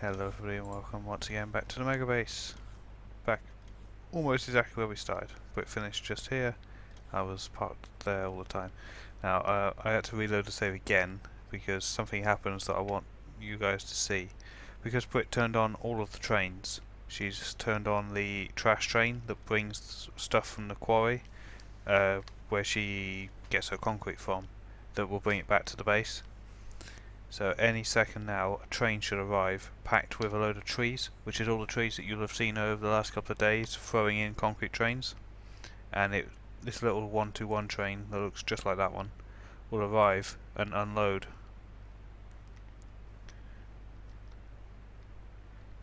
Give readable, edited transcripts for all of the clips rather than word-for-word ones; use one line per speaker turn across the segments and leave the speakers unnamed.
Hello everybody and welcome once again back to the Mega Base. Back almost exactly where we started, but it finished just here. I was parked there all the time. Now I had to reload the save again because something happens that I want you guys to see. Because Brit turned on all of the trains. She's turned on the trash train that brings stuff from the quarry, where she gets her concrete from, that will bring it back to the base. So any second now a train should arrive packed with a load of trees, which is all the trees that you'll have seen over the last couple of days throwing in concrete trains. And this little 121 train that looks just like that one will arrive and unload.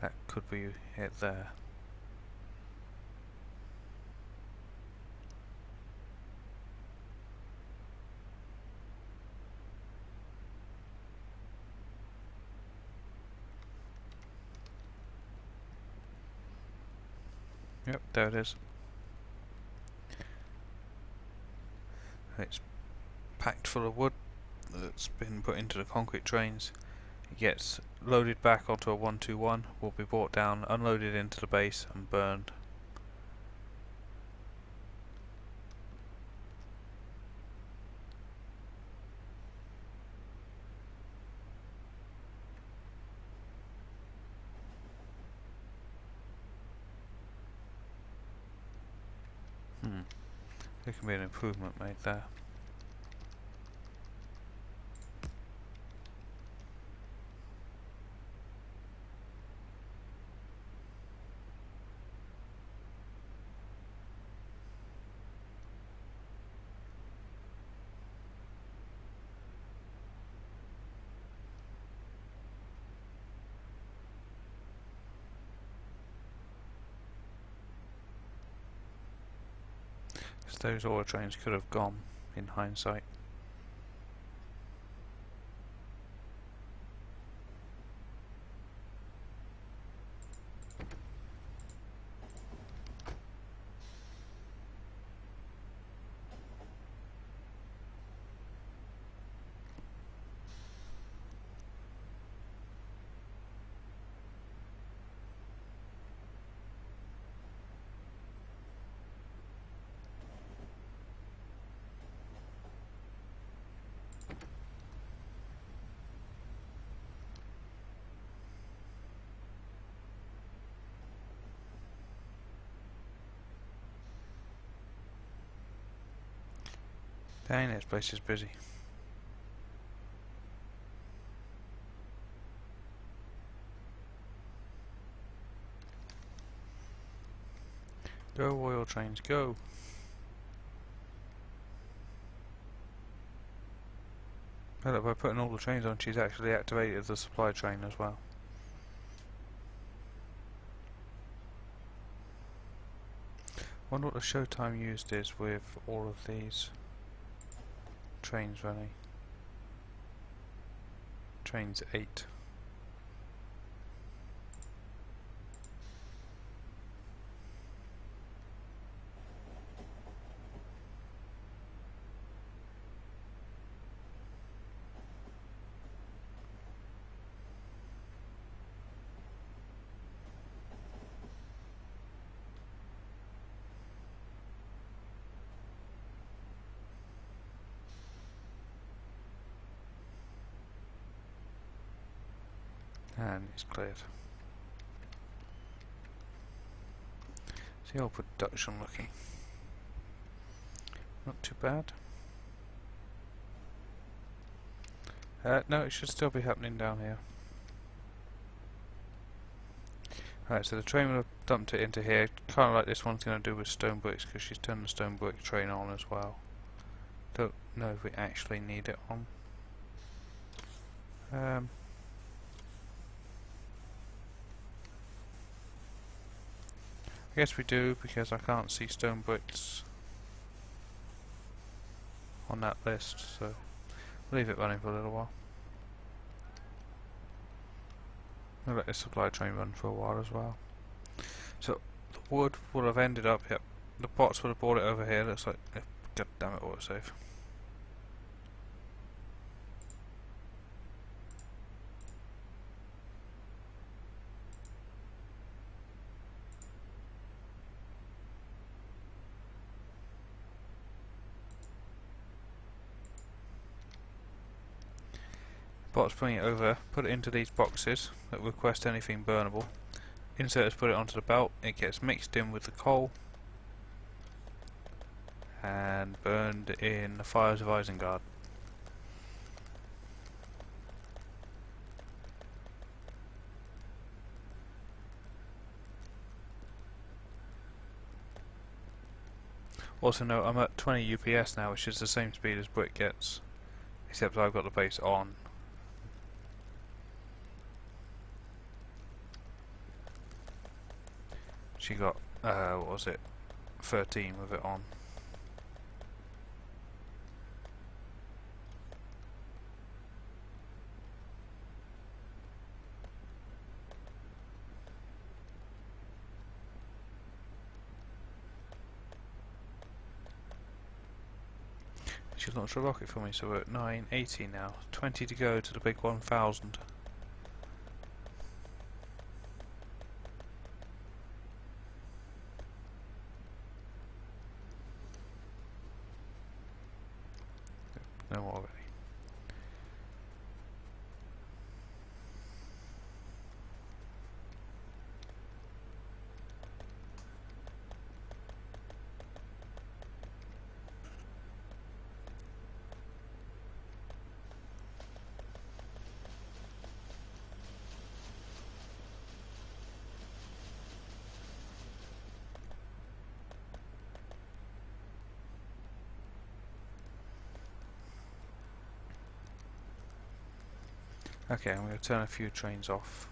That could be it there. Yep, there it is. It's packed full of wood that's been put into the concrete trains. It gets loaded back onto a 121, will be brought down, unloaded into the base and burned. There can be an improvement made there. Those oil trains could have gone in hindsight. Dang, this place is busy. Go oil trains, go! Well, by putting all the trains on, she's actually activated the supply train as well. Wonder what the show time used is with all of these trains running. Trains 8. And it's cleared. See how production looking. Not too bad. No, it should still be happening down here. Right, so the train will have dumped it into here. Kind of like this one's going to do with stone bricks because she's turned the stone brick train on as well. Don't know if we actually need it on. I guess we do because I can't see stone bricks on that list, so we'll leave it running for a little while. We'll let the supply train run for a while as well. So the wood will have ended up, yep, the pots would have brought it over here. Looks like, god damn it, autosave. Bot's putting it over, put it into these boxes that request anything burnable. Inserters put it onto the belt, it gets mixed in with the coal and burned in the fires of Isengard. Also note I'm at 20 UPS now, which is the same speed as Brick gets, except I've got the base on. She got, what was it, 13 with it on. She launched a rocket for me, so we're at 980 now. 20 to go to the big 1000. No more already. Okay, I'm going to turn a few trains off.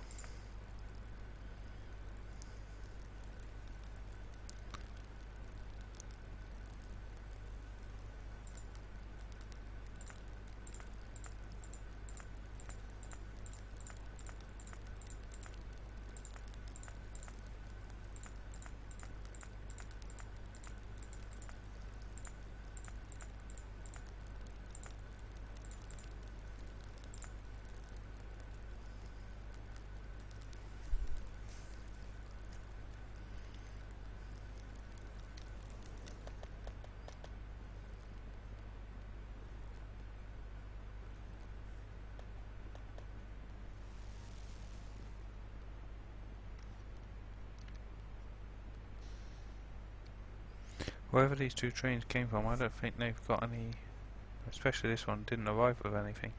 Wherever these two trains came from, I don't think they've got any, especially this one, didn't arrive with anything.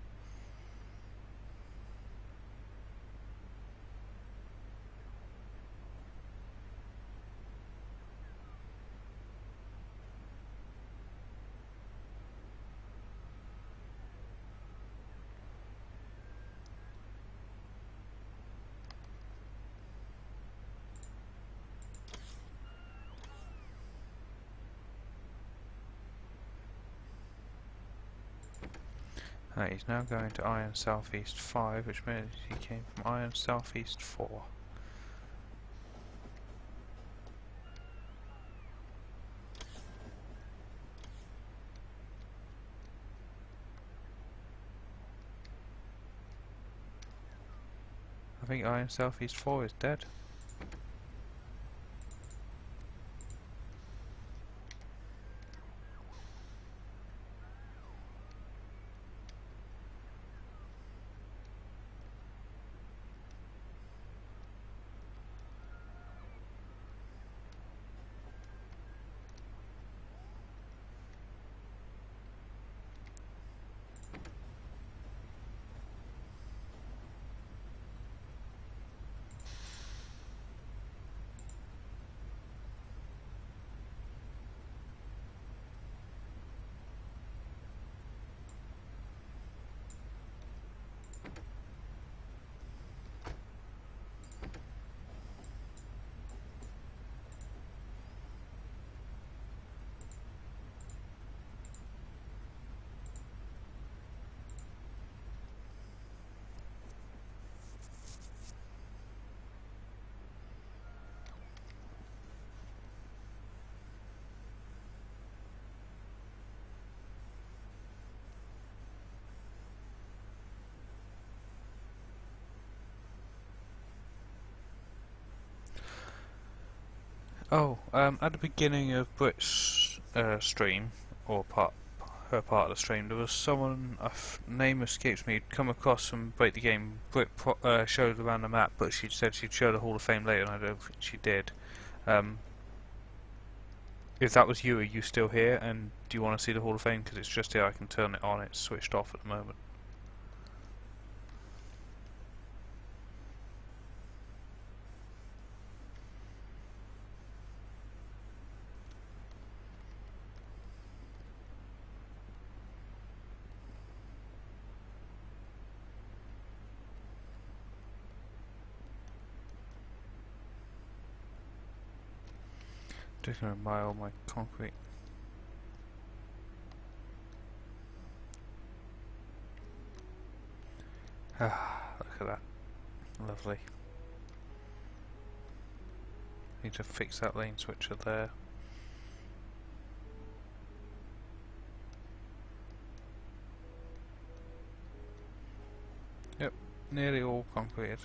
Right, he's now going to Iron Southeast 5, which means he came from Iron Southeast 4. I think Iron Southeast 4 is dead. Oh, at the beginning of Brit's stream, or part, her part of the stream. There was someone, name escapes me, come across and break the game, showed around the map, but she said she'd show the Hall of Fame later, and I don't think she did. If that was you, are you still here, and do you want to see the Hall of Fame? Because it's just here, I can turn it on, it's switched off at the moment. Just going to buy all my concrete. Ah, look at that. Lovely. Need to fix that lane switcher there. Yep, nearly all concreted.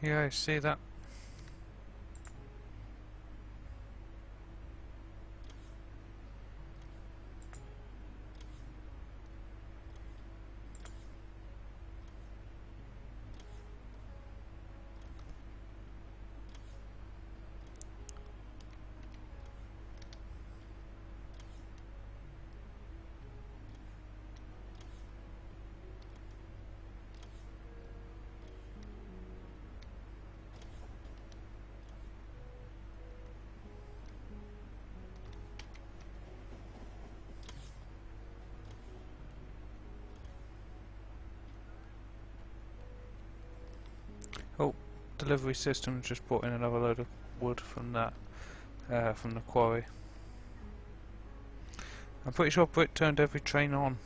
Yeah, I see that. Oh, delivery system just brought in another load of wood from that, from the quarry. I'm pretty sure Brit turned every train on.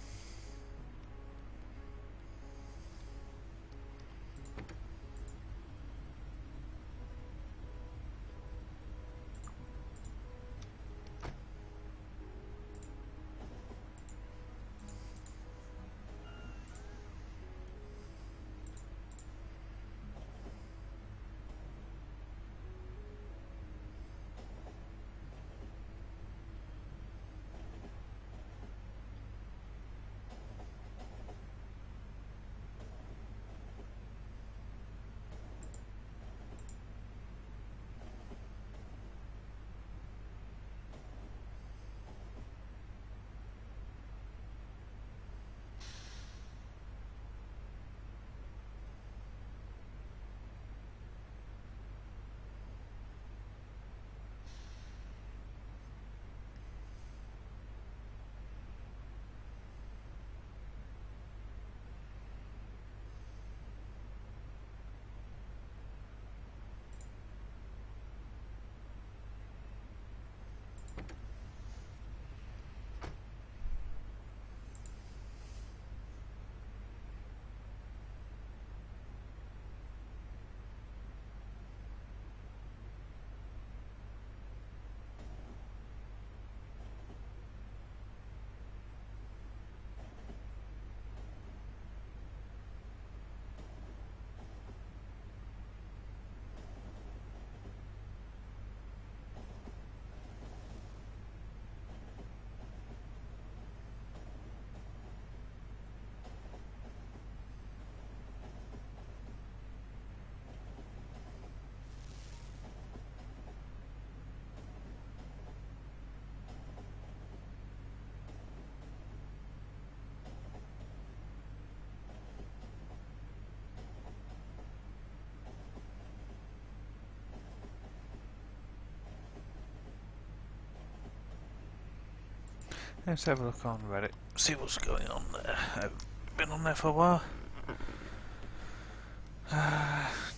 Let's have a look on Reddit, see what's going on there. I've been on there for a while.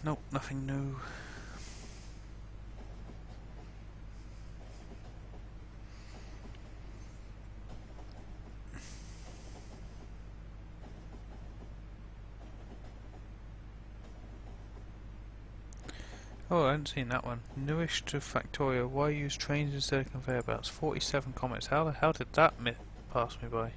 Nope, nothing new. Oh, I hadn't seen that one. Newish to Factorio. Why use trains instead of conveyor belts? 47 comments. How the hell did that pass me by?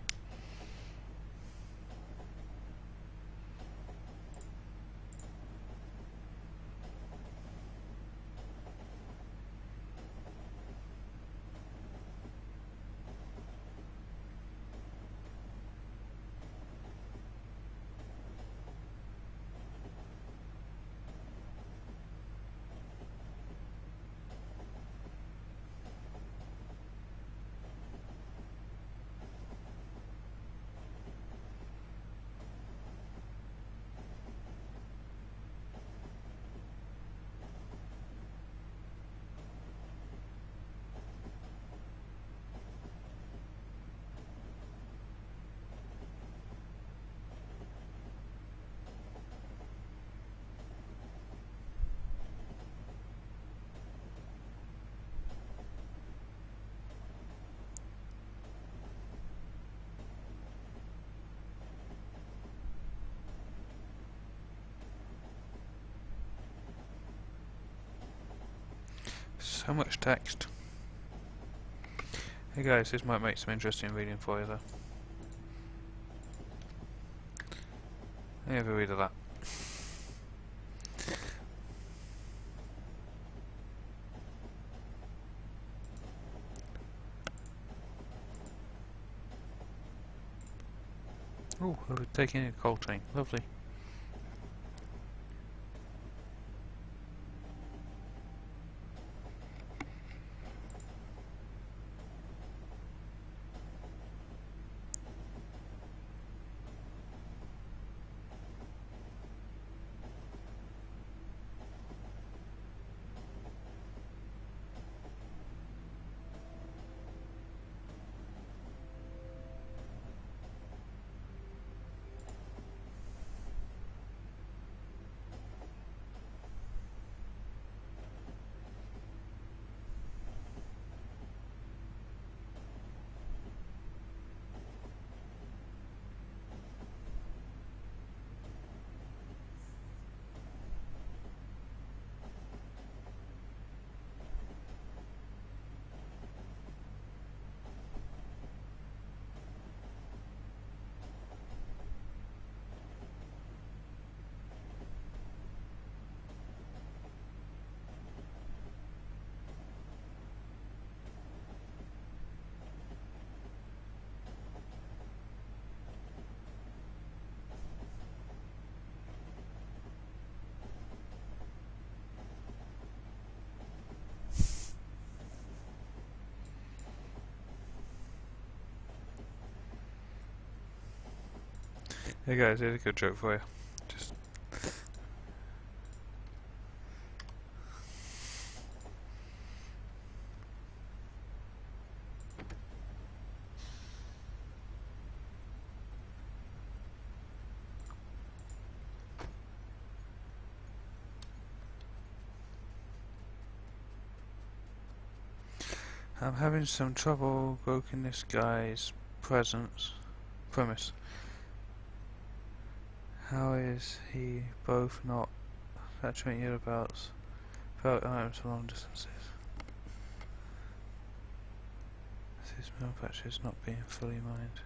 So much text. Hey guys, this might make some interesting reading for you though. Let me have a read of that. Oh, we're taking a coal train. Lovely. Hey guys, here's a good joke for you. Just I'm having some trouble broking this guy's premise. How is he both not saturating hereabouts without items for long distances? This mill patch is not being fully mined.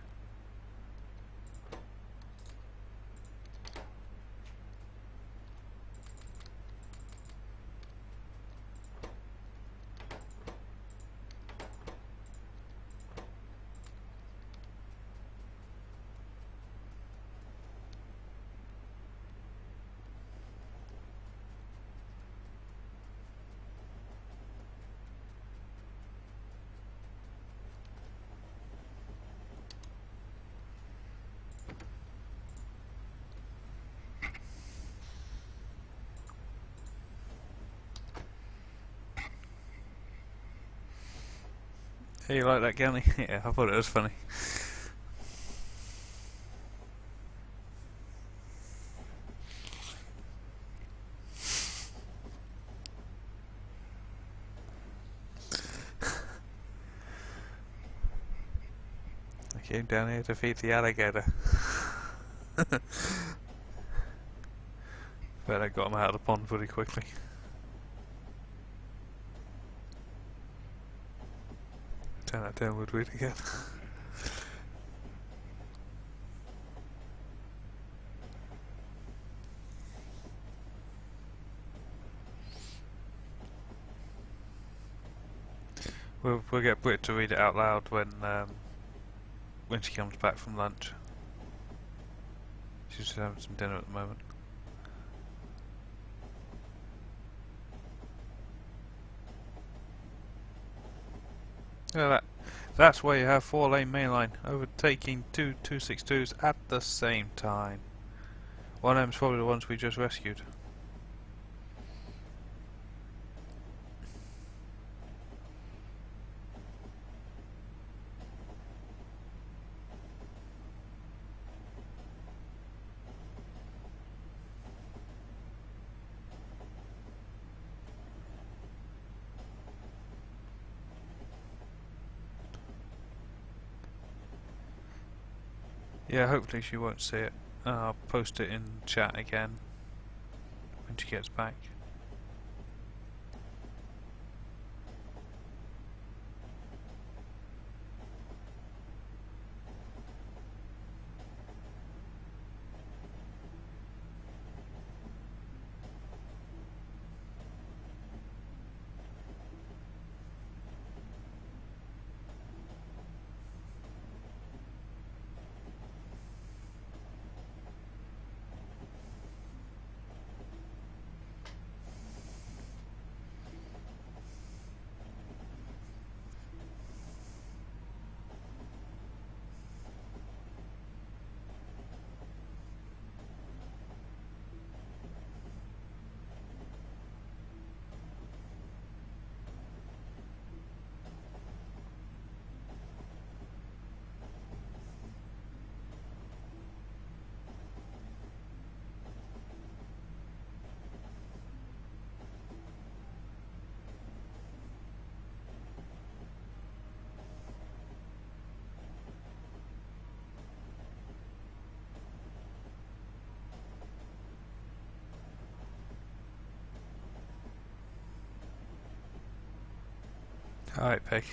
Hey, you like that, Gally? Yeah, I thought it was funny. I came down here to feed the alligator. But I got him out of the pond pretty quickly. Turn that downward read again. We'll get Brit to read it out loud when she comes back from lunch. She's just having some dinner at the moment. Yeah, that's why you have 4-lane mainline overtaking two 262s at the same time. One of them's probably the ones we just rescued. Yeah, hopefully she won't see it. I'll post it in chat again when she gets back. Alright, Peg.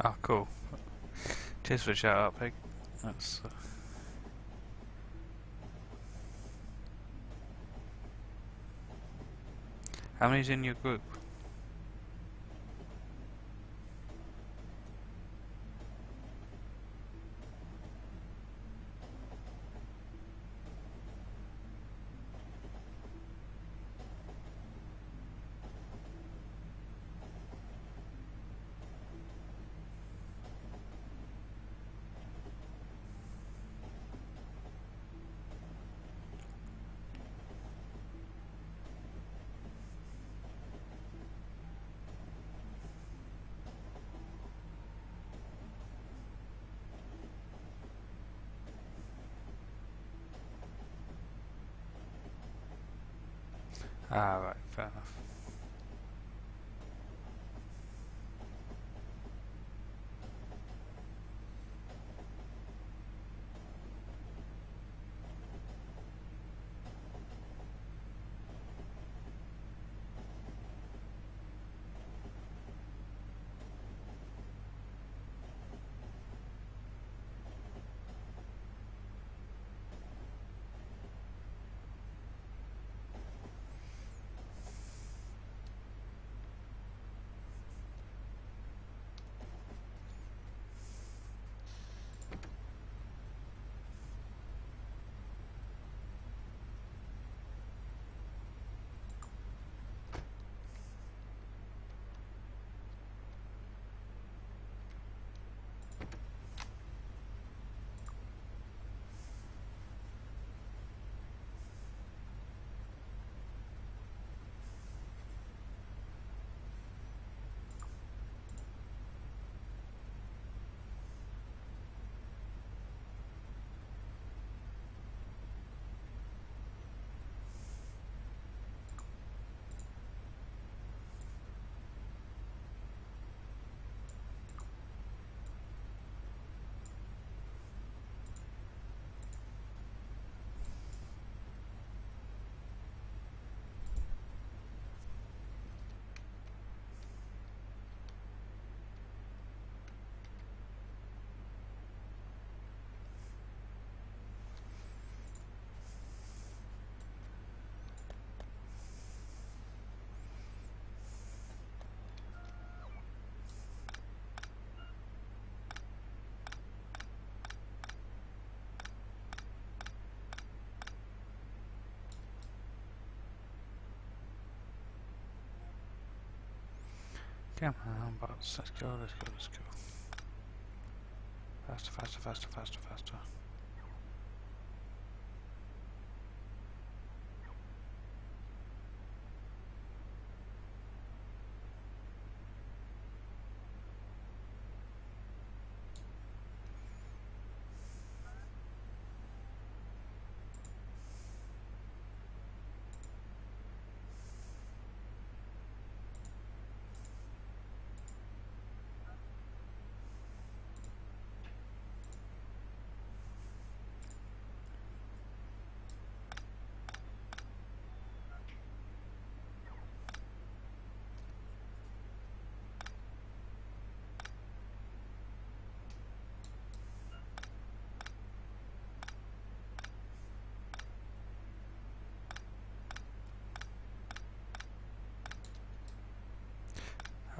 Oh, cool. Cheers for the shout out, Peg. That's. How many's in your group? Ah, right, fair enough. Come on, bots. Let's go, let's go, let's go. Faster, faster, faster, faster, faster.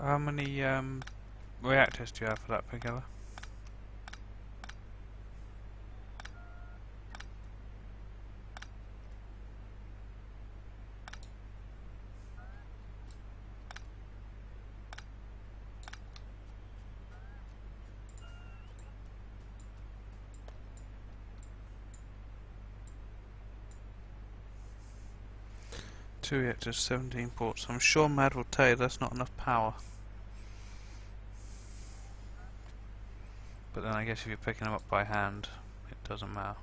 How many reactors do you have for that together? Two reactors, 17 ports. I'm sure Mad will tell you that's not enough power. But then I guess if you're picking them up by hand, it doesn't matter.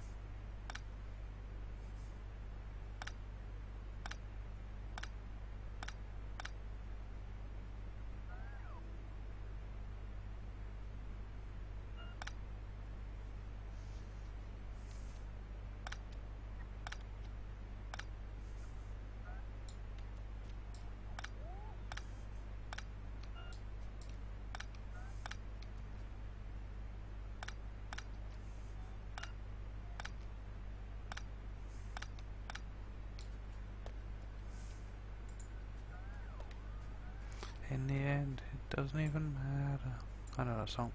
In the end, it doesn't even matter. I know that song.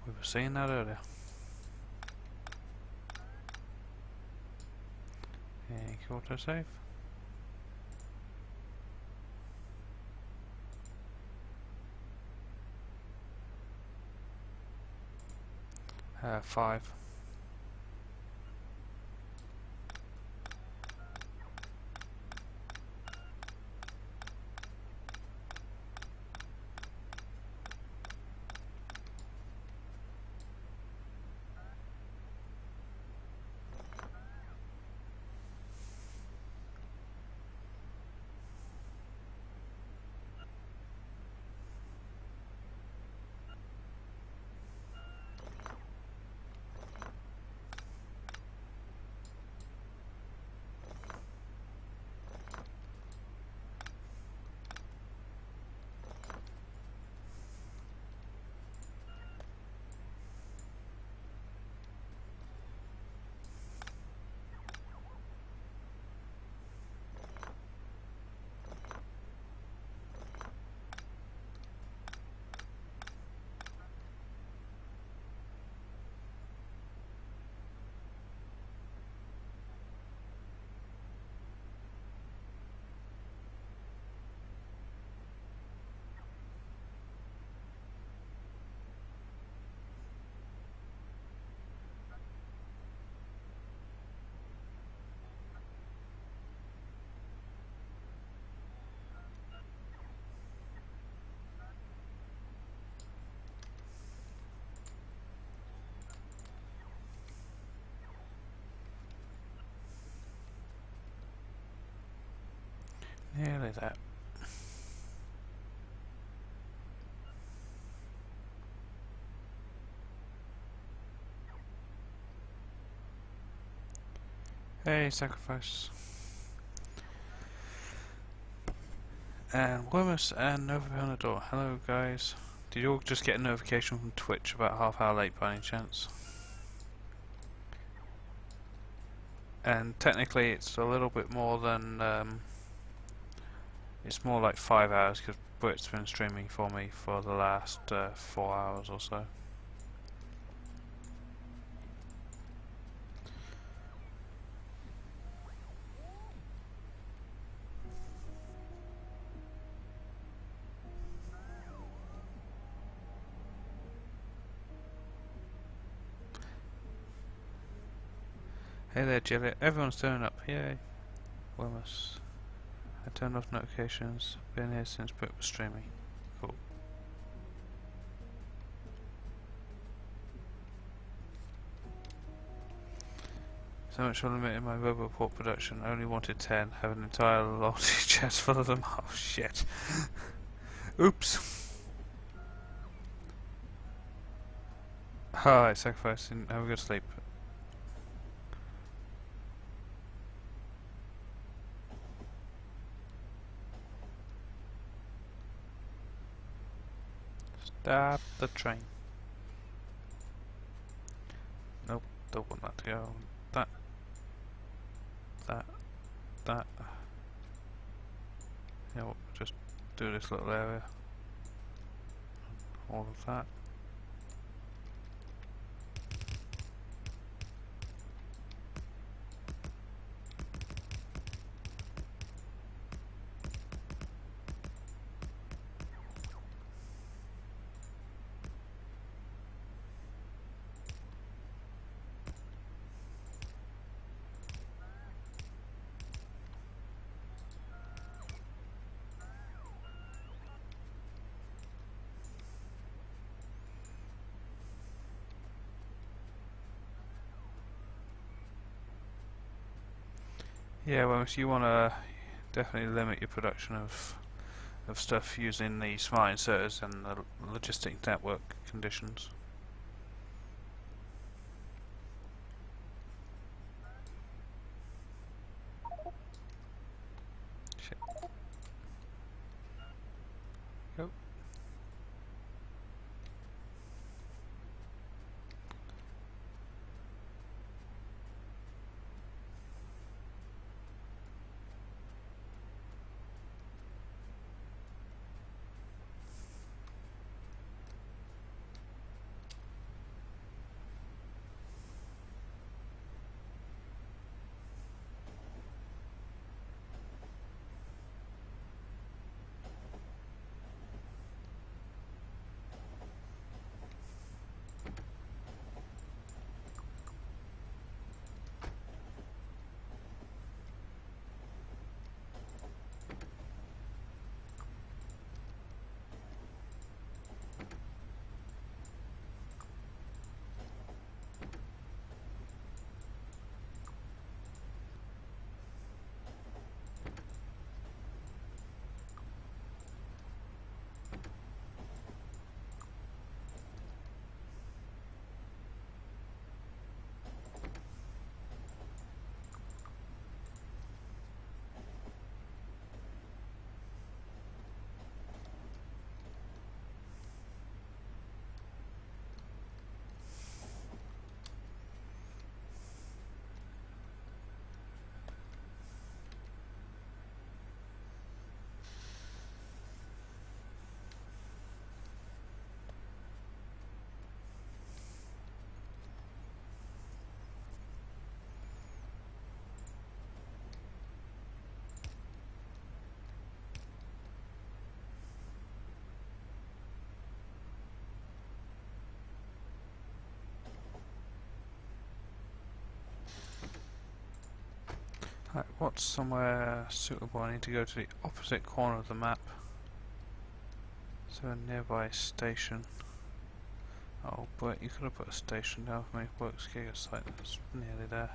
We were singing that earlier. Autosave. Five. Nearly that. Hey, sacrifice. And Wormus and Nova behind the door. Hello, guys. Did you all just get a notification from Twitch about half hour late by any chance? And technically it's a little bit more than, it's more like 5 hours because Brit's been streaming for me for the last 4 hours or so. Hey there, Jelly. Everyone's turning up. Yay. Wilmus. I turned off notifications. Been here since Brit was streaming. Cool. So much for limiting my Roboport production. I only wanted 10. Have an entire loyalty chest full of them. Oh shit. Oops. Alright, sacrificing. Have a good sleep. Stop the train. Nope, don't want that to go. That. That. You know what, just do this little area. All of that. Yeah, well, if you want to definitely limit your production of stuff using the smart inserters and the logistic network conditions. Shit. Go. Right, what's somewhere suitable? I need to go to the opposite corner of the map. So a nearby station. Oh, but you could have put a station down for me. Works Giga site, that's nearly there.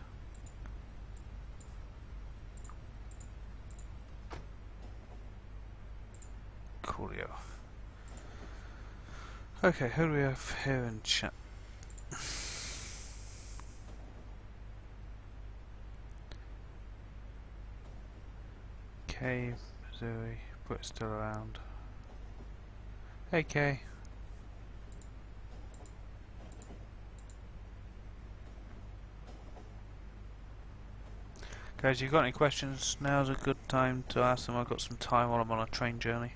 Coolio. Okay, who do we have here in chat? Kay, Missouri, but still around. Hey Kay. Guys, you got any questions? Now's a good time to ask them. I've got some time while I'm on a train journey.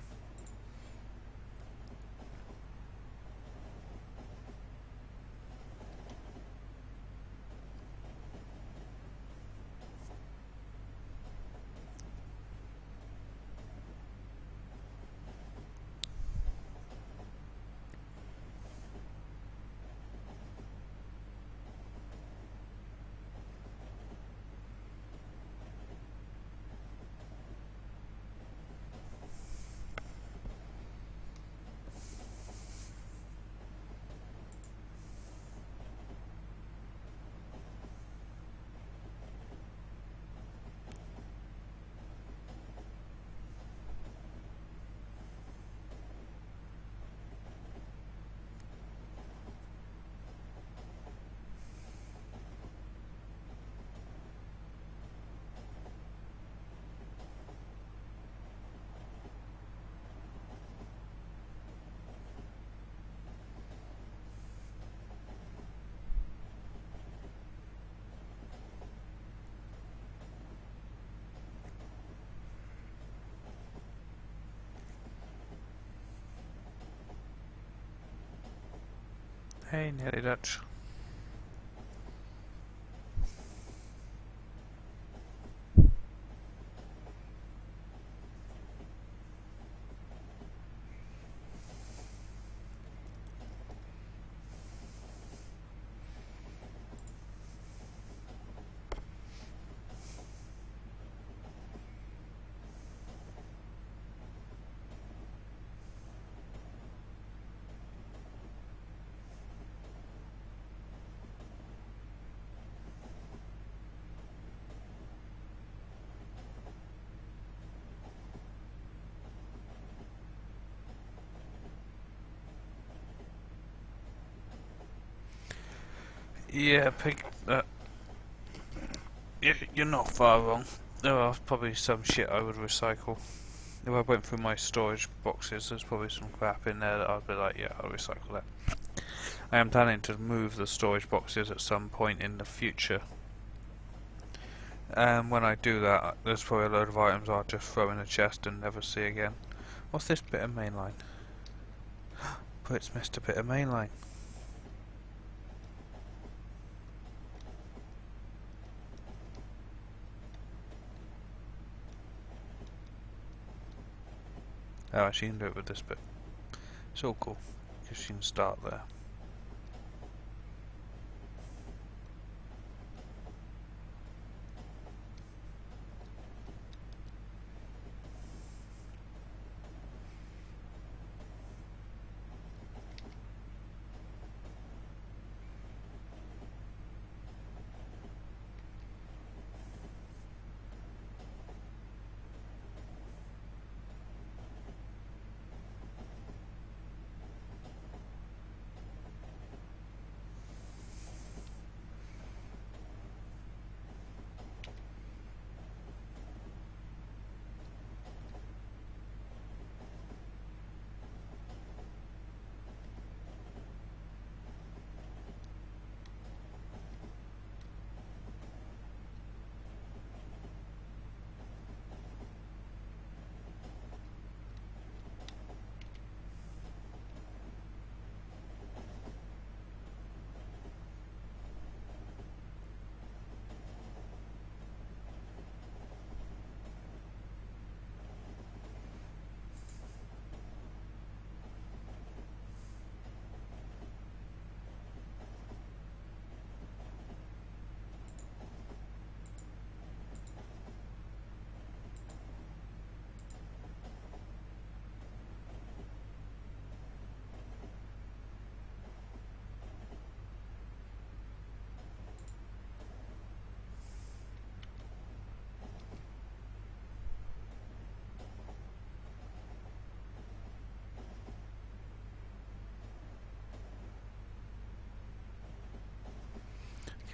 Hey, nearly Dutch. Yeah, pig. You're not far wrong. There are probably some shit I would recycle. If I went through my storage boxes, there's probably some crap in there that I'd be like, yeah, I'll recycle that. I am planning to move the storage boxes at some point in the future. And when I do that, there's probably a load of items I'll just throw in a chest and never see again. What's this bit of mainline? But it's missed a bit of mainline. Oh, actually you can do it with this bit. It's all cool, because you can start there.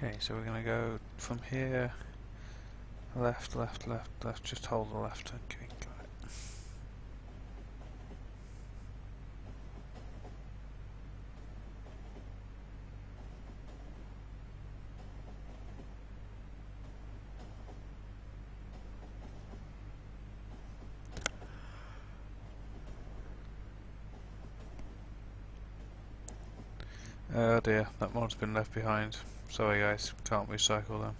Okay, so we're gonna go from here, left, left, left, left, just hold the left, okay, got it. Oh dear, that mod's been left behind. Sorry guys, can't recycle them.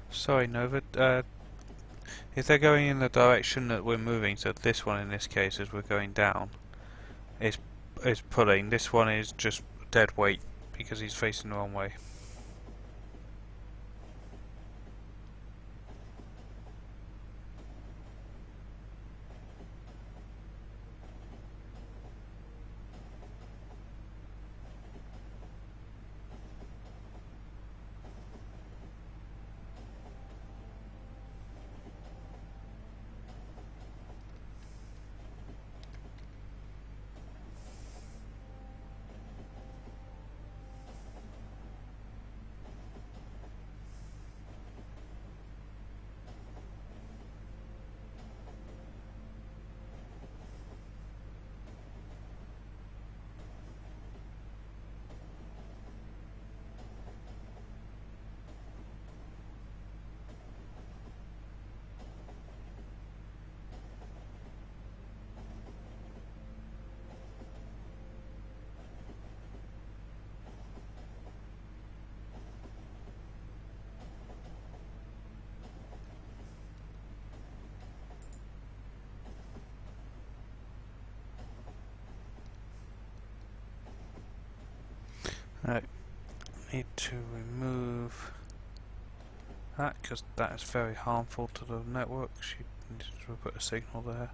Sorry Nova, If they're going in the direction that we're moving, so this one in this case, as we're going down, is pulling. This one is just dead weight because he's facing the wrong way. Right, need to remove that because that is very harmful to the network. She needs to put a signal there.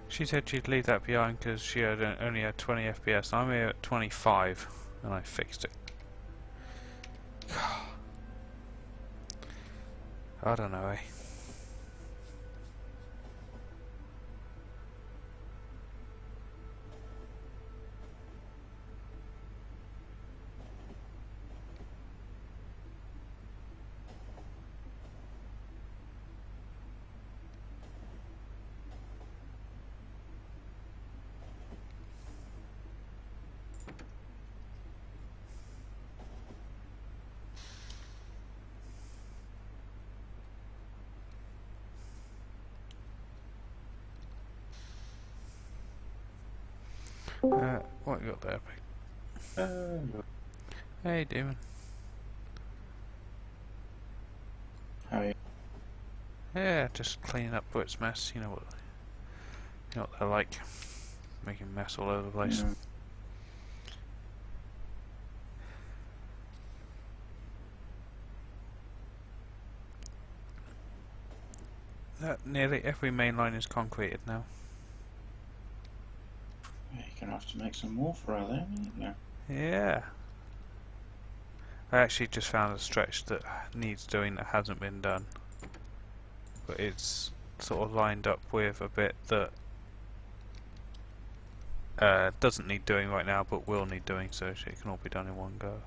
She said she'd leave that behind because she had only had 20 FPS. I'm here at 25 and I fixed it. I don't know, eh? What you got there, Pete? Hey, Demon.
How are you?
Yeah, just cleaning up Brit's mess. You know what they're like, making a mess all over the place. Nearly every main line is concreted now.
You're gonna have to make some more for her then, aren't you?
Yeah. I actually just found a stretch that needs doing that hasn't been done. But it's sort of lined up with a bit that doesn't need doing right now but will need doing, so it can all be done in one go.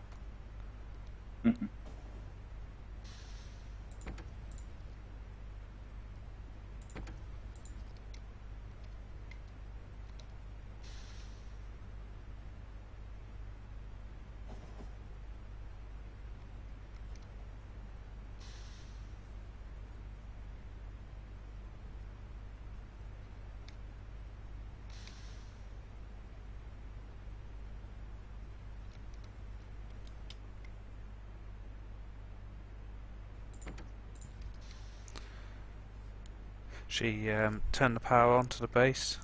She turned the power on to the base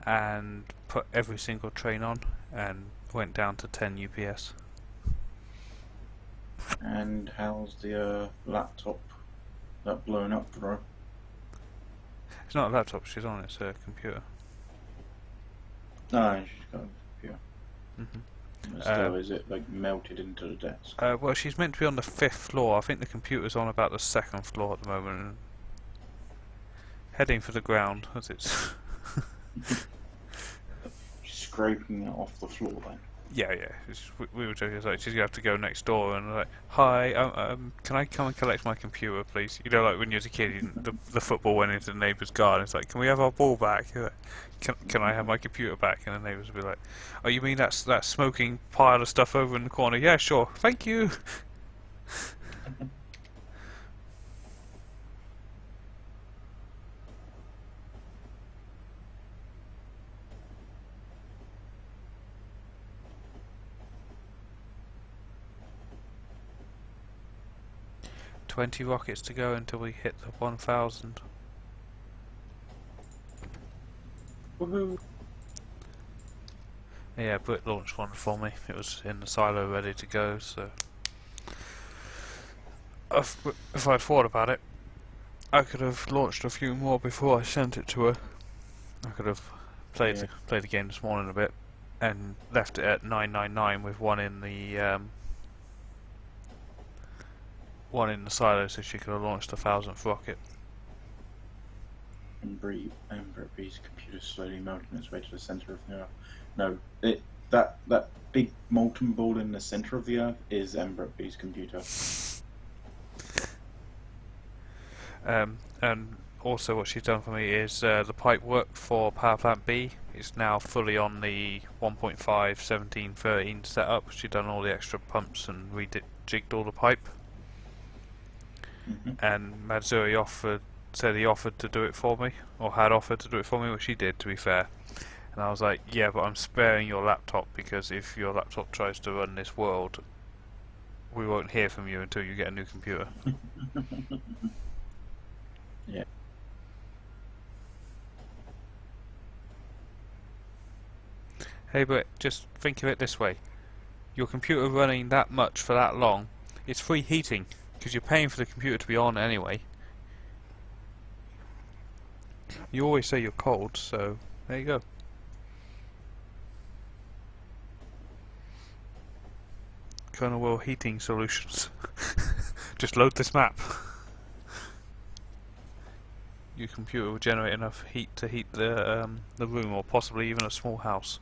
and put every single train on and went down to 10 UPS.
And how's the laptop that blown up for her?
It's not a laptop she's on, it's a computer.
No, she's got a computer.
hmm
But still, is it like melted into the desk?
Well, she's meant to be on the 5th floor. I think the computer's on about the 2nd floor at the moment. And heading for the ground, as it's...
She's scraping it off the floor then.
Yeah. We were joking. It's like she's gonna have to go next door and like, hi, can I come and collect my computer, please? You know, like when you was a kid, the football went into the neighbour's garden. It's like, can we have our ball back? You're like, can I have my computer back? And the neighbours would be like, oh, you mean that smoking pile of stuff over in the corner? Yeah, sure, thank you. 20 rockets to go until we hit the 1,000.
Woohoo!
Yeah, Brit launched one for me. It was in the silo ready to go, so... If I'd thought about it, I could have launched a few more before I sent it to her. I could have played the game this morning a bit and left it at 999 with one in the silo, so she could have launched the 1,000th rocket.
And Brit's computer slowly melting its way to the center of the Earth. No, that big molten ball in the center of the Earth is B's computer.
And also what she's done for me is the pipe work for power plant B is now fully on the 1.5 17 13 setup. She's done all the extra pumps and rejigged all the pipe. And Matsuri said he offered to do it for me, or had offered to do it for me, which he did, to be fair. And I was like, yeah, but I'm sparing your laptop, because if your laptop tries to run this world, we won't hear from you until you get a new computer.
Yeah.
Hey, but just think of it this way. Your computer running that much for that long, it's free heating, because you're paying for the computer to be on anyway. You always say you're cold, so there you go. Colonel Will Heating Solutions. Just load this map. Your computer will generate enough heat to heat the room, or possibly even a small house.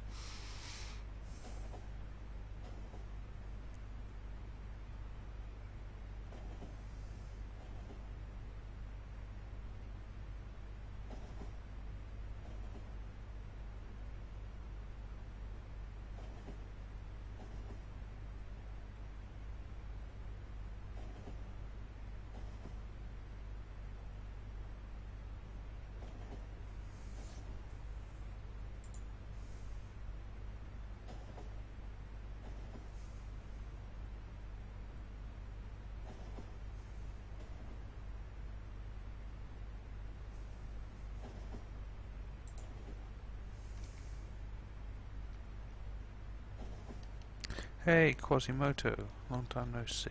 Hey, Quasimodo, long time no see.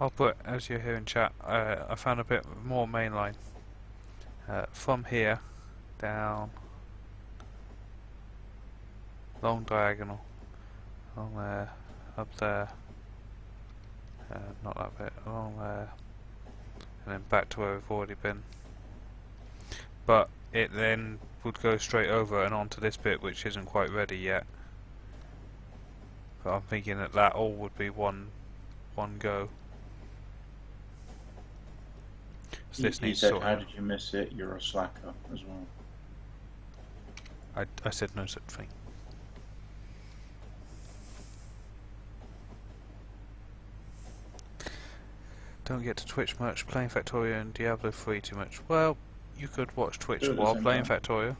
I'll put, as you're here in chat, I found a bit more mainline. From here, down, long diagonal, along there, up there, not that bit, along there, and then back to where we've already been. But it then would go straight over and onto this bit, which isn't quite ready yet. But I'm thinking that all would be one go. So this
He
needs
said,
sorting.
how did you miss it? You're a slacker as well.
I said no such thing. Don't get to Twitch much, playing Factorio and Diablo 3 too much. Well, you could watch Twitch
Do it at the
while
same
playing
time.
Factorio.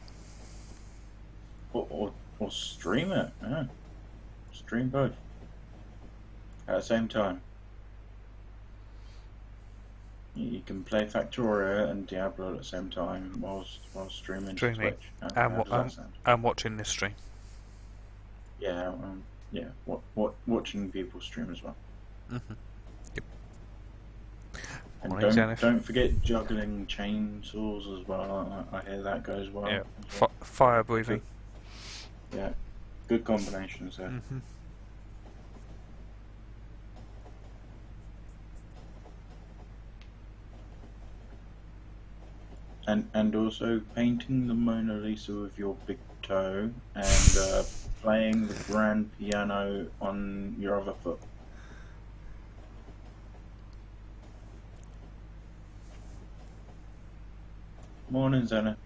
Or stream it, yeah. Stream both at the same time. You can play Factorio and Diablo at the same time while streaming to
Streaming.
Twitch. How
And
does that sound?
I'm watching this stream.
Yeah, yeah. Watching people stream as well.
Yep.
And
Morning, Zenith.
don't forget juggling chainsaws as well. I hear that goes well.
Yeah.
As well.
Fire breathing.
Yeah, good combinations there. And also painting the Mona Lisa with your big toe and playing the grand piano on your other foot. Morning, Zenith.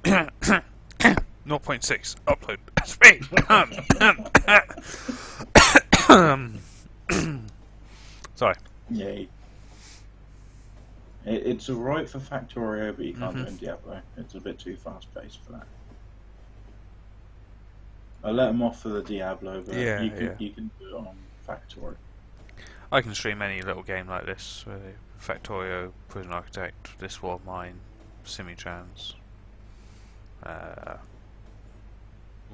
Zero point 0.6 upload speed. Sorry.
Yeah. It's alright for Factorio, but you can't do it in Diablo. It's a bit too fast paced for that. I let them off for the Diablo, but you can do it on Factorio.
I can stream any little game like this. Factorio, Prison Architect, This War of Mine, Simitrans,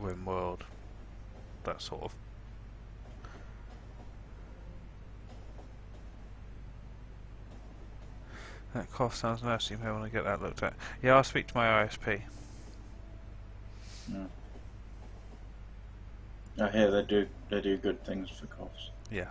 RimWorld, that sort of. That cough sounds nasty. You may want to get that looked at. Yeah, I'll speak to my ISP.
Yeah. I hear they do good things for coughs.
Yeah.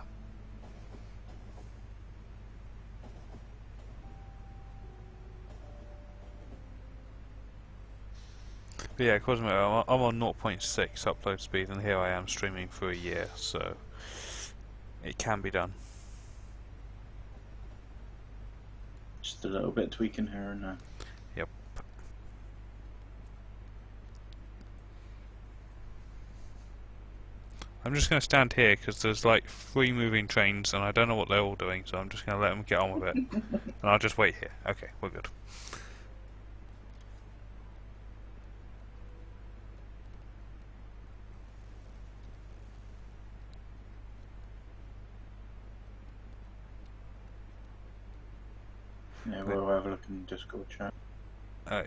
But yeah, Cosmo, I'm on 0.6 upload speed, and here I am streaming for a year, so it can be done.
Just a little bit tweaking here and there.
Yep. I'm just going to stand here because there's like 3 moving trains and I don't know what they're all doing, so I'm just going to let them get on with it. And I'll just wait here. Okay, we're good.
Yeah, we'll have a look in the Discord chat.
Yeah.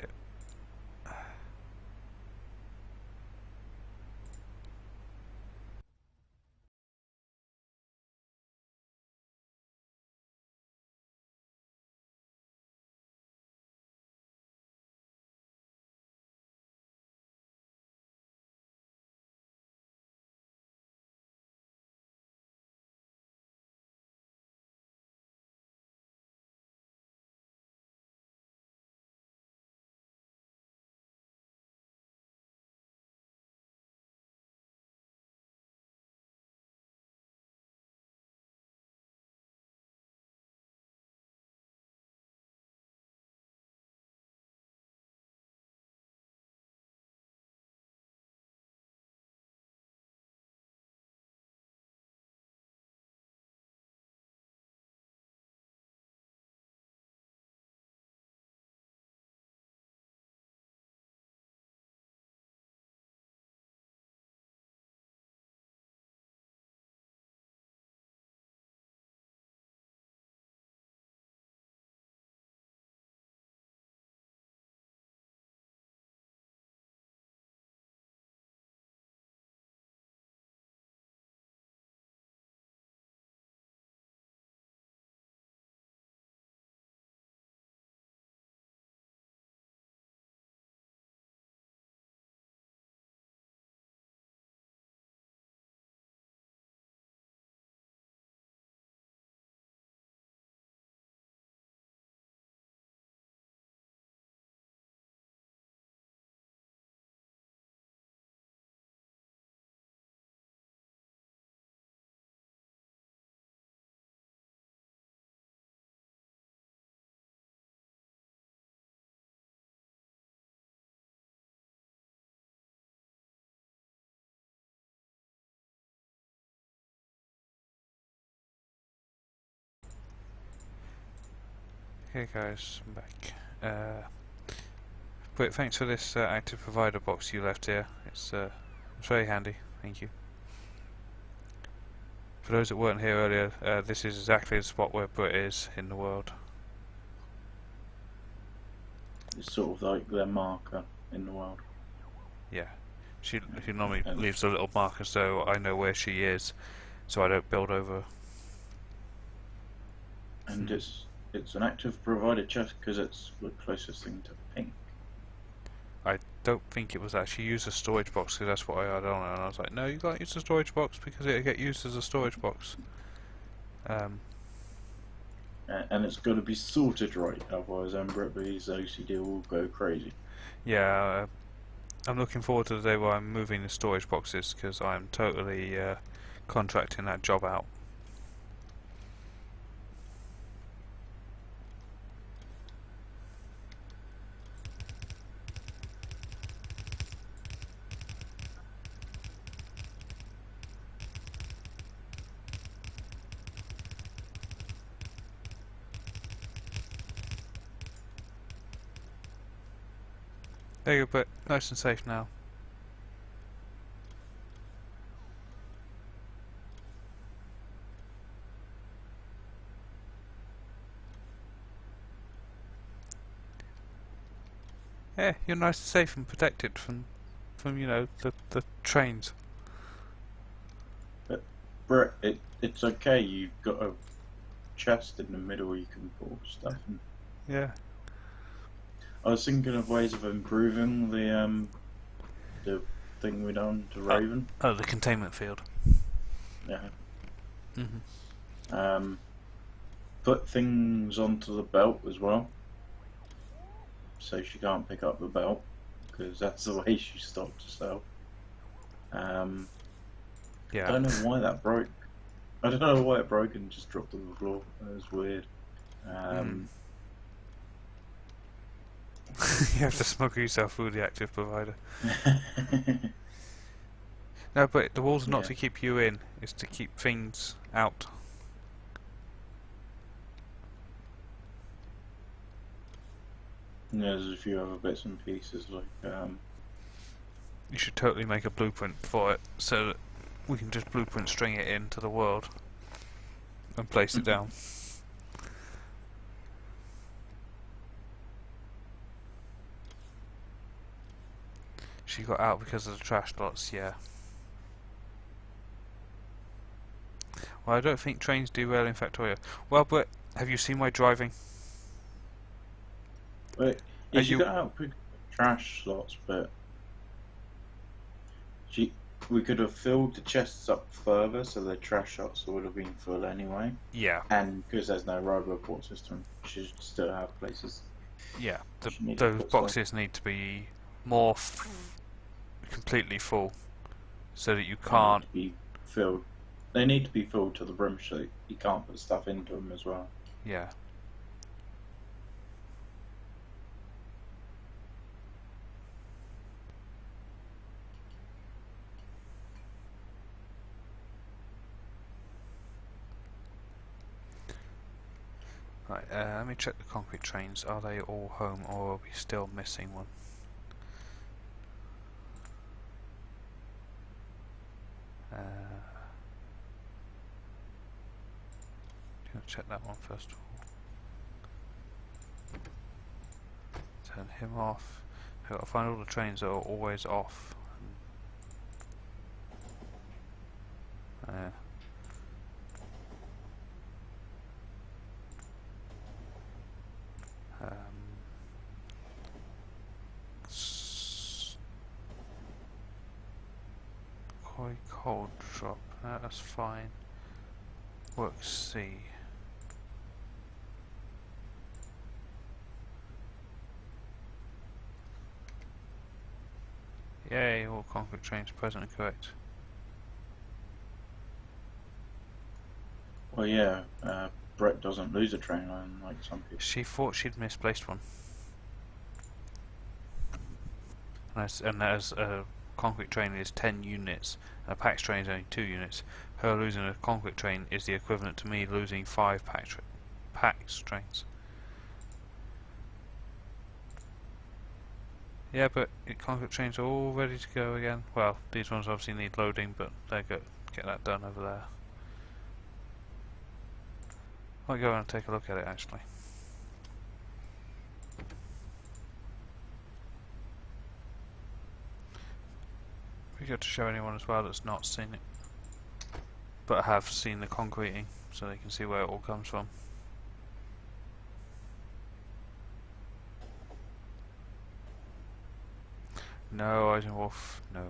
Hey guys, I'm back. But thanks for this active provider box you left here. It's very handy. Thank you. For those that weren't here earlier, this is exactly the spot where Brit is in the world.
It's sort of like their marker in the world.
Yeah. She normally
And,
leaves a little marker so I know where she is, so I don't build over.
and it's an active provider chest because it's the closest thing to pink.
I don't think it was actually used as a storage box because that's what I had on it, and I was like, no, you can't use a storage box because it'll get used as a storage box.
And it's got to be sorted right, otherwise Britby's OCD will go crazy.
Yeah, I'm looking forward to the day where I'm moving the storage boxes because I'm totally contracting that job out. There you go, but nice and safe now. Yeah, you're nice and safe and protected from you know, the trains.
But Brit, it's okay. You've got a chest in the middle you can put stuff in.
Yeah.
I was thinking of ways of improving the thing we done to Raven.
Oh, the containment field.
Yeah.
Mhm.
Put things onto the belt as well, so she can't pick up the belt because that's the way she stopped herself.
Yeah.
I don't know why that broke. I don't know why it broke and just dropped on the floor. That was weird.
You have to smuggle yourself through the active provider. No, but the wall's not
Yeah.
to keep you in, it's to keep things out.
There's a few other bits and pieces like
You should totally make a blueprint for it so that we can just blueprint string it into the world and place it down. She got out because of the trash lots, yeah. Well, I don't think trains do well in Factorio. Well, but have you seen my driving?
But
Are
she
you-
got out with trash slots, but we could have filled the chests up further, so the trash slots would have been full anyway.
Yeah,
And because there's no roboport system, she should still have places.
yeah.
She needs to
Those
put stuff.
boxes need to be more completely full so that you
They need
can't.
to be filled. They need to be filled to the brim, so you can't put stuff into them as well.
Yeah. Right, let me check the concrete trains. Are they all home or are we still missing one? Check that one first of all. Turn him off. I've got to find all the trains that are always off. Koi cold drop. That's fine. Work C. Yay, all concrete trains present and correct.
Well, yeah, Brett doesn't lose a train line like some people.
She thought she'd misplaced one. And as a concrete train is 10 units, and a PAX train is only 2 units, her losing a concrete train is the equivalent to me losing 5 PAX trains. Yeah, but concrete trains are all ready to go again. Well, these ones obviously need loading, but they go get that done over there. I'll go and take a look at it actually. We got to show anyone as well that's not seen it, but have seen the concreting, so they can see where it all comes from. No, Eisenwolf, no.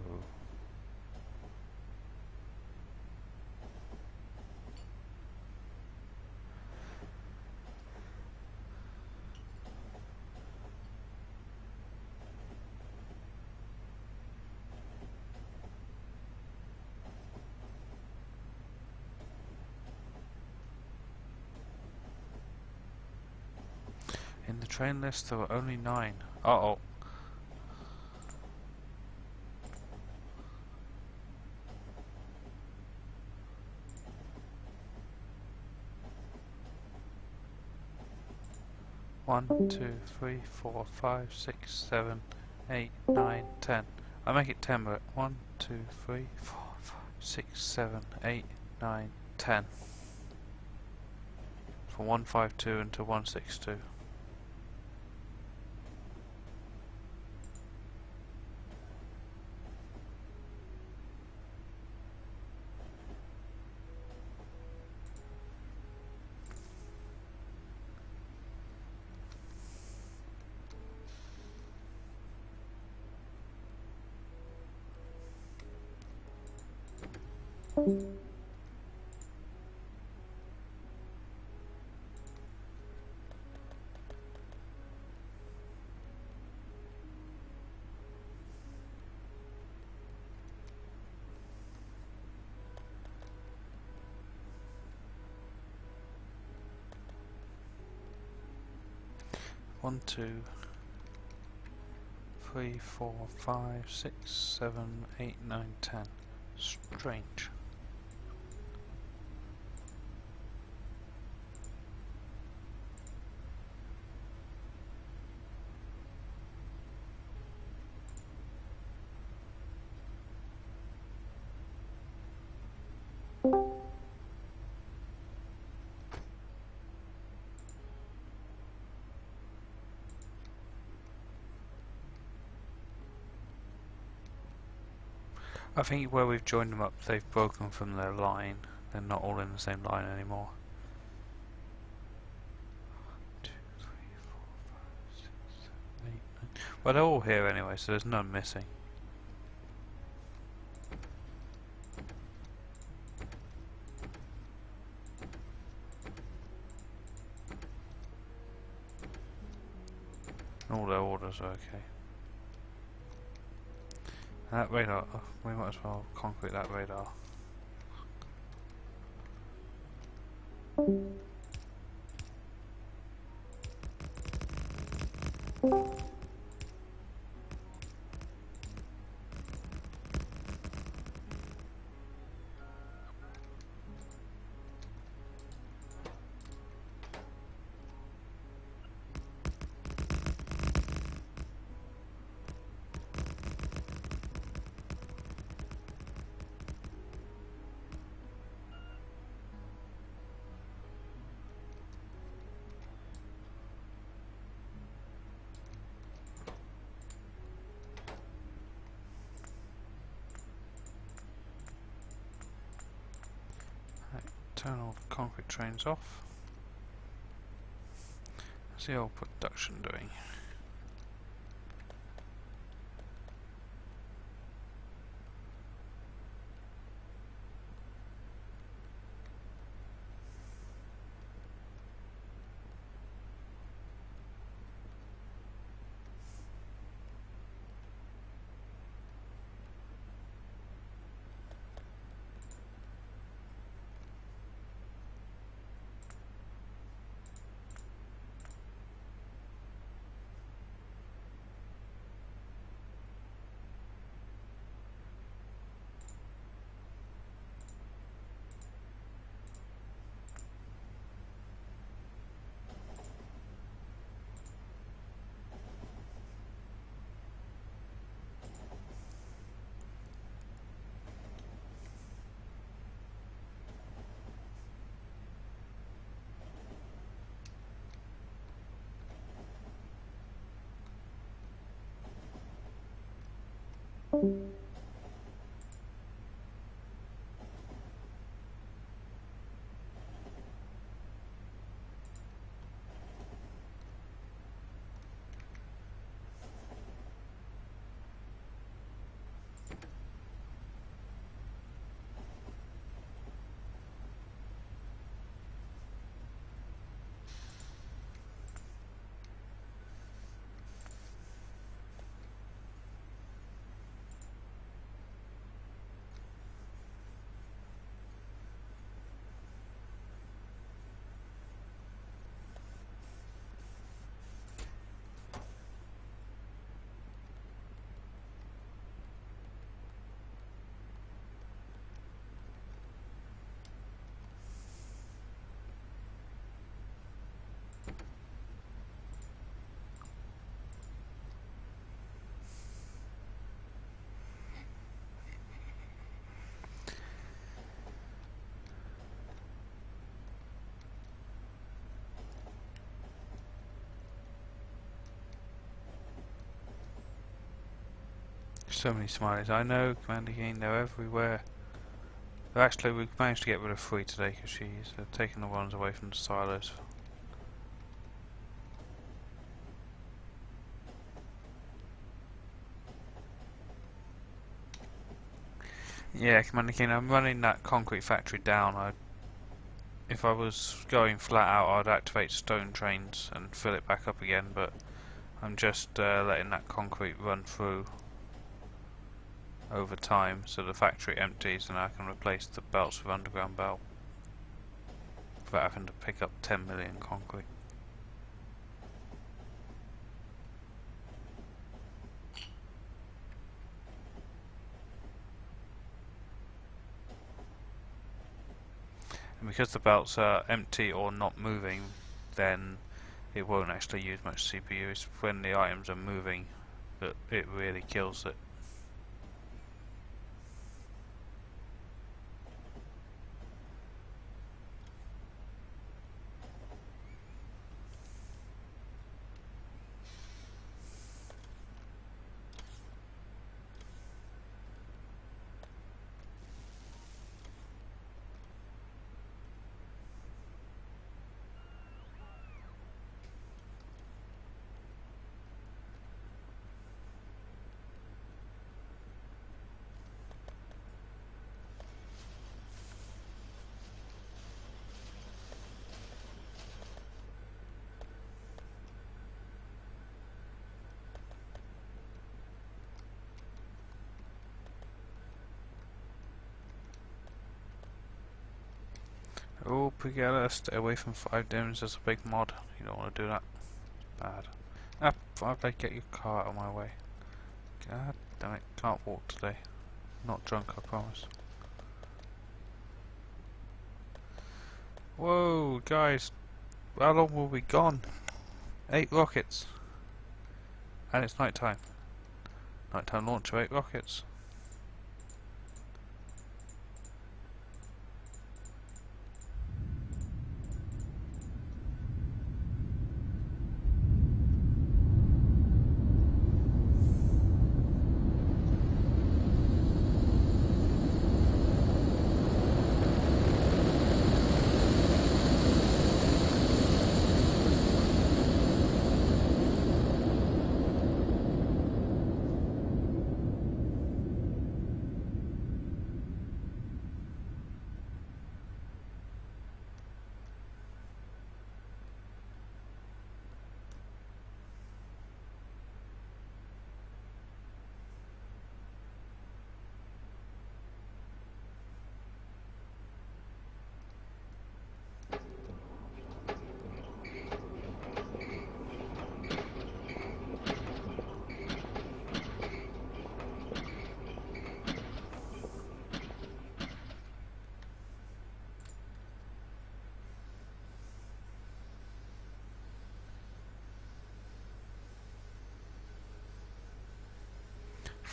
In the train list there were only 9. Uh-oh. One, 2, 3, 4, 5, 6, 7, 8, 9, 10. I make it 10, but 1, 2, 3, 4, 5, 6, 7, 8, 9, 10. From 152 into 162. One, 2, 3, 4, 5, 6, 7, 8, 9, 10. Strange. I think where we've joined them up, they've broken from their line. They're not all in the same line anymore. 2, 3, 4, 5, 6, 7, 8, 9. Well, they're all here anyway, so there's none missing. All their orders are okay. That radar, we might as well concrete that radar. Turn all the concrete trains off. How's the old production doing? So many smileys. I know, Commander Keen, they're everywhere. Actually, we've managed to get rid of 3 today because she's taken the ones away from the silos. Yeah, Commander Keen, I'm running that concrete factory down. If I was going flat out, I'd activate stone trains and fill it back up again, but I'm just letting that concrete run through over time so the factory empties and I can replace the belts with underground belt without having to pick up 10 million concrete. And because the belts are empty or not moving, then it won't actually use much CPU. It's when the items are moving that it really kills it. Oh, Pigella, stay away from 5 dims, there's a big mod. You don't want to do that. Bad. Ah, 5 blade, get your car out of my way. God damn it, can't walk today. Not drunk, I promise. Whoa, guys, how long will we be gone? 8 rockets. And it's night time. Nighttime launch of 8 rockets.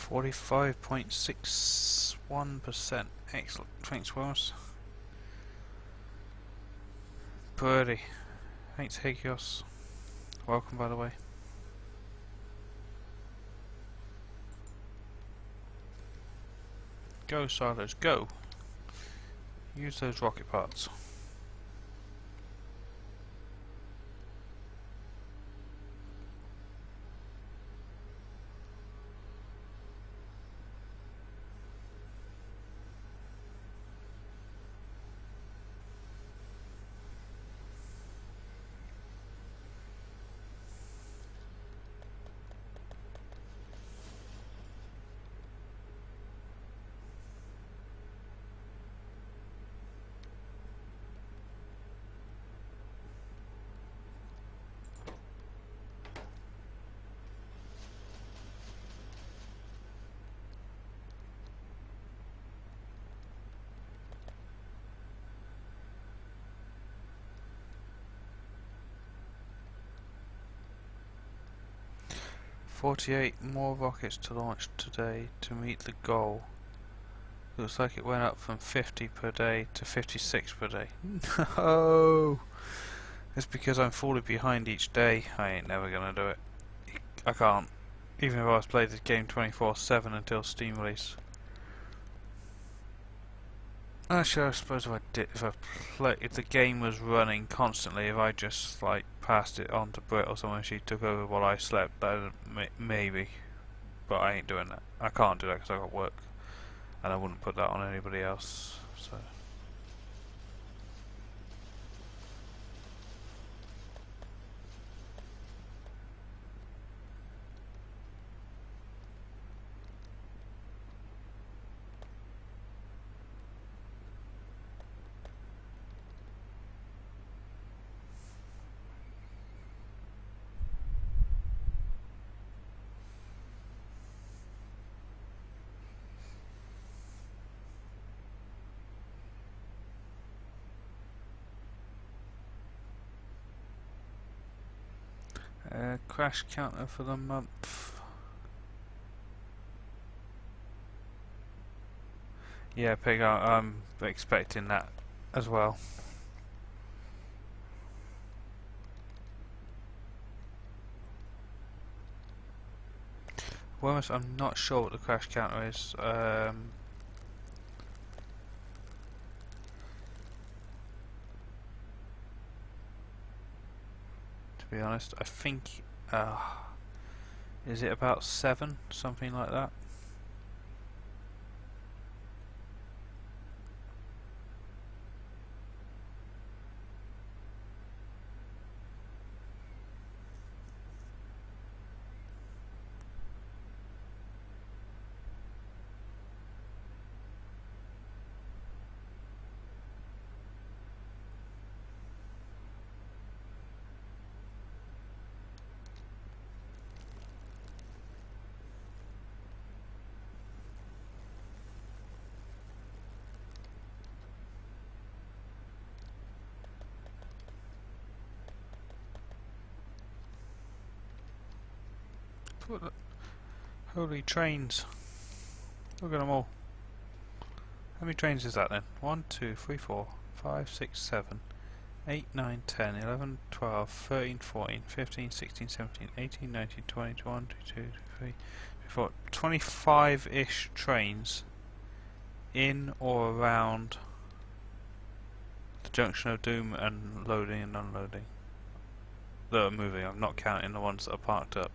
%45.61%. Excellent. Thanks, Willis. Birdie. Thanks, Hagios. Welcome, by the way. Go, Silos, go! Use those rocket parts. "48 more rockets to launch today to meet the goal. Looks like it went up from 50 per day to 56 per day." No! It's because I'm falling behind each day. I ain't never gonna do it. I can't. Even if I was playing this game 24/7 until Steam release. Actually, I suppose if the game was running constantly, if I just like passed it on to Brit or someone, she took over while I slept, then maybe. But I ain't doing that. I can't do that because I got work, and I wouldn't put that on anybody else. So. Crash counter for the month. Yeah, Pig, I'm expecting that as well. I'm not sure what the crash counter is. To be honest, I think is it about 7, something like that? Holy trains! Look at them all. How many trains is that then? 1, 2, 3, 4, 5, 6, 7, 8, 9, 10, 11, 12, 13, 14, 15, 16, 17, 18, 19, 20, 21, 22, 23, 24, 25-ish trains in or around the Junction of Doom and loading and unloading. That are moving, I'm not counting the ones that are parked up.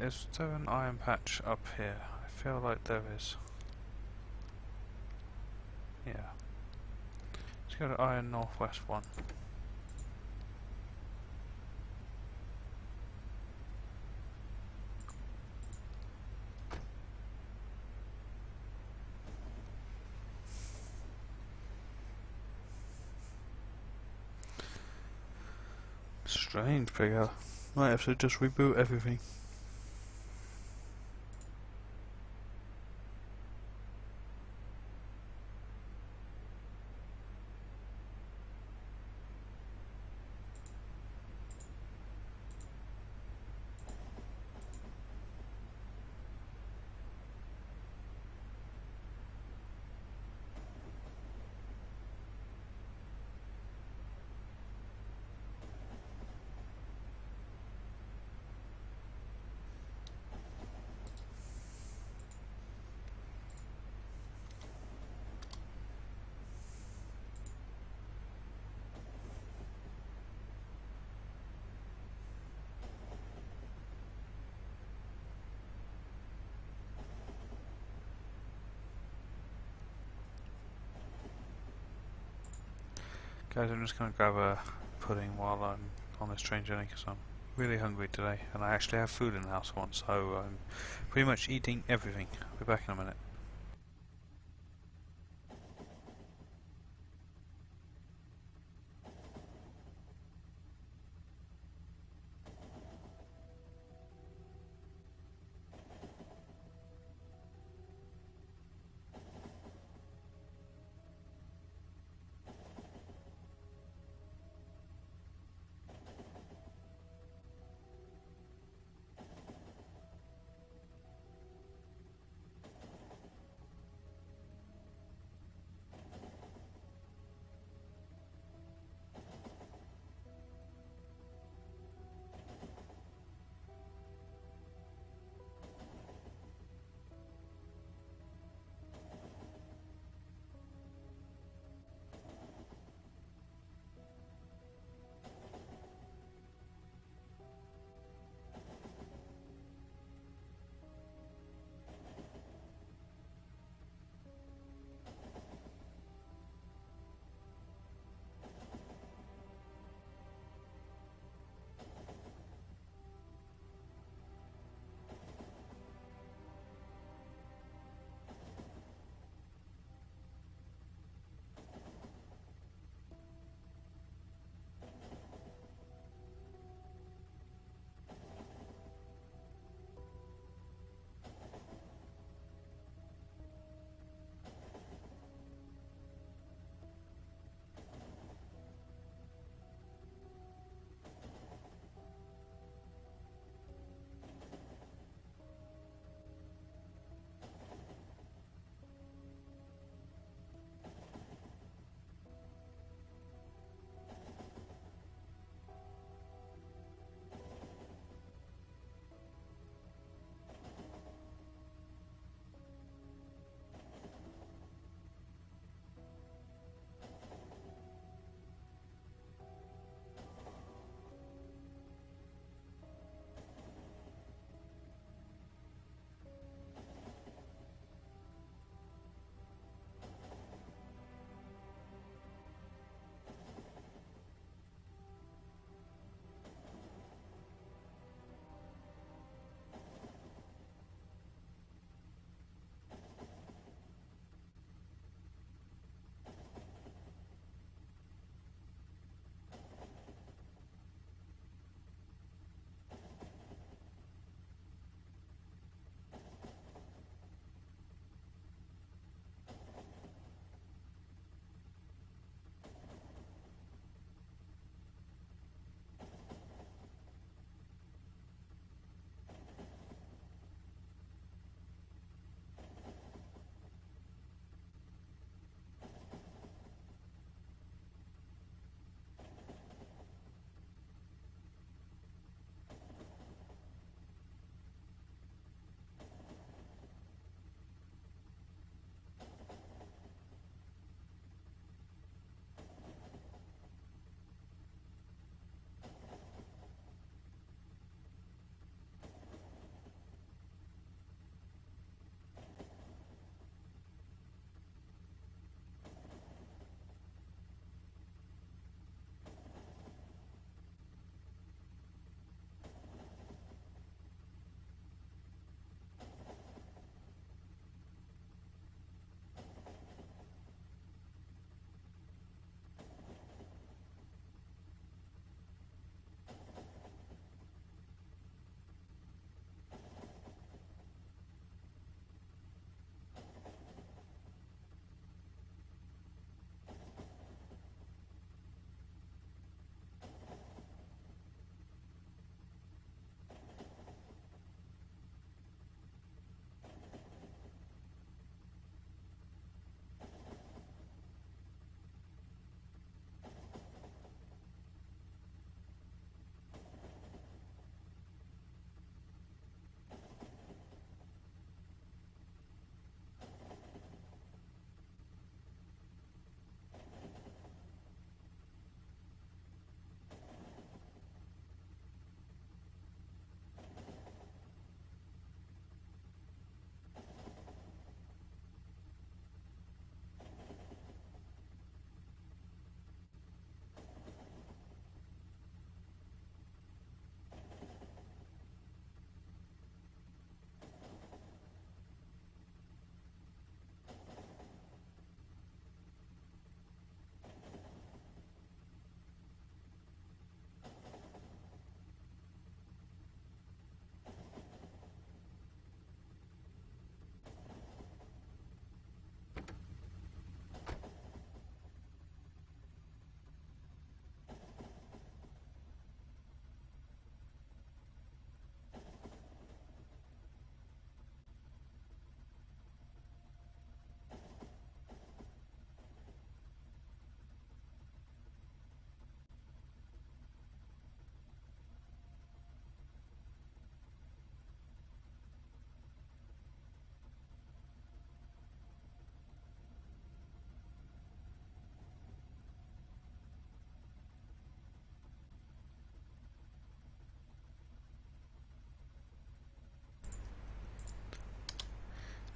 Is there an iron patch up here? I feel like there is. Yeah. go to Iron Northwest 1. Strange figure. Might have to just reboot everything. Guys, I'm just going to grab a pudding while I'm on this train journey because I'm really hungry today and I actually have food in the house once, so I'm pretty much eating everything. I'll be back in a minute.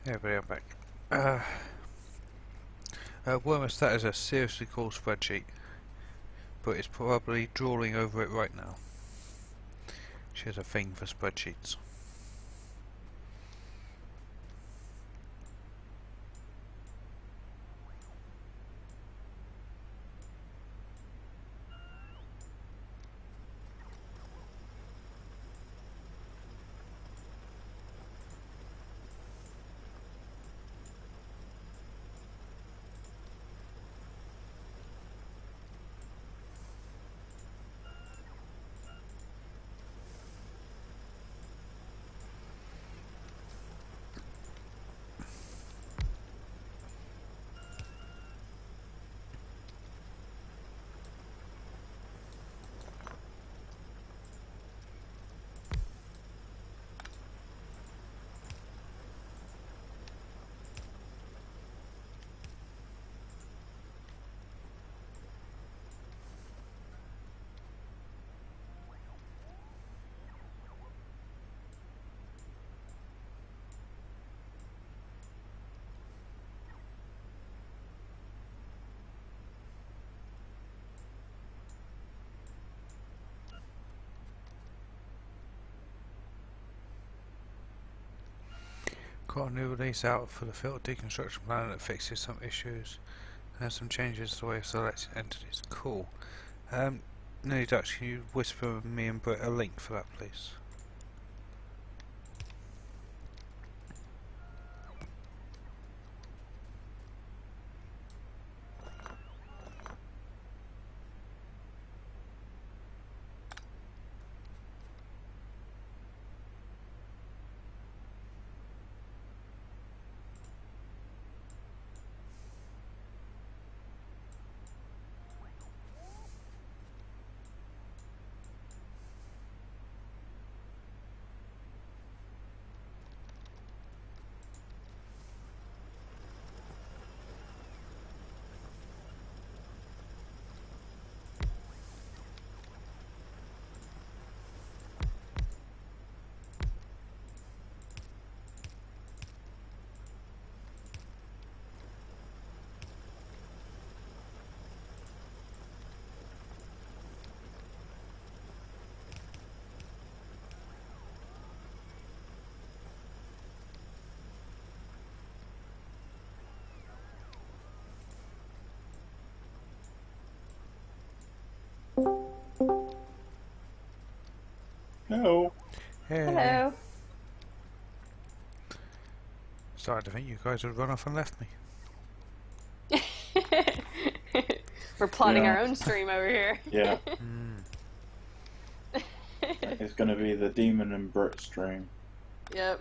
Yeah, but I'm back. Wormus, that is a seriously cool spreadsheet, but it's probably drawing over it right now. She has a thing for spreadsheets. Got a new release out for the filter deconstruction plan that fixes some issues and has some changes to the way of selecting entities. Cool. No, Dutch, can you whisper me and Britt a link for that, please?
Hello.
Hey.
Hello.
Started to think you guys had run off and left me.
We're plotting
Yeah.
our own stream over here.
Yeah,
Mm.
it's going to be the Demon and Brit stream.
Yep.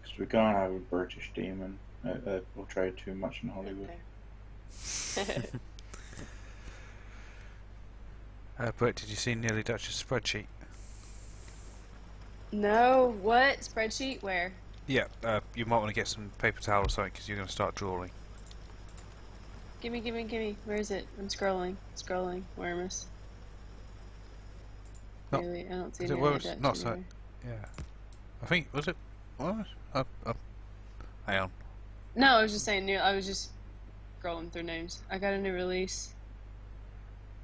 Because we can't have a British Demon. They're portrayed too much in Hollywood.
Britt, did you see Nearly Dutch's spreadsheet?
No, what? Spreadsheet? Where?
Yeah, you might want to get some paper towel or something because you're going to start drawing.
Gimme. Where is it? I'm scrolling. Wormus.
No,
Really? I don't see
is it
any
Wormus?
Dutch
Not so.
anywhere.
Yeah. I think, was it? What? Hang on.
No, I was just saying new. I was just scrolling through names. I got a new release.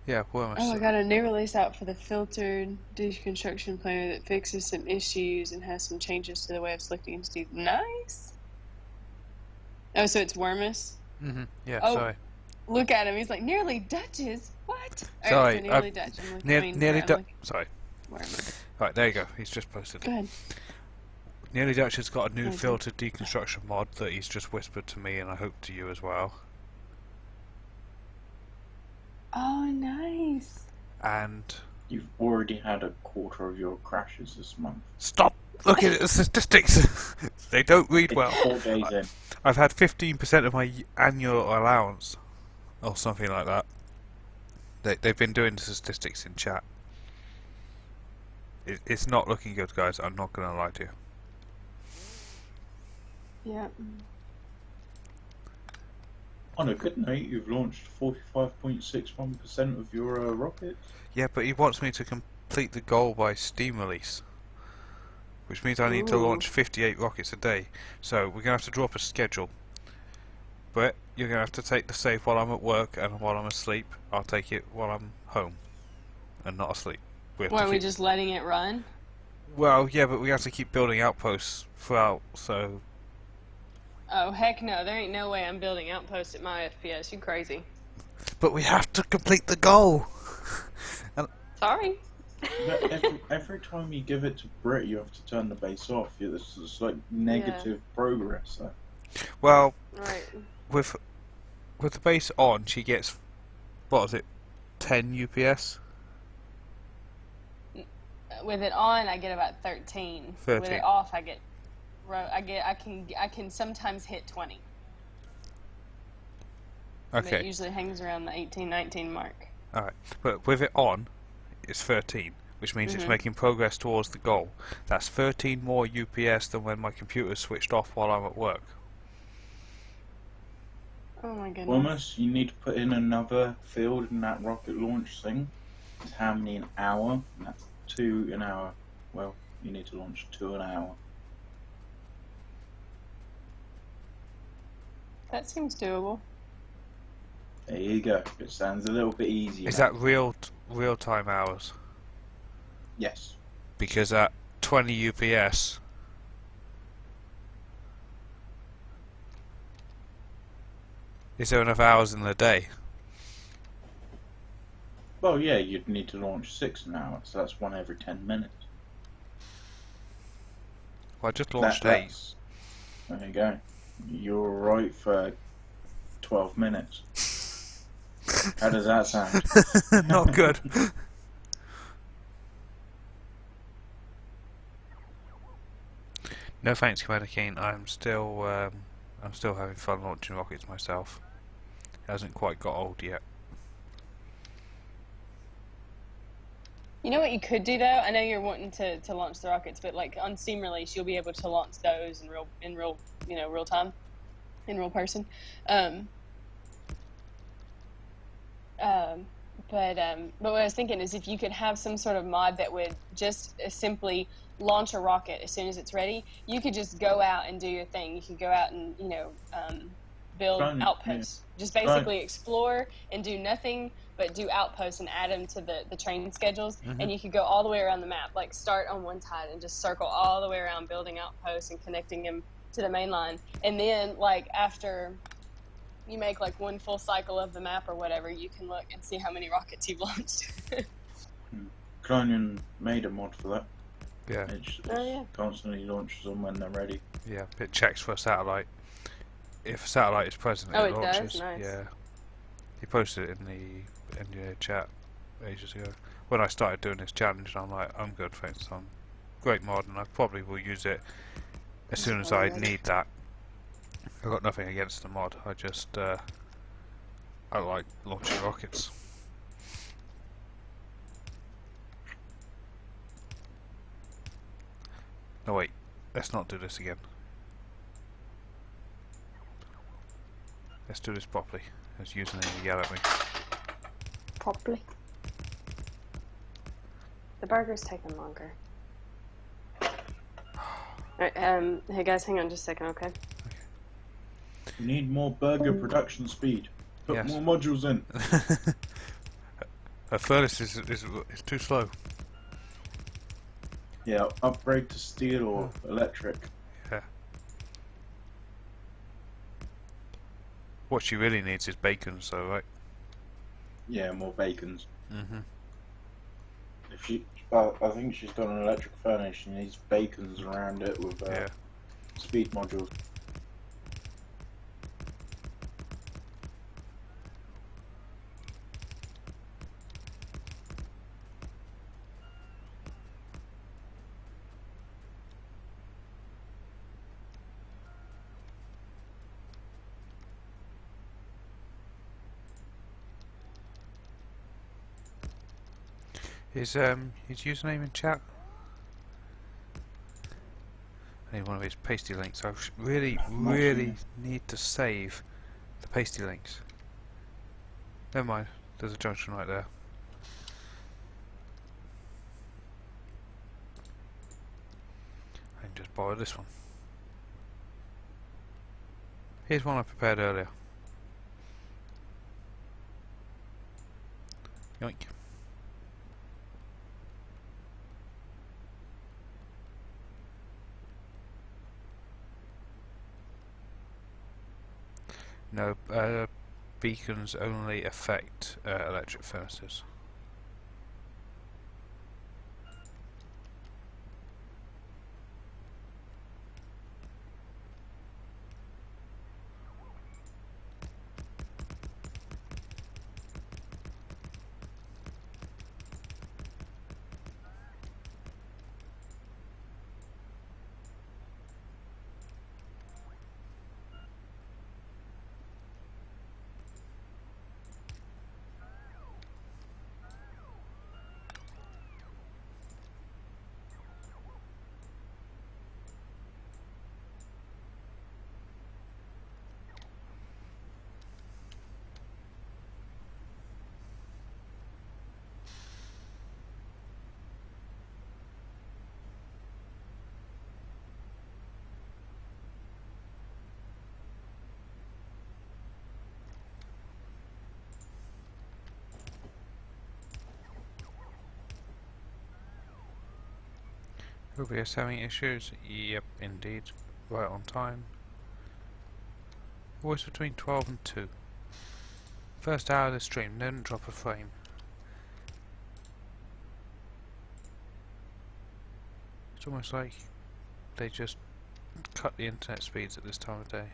Yeah, Wormus.
Oh, I got a new release out for the filtered deconstruction planner that fixes some issues and has some changes to the way of selecting entities. Nice. Oh, so it's Wormus?
Yeah,
Oh.
sorry.
Look at him. He's like, nearly Dutches. What?
Sorry,
Alright, so nearly Dutch. I'm looking,
Nearly
I'm
Dutch.
looking-
Sorry.
Wormus.
Right, there you go. He's just posted.
Go ahead.
Nearly Dutch has got a new
Okay.
filtered deconstruction mod that he's just whispered to me and I hope to you as well.
Oh, nice.
And
You've already had a quarter of your crashes this month.
stop looking at the statistics. They don't read
It's
well.
4 days in.
I've had 15% of my annual allowance, or something like that. They've been doing the statistics in chat. It's not looking good, guys. I'm not going to lie to you.
Yeah.
On a good note, you've launched 45.61% of your rockets.
Yeah, but he wants me to complete the goal by Steam release, which means I need to
Ooh.
launch 58 rockets a day. So we're going to have to draw up a schedule. But you're going to have to take the save while I'm at work, and while I'm asleep, I'll take it while I'm home and not asleep. We have
Why
to
are we
keep...
just letting it run?
Well, yeah, but we have to keep building outposts throughout, so...
Oh, heck no. There ain't no way I'm building outposts at my FPS. You crazy.
But we have to complete the goal!
Sorry.
But every time you give it to Brit, you have to turn the base off. It's like negative progress. So.
Well,
Right.
with the base on, she gets, what is it, 10 UPS?
With it on, I get about 13.
13.
With it off, I can sometimes hit 20. But it
Okay,
usually hangs around the 18, 19 mark.
alright. But with it on, it's 13, which means it's making progress towards the goal. That's 13 more UPS than when my computer's switched off while I'm at work.
Oh my goodness.
Almost, you need to put in another field in that rocket launch thing. It's how many an hour? And that's 2 an hour. Well, you need to launch 2 an hour.
That seems doable.
There you go. It sounds a little bit easier.
Is
now.
that real time hours?
Yes.
Because at 20 UPS, is there enough hours in the day?
Well, yeah, you'd need to launch 6 an hour, so that's 1 every 10 minutes.
Well, I just launched 8.
There you go. You're right for 12 minutes. How does that sound?
Not good. No thanks, Commander Keen. I'm still having fun launching rockets myself. It hasn't quite got old yet.
You know what you could do though? I know you're wanting to launch the rockets, but like on Steam release, you'll be able to launch those in real time, in real person. But what I was thinking is if you could have some sort of mod that would just simply launch a rocket as soon as it's ready, you could just go out and do your thing. You could go out and build outposts. Yeah. Just basically explore and do nothing but do outposts and add them to the training schedules. And you could go all the way around the map, like start on one side and just circle all the way around building outposts and connecting them to the main line. And then like after you make like one full cycle of the map or whatever, you can look and see how many rockets you've launched.
Clonian made a mod for that.
Yeah.
It constantly launches them when they're ready.
Yeah, it checks for a satellite. If a satellite is present, it launches.
Does? Nice.
Yeah. He posted it in the NDA chat ages ago. When I started doing this challenge, I'm like, I'm good, thanks. I'm great mod, and I probably will use it as soon as I need that. I've got nothing against the mod. I just I like launching rockets. No wait, let's not do this again. Let's do this properly. Let's use it to yell at me.
Properly. The burger's taking longer. Alright, hey guys, hang on just a second, okay?
You need more burger production speed. Put more modules in.
Her furnace is too slow.
Yeah, upgrade to steel or electric.
Yeah. What she really needs is bacon, so right?
Yeah, more bacons.
Mm-hmm.
If she, I think she's got an electric furnace. She needs bacons around it with speed modules.
His username in chat? I need one of his pasty links. I really need to save the pasty links. Never mind, there's a junction right there. can just borrow this one. Here's one I prepared earlier. Yoink. No, beacons only affect electric furnaces. OBS having issues? Yep, indeed. Right on time. Voice between 12 and 2. First hour of the stream, don't drop a frame. It's almost like they just cut the internet speeds at this time of day.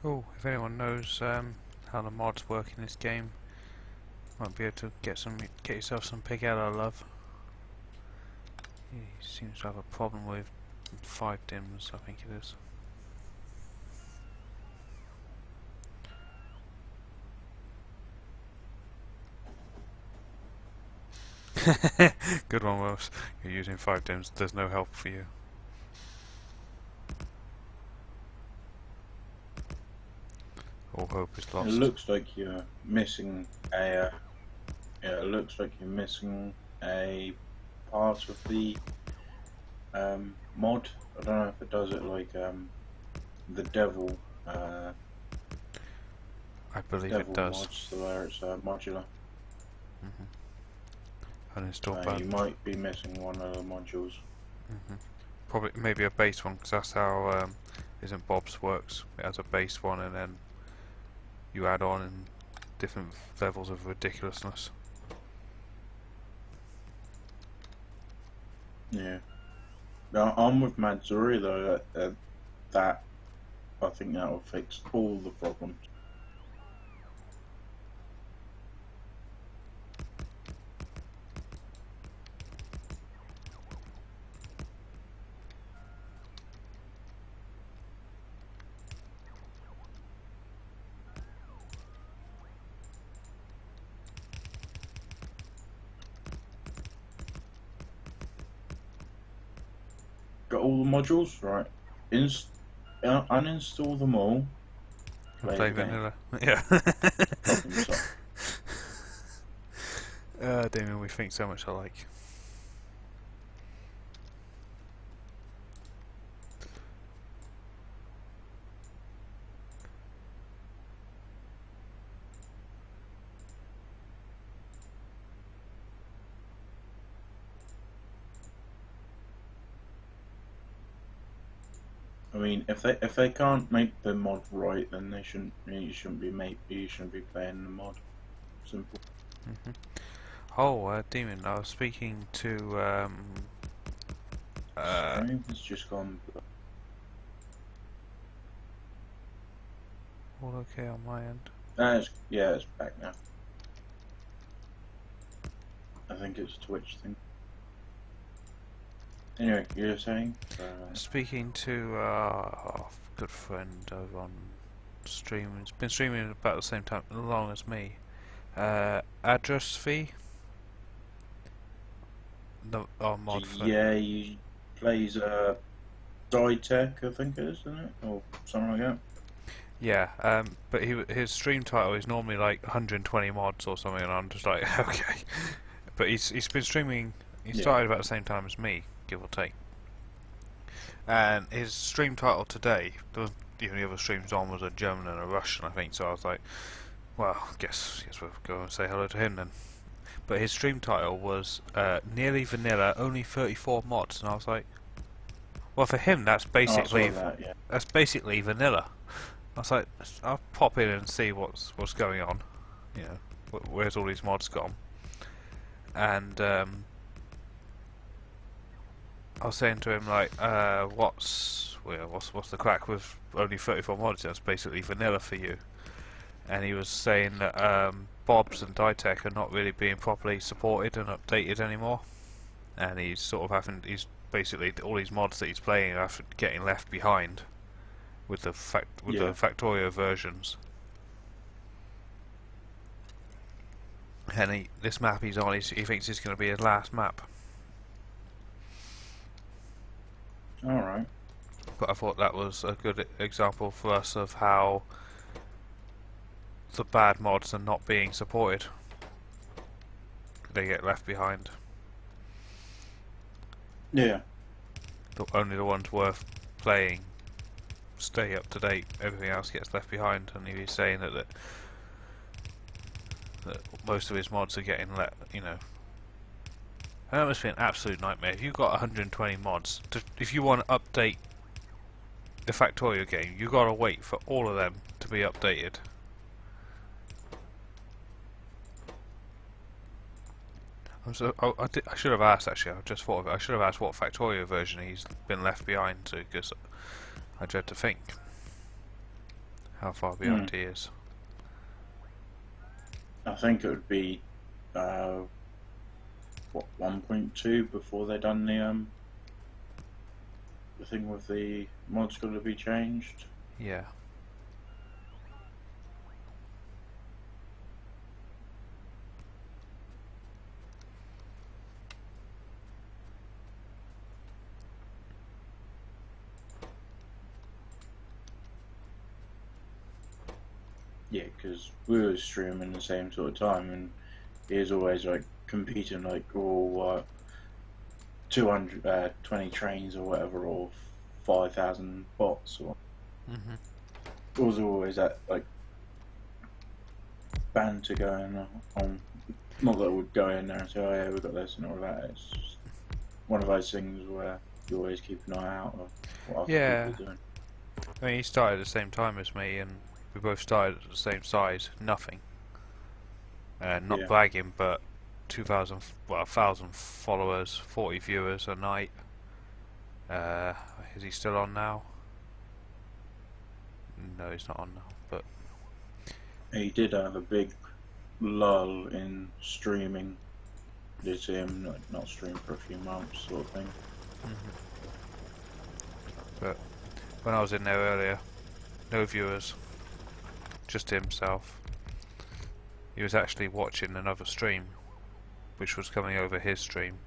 Oh, if anyone knows how the mods work in this game, might be able to get yourself some pig out of love. He seems to have a problem with 5 dims, I think it is. Good one, Wills. You're using 5 dims, there's no help for you. All hope is lost.
It looks like you're missing a. It looks like you're missing a part of the mod. I don't know if it does it like the devil.
I believe
Devil
it does.
mods, so where it's modular.
Uninstall
You might be missing one of the modules.
Probably maybe a base one, because that's how Isn't Bob's works. It has a base one and then you add on in different levels of ridiculousness.
Yeah. Now, I'm with Matsuri though. That I think that will fix all the problems. Got all the modules right. Uninstall them all.
Play
the game.
vanilla. Yeah.
Fucking suck.
Damien, we think so much alike.
I mean, if they can't make the mod right, then they shouldn't. You shouldn't be playing the mod. Simple.
Hmm. Oh, Demon, I was speaking to
Stream has just gone.
all okay on my end.
It's back now. I think it's a Twitch thing. Anyway, you were saying?
Speaking to our good friend over on stream, he's been streaming about the same time, as long as me. Address fee. Our mod friend.
Yeah, he plays Tech, I think it is, isn't it, or something like that.
Yeah, but his stream title is normally like 120 mods or something, and I'm just like, okay. But he's been streaming. He started about the same time as me, give or take. And his stream title today, the only other streams on was a German and a Russian, I think. So I was like, well, guess we'll go and say hello to him then. But his stream title was nearly vanilla, only 34 mods, and I was like, well, for him that's basically that's basically vanilla. I was like, I'll pop in and see what's going on. You know, where's all these mods gone? And I was saying to him like, what's the crack with only 34 mods? That's basically vanilla for you. And he was saying that Bobs and Ditech are not really being properly supported and updated anymore. And he's sort of he's basically all these mods that he's playing are getting left behind with the Factorio versions. And this map he's on, he thinks it's going to be his last map.
Alright.
But I thought that was a good example for us of how the bad mods are not being supported. They get left behind.
Yeah.
Only the ones worth playing stay up to date. Everything else gets left behind. And he was saying that most of his mods are getting you know. And that must be an absolute nightmare. If you've got 120 mods, if you want to update the Factorio game, you've got to wait for all of them to be updated. I should have asked, actually. I just thought of it. I should have asked what Factorio version he's been left behind to, because I dread to think how far behind he is.
I think it would be 1.2 before they done the thing with the mods got to be changed.
Yeah.
Yeah, because we were streaming the same sort of time, and he was always like competing, like, 220 trains or whatever, or 5,000 bots, or it was always that like banter going on. Not that we'd go in there and say, "Oh yeah, we've got this and all that." It's just one of those things where you always keep an eye out of what other people are doing.
I mean, he started at the same time as me, and we both started at the same size. Nothing. Not bragging, but 1,000 followers, 40 viewers a night. Is he still on now? No, he's not on now. But
he did have a big lull in streaming. Did see him not stream for a few months, sort of thing.
But when I was in there earlier, no viewers, just himself. He was actually watching another stream, which was coming over his stream.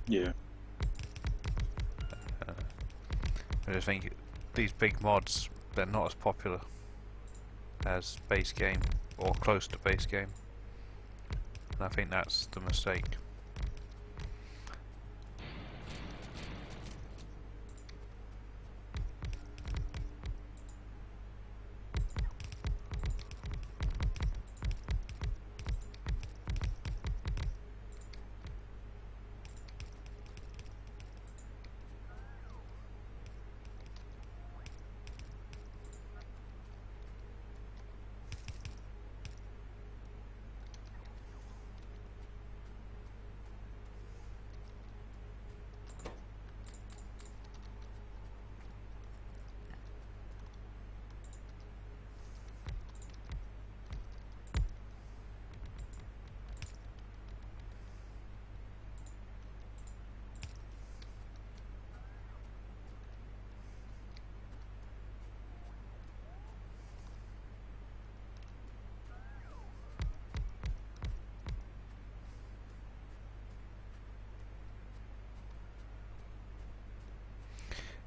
Yeah.
I just think these big mods, they're not as popular as base game, or close to base game. And I think that's the mistake.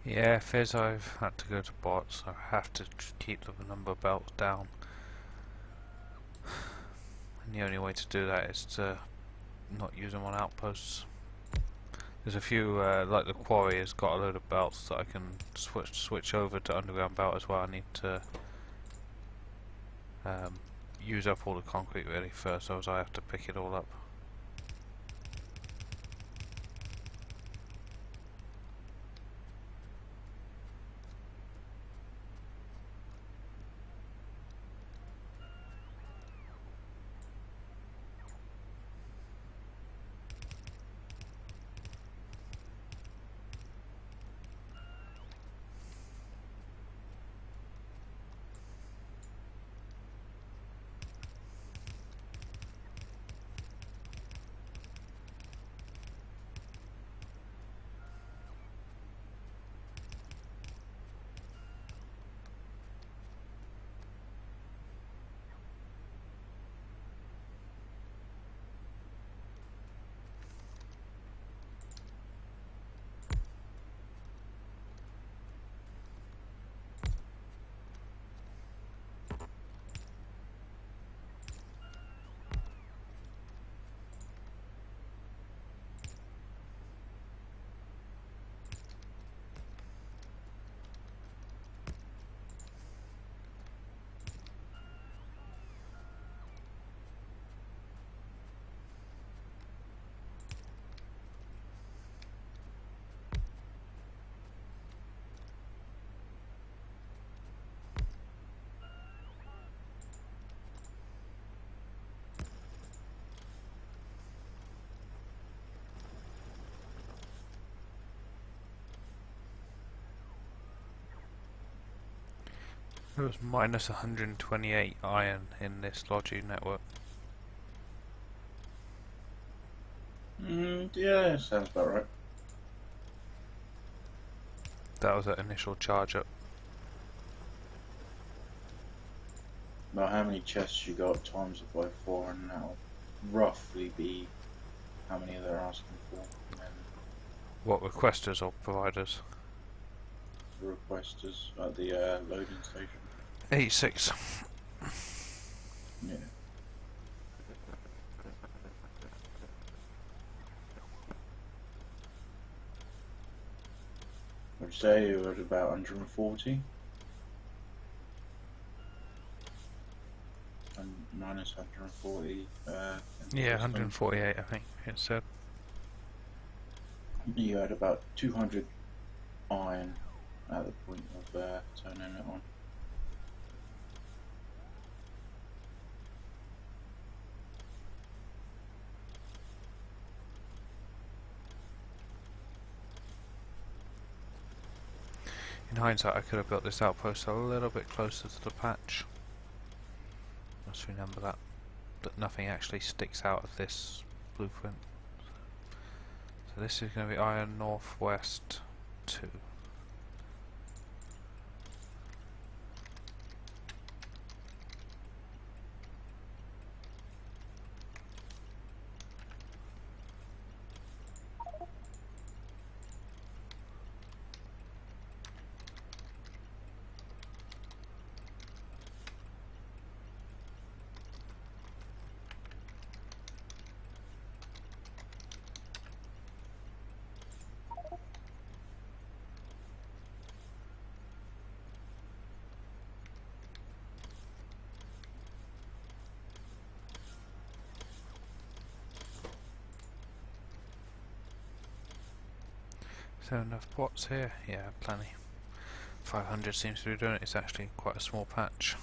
Yeah, Fizz, I've had to go to bots. I have to keep the number of belts down. And the only way to do that is to not use them on outposts. There's a few, like the quarry has got a load of belts that I can switch over to underground belt as well. I need to use up all the concrete really first, otherwise I have to pick it all up. It was minus 128 iron in this Logi network.
Yeah, sounds about right.
That was that initial charge up.
Now, how many chests you got times it by 4, and that'll roughly be how many they're asking for. And then
What, requesters or providers?
the requesters at the loading station.
86.
Yeah. I'd say you were at about 140. And minus 140.
Yeah, 148 I think it said.
You had about 200 iron at the point of turning it on.
In hindsight, I could have built this outpost a little bit closer to the patch. Must remember that. But nothing actually sticks out of this blueprint. So this is going to be iron northwest 2. Is there enough pots here? Yeah, plenty. 500 seems to be doing it. It's actually quite a small patch.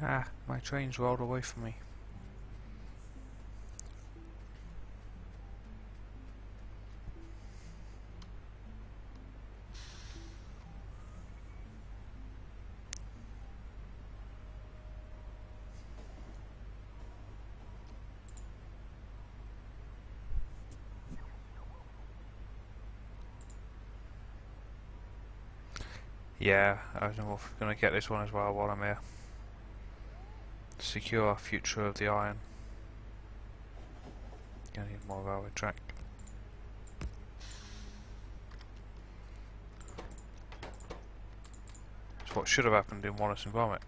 Ah, my train's rolled away from me. Yeah, I was going to get this one as well while I'm here. Secure future of the iron. Gonna need more railway track. It's what should have happened in Wallace and Gromit.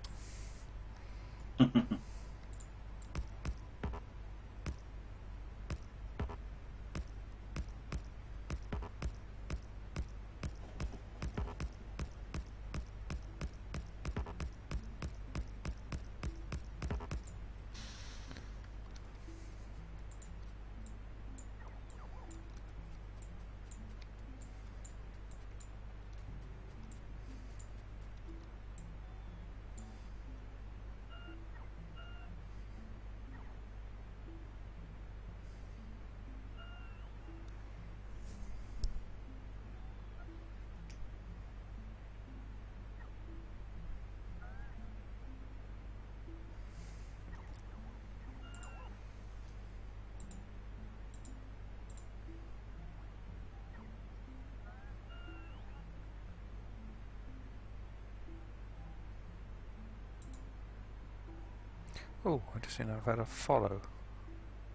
Oh, I just seen I've had a follow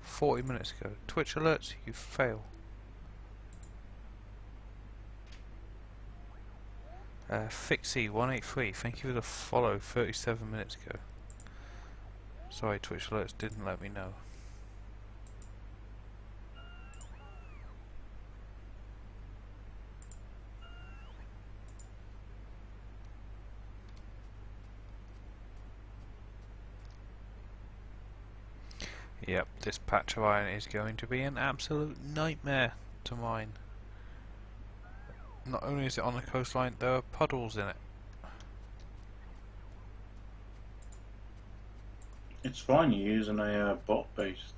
40 minutes ago. Twitch alerts, you fail. Fixie183, thank you for the follow 37 minutes ago. Sorry, Twitch alerts didn't let me know. Yep, this patch of iron is going to be an absolute nightmare to mine. Not only is it on the coastline, there are puddles in it.
It's fine, you're using a bot-based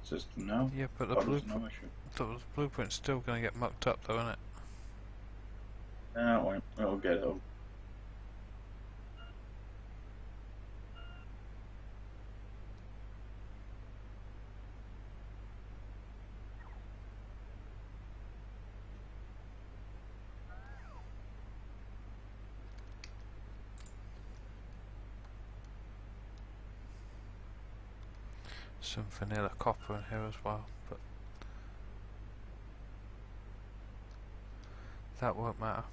system now.
Yeah, but the blueprint's still going to get mucked up though, isn't it?
No, it won't. It'll get it.
some vanilla copper in here as well, but that won't matter.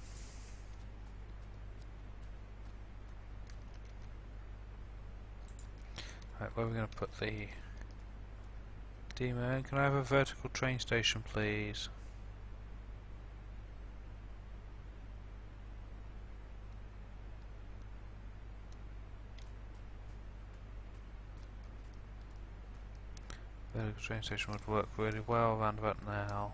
Right, where are we going to put the demo in? Can I have a vertical train station, please? Vertical train station would work really well around about now.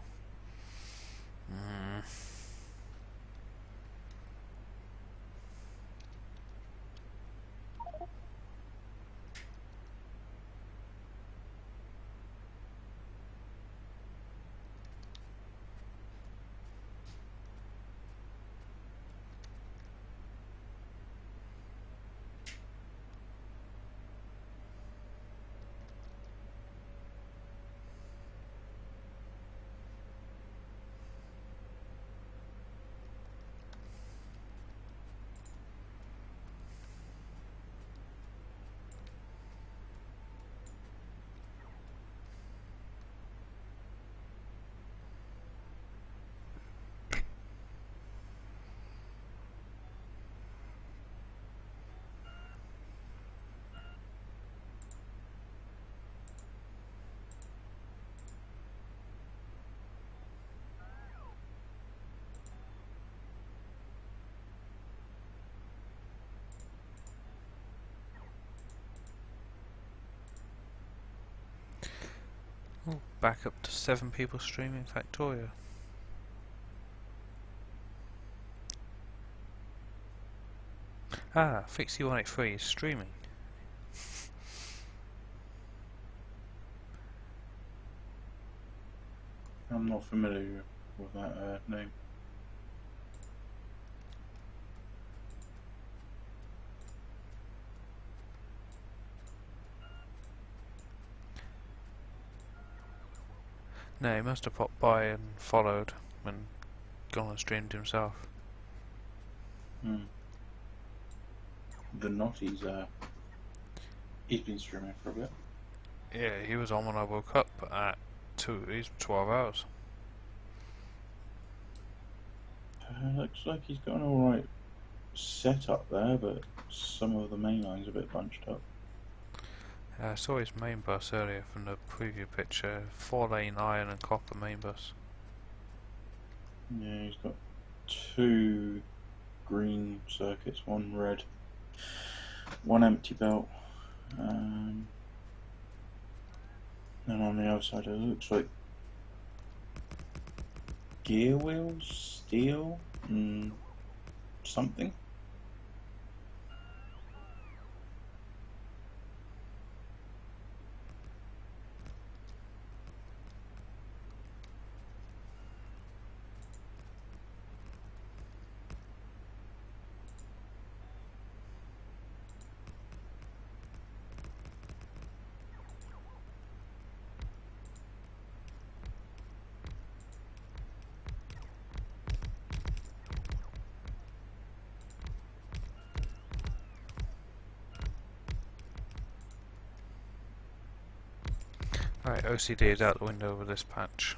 Ooh, back up to 7 people streaming Factorio. Ah, Fixie 183 is streaming.
I'm not familiar with that name.
No, he must have popped by and followed and gone and streamed himself.
The Naughty's he's been streaming for a bit.
Yeah, he was on when I woke up at 12 hours.
Looks like he's got an alright setup there, but some of the main lines are a bit bunched up.
I saw his main bus earlier from the preview picture, 4-lane iron and copper main bus.
Yeah, he's got 2 green circuits, 1 red, 1 empty belt, and on the other side it looks like gear wheels, steel, and something.
Right, OCD is out the window with this patch.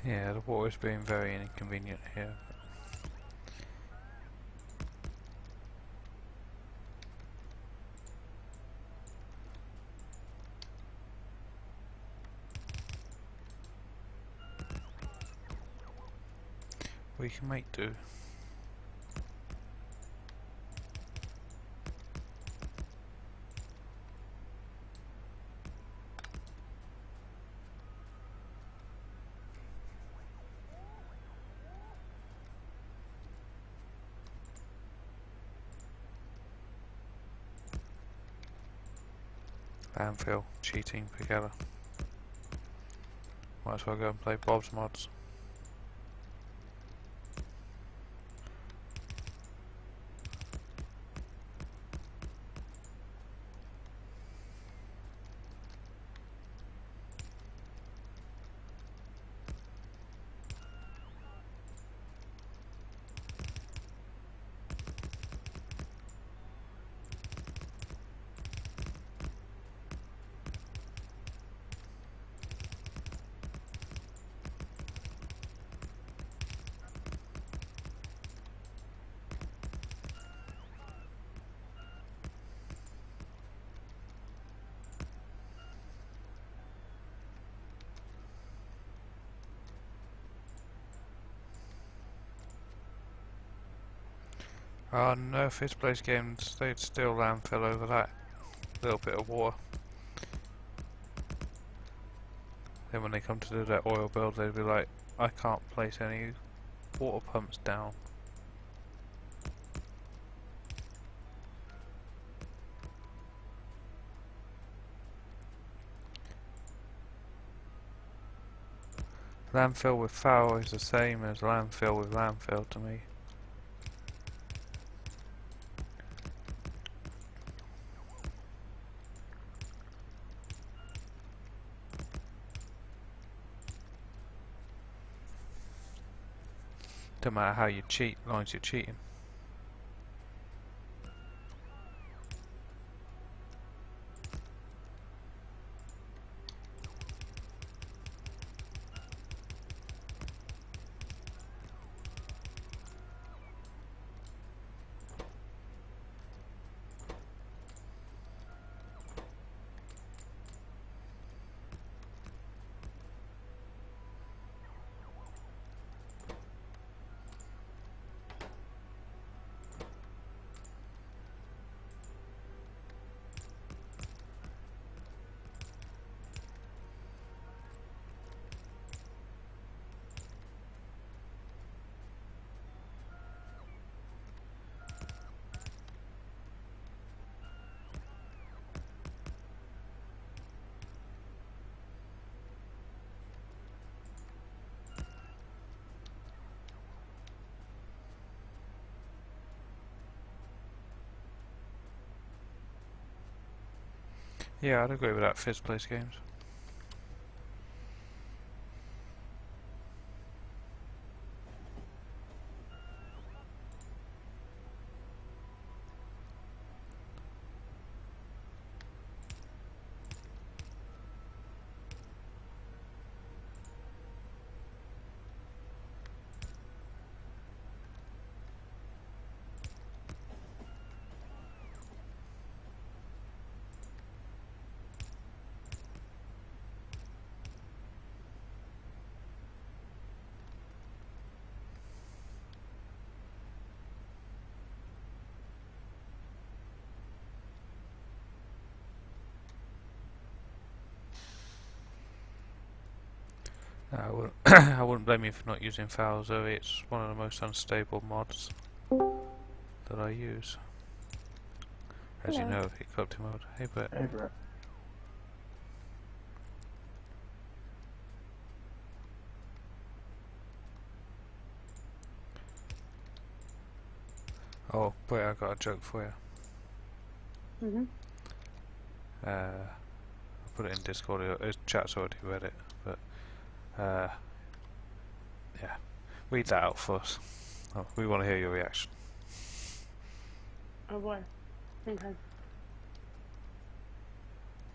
Yeah, the water is being very inconvenient here. We can make do. Landfill, cheating together. Might as well go and play Bob's Mods. Oh no, Fifth Place Games, they'd still landfill over that little bit of water. Then when they come to do their oil build, they'd be like, I can't place any water pumps down. Landfill with foul is the same as landfill with landfill to me. Don't matter how you cheat, as long as you're cheating. Yeah, I'd agree with that, Fifth Place Games. I wouldn't, I wouldn't blame you for not using foul, Zoe. It's one of the most unstable mods that I use. As you know, it got to mode. Hey, but
Hey, bro.
oh, wait, I got a joke for you.
Mhm.
I'll put it in Discord. Chat's already read it, but yeah, read that out for us. Oh, we want to hear your reaction.
Oh boy. Okay.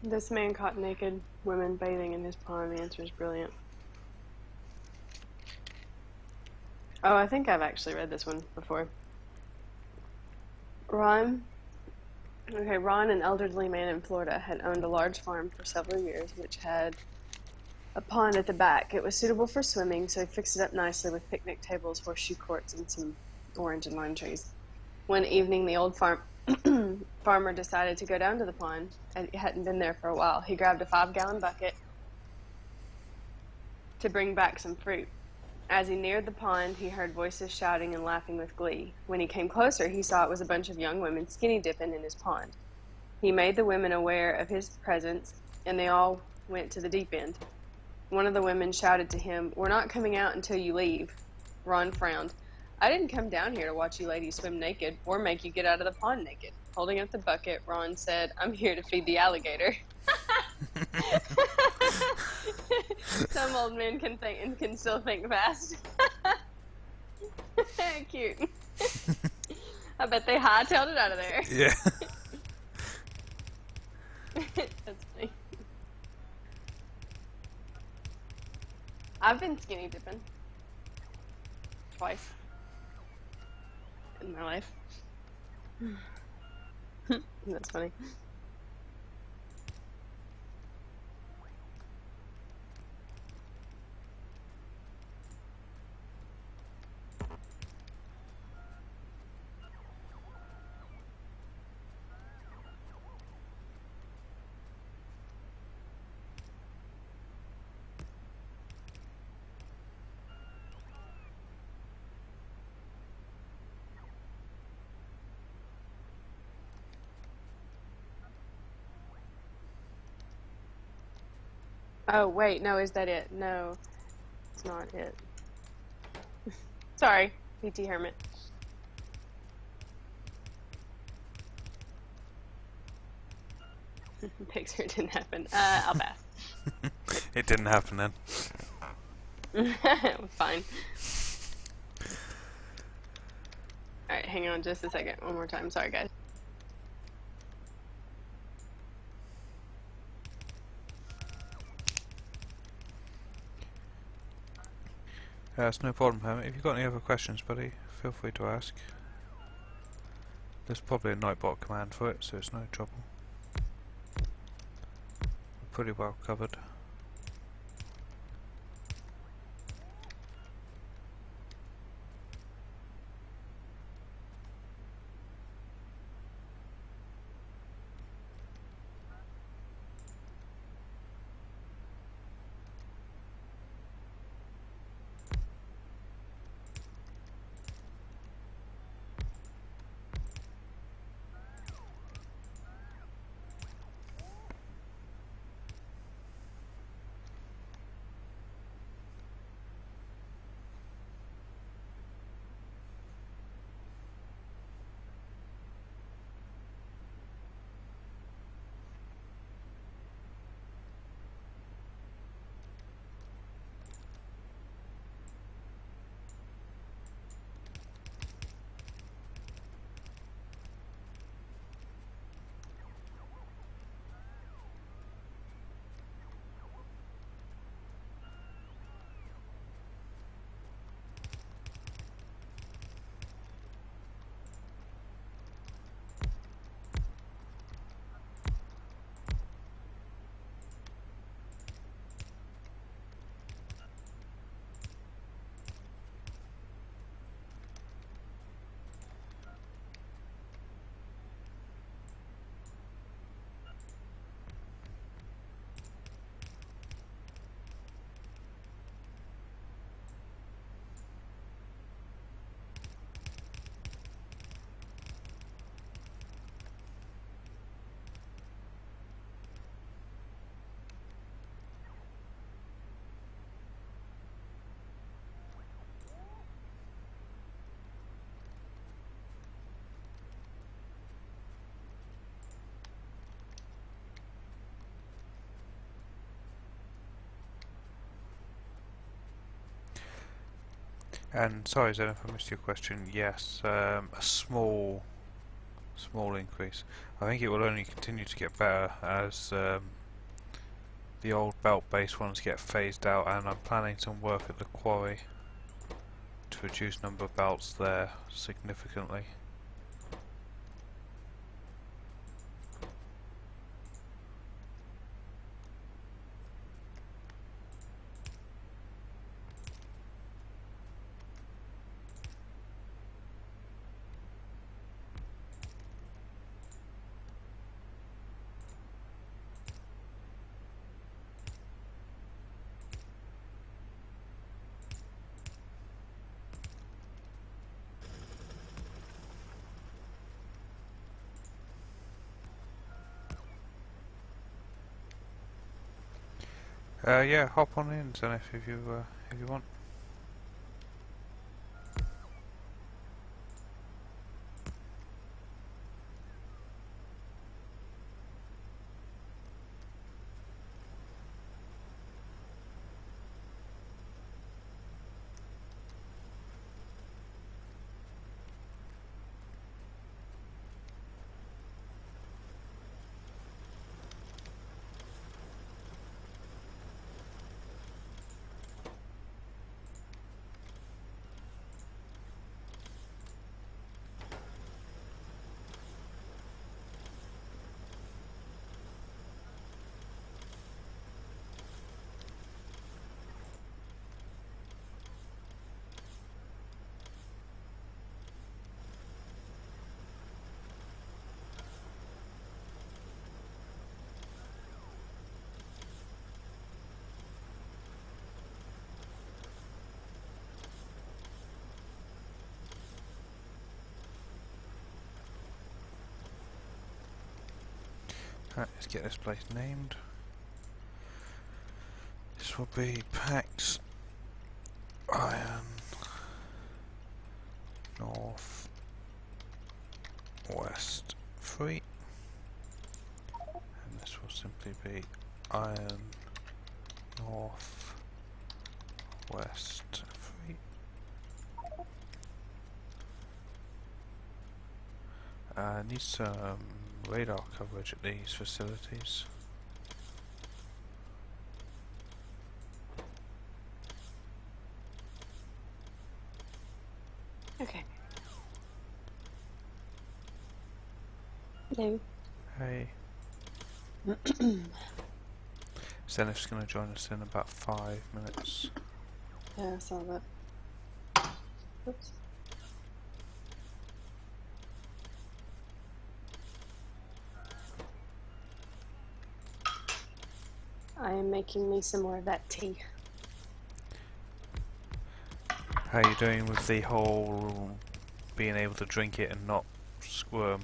This man caught naked women bathing in his pond. The answer is brilliant. Oh, I think I've actually read this one before. Ron. Okay, Ron, an elderly man in Florida, had owned a large farm for several years, which had a pond at the back. It was suitable for swimming, so he fixed it up nicely with picnic tables, horseshoe courts, and some orange and lime trees. One evening, the old farmer decided to go down to the pond. He hadn't been there for a while. He grabbed a 5-gallon bucket to bring back some fruit. As he neared the pond, he heard voices shouting and laughing with glee. When he came closer, he saw it was a bunch of young women skinny dipping in his pond. He made the women aware of his presence, and they all went to the deep end. One of the women shouted to him, "We're not coming out until you leave." Ron frowned. "I didn't come down here to watch you ladies swim naked or make you get out of the pond naked." Holding up the bucket, Ron said, "I'm here to feed the alligator." Some old men can think and can still think fast. Cute. I bet they hightailed it out of there.
Yeah.
That's funny. I've been skinny dipping twice in my life. That's funny. Oh, wait, no, is that it? No, it's not it. Sorry, PT Hermit. Picture didn't happen. I'll pass.
It didn't happen then.
Fine. Alright, hang on just a second. One more time. Sorry, guys.
It's no problem, Hermit. If you've got any other questions, buddy, feel free to ask. There's probably a Nightbot command for it, so it's no trouble. We're pretty well covered. And sorry, Zen, if I missed your question. Yes, a small increase. I think it will only continue to get better as the old belt-based ones get phased out, and I'm planning some work at the quarry to reduce number of belts there significantly. Yeah, hop on in, Zenith, if you want. Right, let's get this place named. This will be Pax Iron North West 3, and this will simply be Iron North West 3. Need some radar coverage at these facilities.
Okay. Hello.
Hey. Zenith's going to join us in about 5 minutes.
Yeah, I saw that. Oops. I am making me some more of that tea.
How are you doing with the whole being able to drink it and not squirm?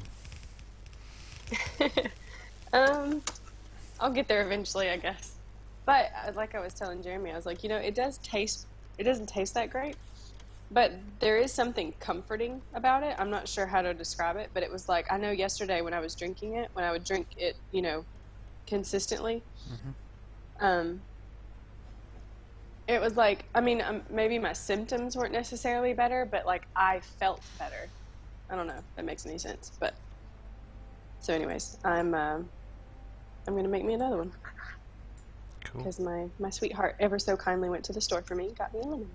I'll get there eventually, I guess. But like I was telling Jeremy, I was like, it doesn't taste that great, but there is something comforting about it. I'm not sure how to describe it, but it was like, I know yesterday when I was drinking it, when I would drink it, consistently, it was like, I mean, maybe my symptoms weren't necessarily better, but like I felt better. I don't know if that makes any sense, but so anyways, I'm gonna make me another one.
Cool.
Because my sweetheart ever so kindly went to the store for me and got me a lemon.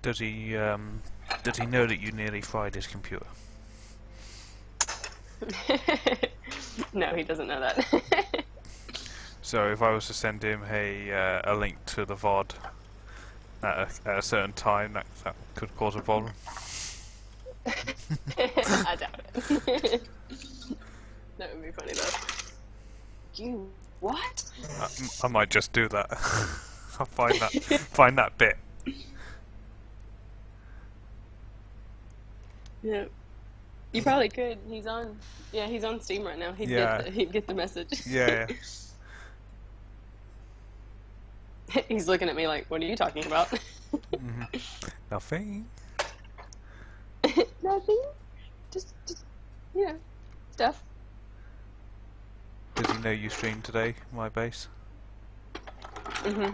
Does he know that you nearly fried his computer?
No, he doesn't know that.
So if I was to send him a link to the VOD at a certain time, that could cause a problem.
I doubt it. That would be funny though. You what?
I might just do that. I'll find that bit.
Yeah. You probably could. He's on Steam right now. He'd get the message.
Yeah.
He's looking at me like, what are you talking about?
Nothing.
Nothing. Just stuff.
Does he know you streamed today, my base?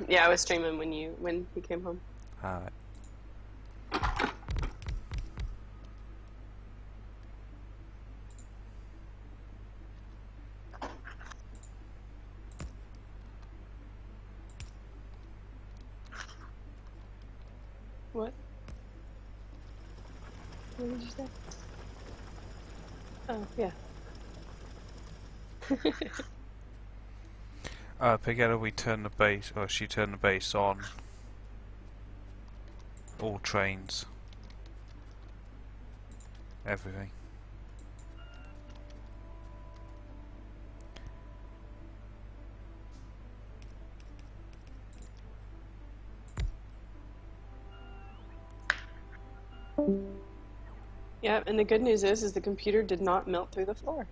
Yeah, I was streaming when he came home.
Alright.
What? What did you say? Oh, yeah.
Together we turn the base, or she turned the base on all trains. Everything.
Yeah, and the good news is the computer did not melt through the floor.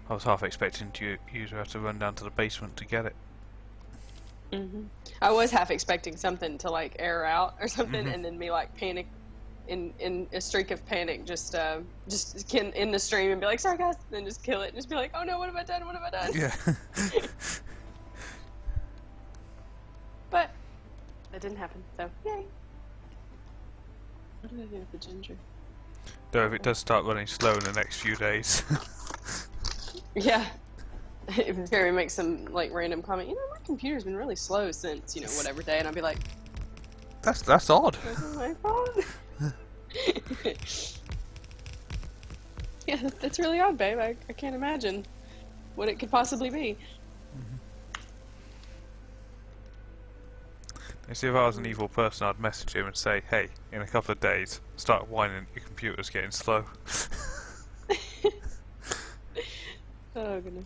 I was half expecting you to have to run down to the basement to get it.
I was half expecting something to like air out or something, and then me like panic in a streak of panic, just in the stream and be like, sorry guys, and then just kill it and just be like, oh no, what have I done? What have I done?
Yeah.
But that didn't happen, so yay. What did I do with the ginger?
Though if it does start running slow in the next few days.
Yeah. If Terry makes some like random comment, you know, my computer's been really slow since, you know, whatever day, and I'll be like,
That's odd.
Isn't my fault? Yeah, that's really odd, babe. I can't imagine what it could possibly be.
You see, if I was an evil person, I'd message him and say, hey, in a couple of days, start whining, your computer's getting slow.
Oh, goodness.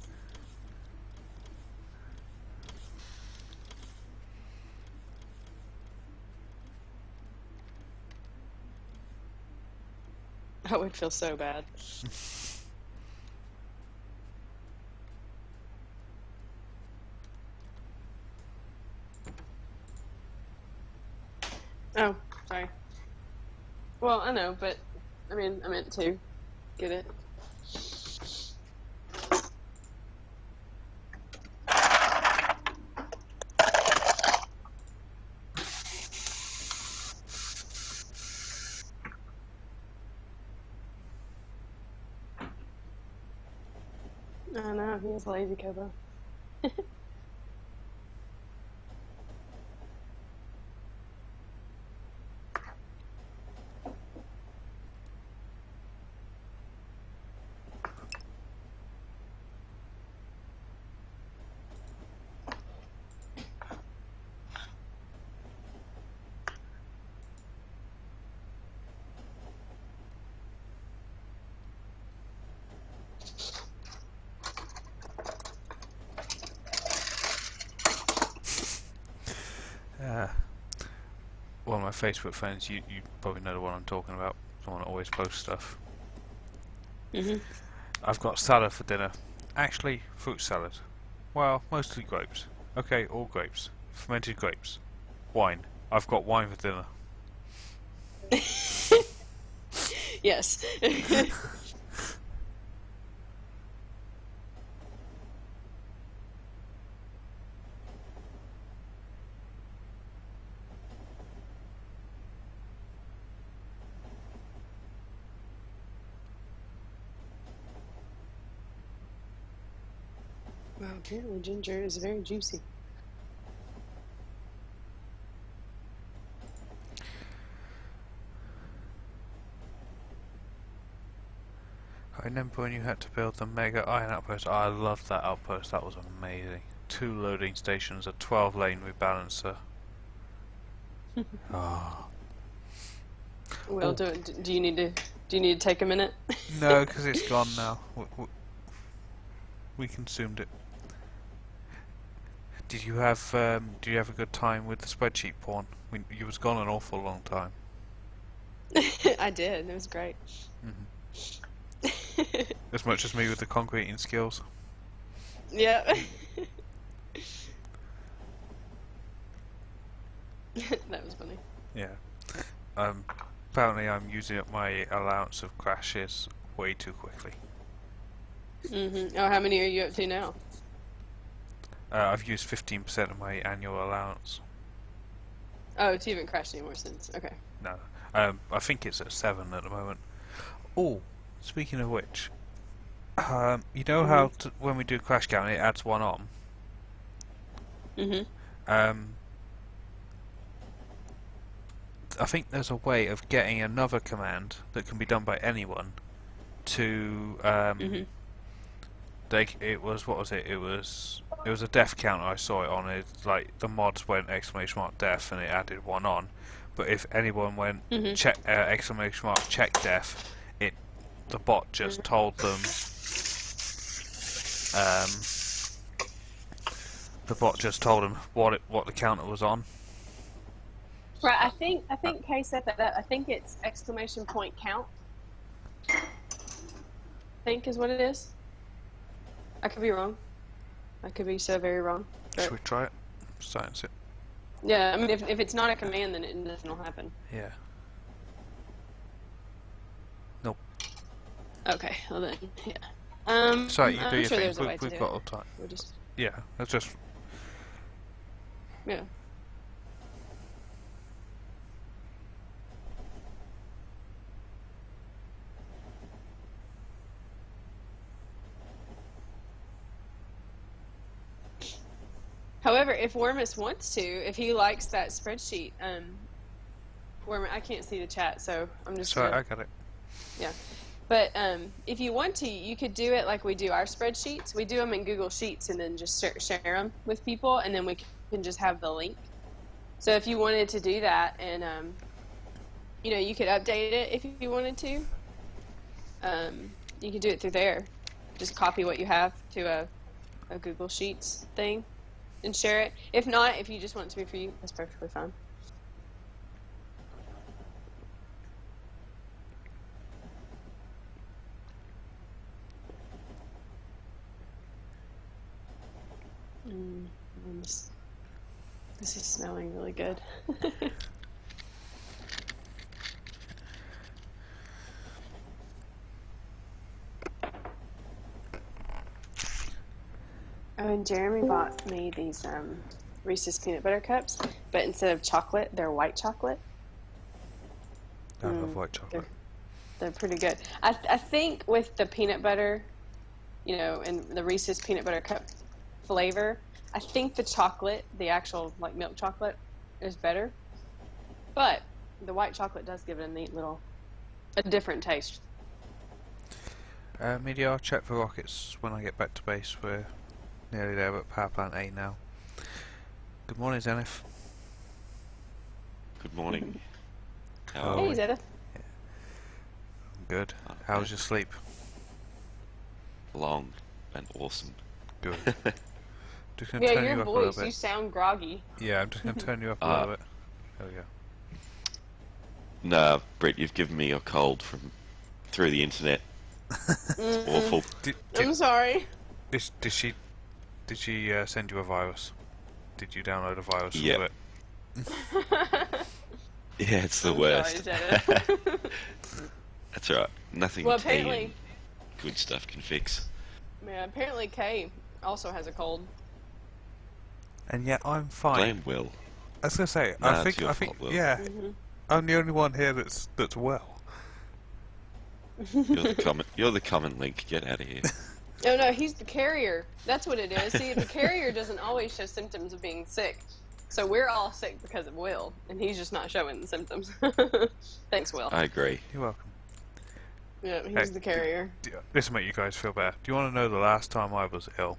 I would feel so bad. Oh, sorry. Well, I know, but I mean, I meant to get it. Oh no, he is lazy, Kobo.
One of my Facebook friends, you probably know the one I'm talking about, someone that always posts stuff. I've got salad for dinner. Actually, fruit salad. Well, mostly grapes. Okay, all grapes. Fermented grapes. Wine. I've got wine for dinner.
Yes. Wow, apparently ginger is very juicy.
I remember when you had to build the mega iron outpost. I loved that outpost, that was amazing. 2 loading stations, a 12-lane rebalancer. Oh.
Well, do you need to take a minute?
No, because it's gone now. We consumed it. Did you have a good time with the spreadsheet porn? You was gone an awful long time.
I did. It was great.
As much as me with the concreting skills.
Yeah. That was funny.
Yeah. Apparently I'm using up my allowance of crashes way too quickly.
Oh, how many are you up to now?
I've used 15% of my annual allowance.
Oh, so you haven't crashed anymore since. Okay.
No. I think it's at 7 at the moment. Oh, speaking of which, you know how when we do crash count it adds 1 on? I think there's a way of getting another command that can be done by anyone to it was, what was it? It was a death counter. I saw it on it. Like the mods went exclamation mark death, and it added one on. But if anyone went check exclamation mark check death, the bot just told them. The bot just told them what the counter was on.
Right. I think Kay set that up. I think it's exclamation point count. I think is what it is. I could be wrong. I could be so very wrong.
Should we try it? Science it.
Yeah, I mean, if it's not a command, then nothing will happen.
Yeah. Nope.
Okay, well then, yeah.
Sorry, you do
I'm
your
sure
thing.
there's a way to
We've
do
got
it.
all time.
We'll just,
Yeah, that's just.
yeah. However, if Wormus wants to, if he likes that spreadsheet, Wormus, I can't see the chat, so I'm just
Sorry,
gonna,
I got it.
yeah. But if you want to, you could do it like we do our spreadsheets. We do them in Google Sheets and then just share them with people, and then we can just have the link. So if you wanted to do that, and you know, you could update it if you wanted to. You could do it through there. Just copy what you have to a Google Sheets thing and share it. If not, if you just want it to be for you, that's perfectly fine. This is smelling really good. Oh, and Jeremy bought me these Reese's peanut butter cups, but instead of chocolate, they're white chocolate.
I love white chocolate.
They're pretty good. I think with the peanut butter, you know, and the Reese's peanut butter cup flavor, I think the chocolate, the actual like milk chocolate, is better. But the white chocolate does give it a different taste.
Media, I'll check for rockets when I get back to base. We're nearly there at power plant A now. Good morning, Zenith.
Good morning. How
Oh,
Hey,
are
Zeta.
Good.
Okay.
How was your sleep?
we? Long and awesome.
Good. Just gonna
Yeah,
turn
your
you up a little
voice, you
bit.
sound groggy.
Yeah, I'm just gonna turn you up a little bit. There we go.
Nah, Brett, you've given me a cold from through the internet. It's awful.
I'm sorry.
Did she send you a virus? Did you download a virus?
Yep.
With it?
Yeah, it's the
I'm
worst.
sorry, Zeta.
That's right. Nothing
Well,
tea
apparently,
and good stuff can fix.
yeah, apparently Kay also has a cold.
And yet I'm fine.
Blame Will.
I was gonna say,
Nah,
I
it's your
think,
fault, Will.
yeah,
Mm-hmm.
I'm the only one here that's well.
You're the common link. Get out of here.
No, he's the carrier. That's what it is. See, the carrier doesn't always show symptoms of being sick. So we're all sick because of Will, and he's just not showing the symptoms. Thanks, Will.
I agree.
You're welcome.
Yeah, he's
Hey,
the carrier.
This will make you guys feel better. Do you want to know the last time I was ill?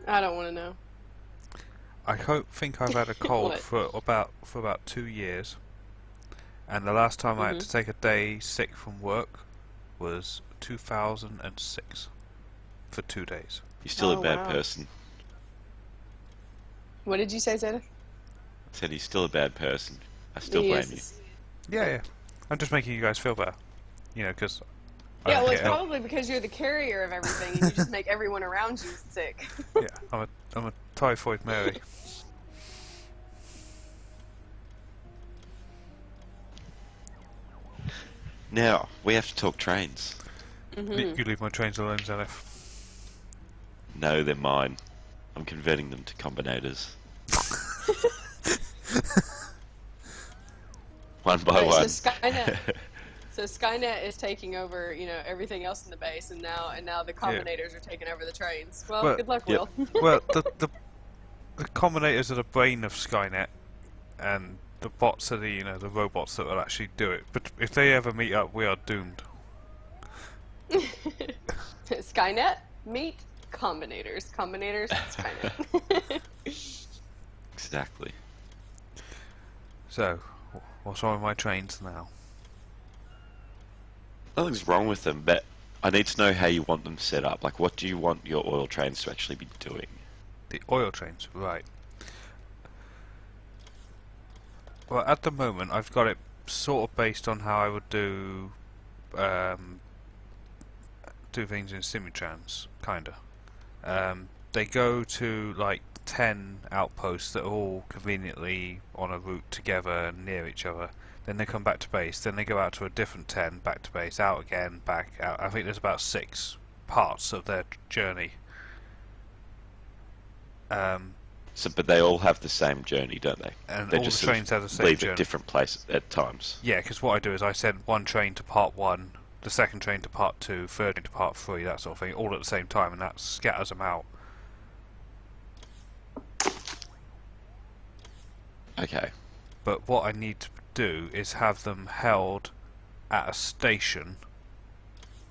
I don't want to know.
I think I've had a cold
What?
for about 2 years, and the last time I had to take a day sick from work was 2006 for 2 days.
You're still
Oh,
a bad
wow.
person.
What did you say, Zeta?
I said he's still a bad person. I still blame you.
Yeah. I'm just making you guys feel better. You know, because
Yeah, well, it's probably because you're the carrier of everything, and you just make everyone around you sick.
Yeah, I'm a typhoid Mary.
Now, we have to talk trains.
You leave my trains alone, Zenith.
No, they're mine. I'm converting them to combinators. One by
Right,
one.
So Skynet is taking over, you know, everything else in the base, and now the combinators are taking over the trains. Well, good luck,
yep.
Will.
Well, the combinators are the brain of Skynet, and the bots are the robots that will actually do it. But if they ever meet up, we are doomed.
Skynet, meet Combinators. Combinators, Skynet.
Exactly.
So, what's wrong with my trains now?
Nothing's wrong with them, but I need to know how you want them set up. Like, what do you want your oil trains to actually be doing?
The oil trains, right. Well, at the moment, I've got it sort of based on how I would do things in Simitrans, kinda. They go to like 10 outposts that are all conveniently on a route together and near each other. Then they come back to base. Then they go out to a different 10, back to base, out again, back out. I think there's about 6 parts of their journey.
So, but they all have the same journey, don't they?
And
They
all the
just sort of
trains have the same
leave
journey.
at different places at times.
Yeah, because what I do is I send one train to part 1, the second train to part 2, third train to part 3, that sort of thing, all at the same time, and that scatters them out.
Okay.
But what I need to do is have them held at a station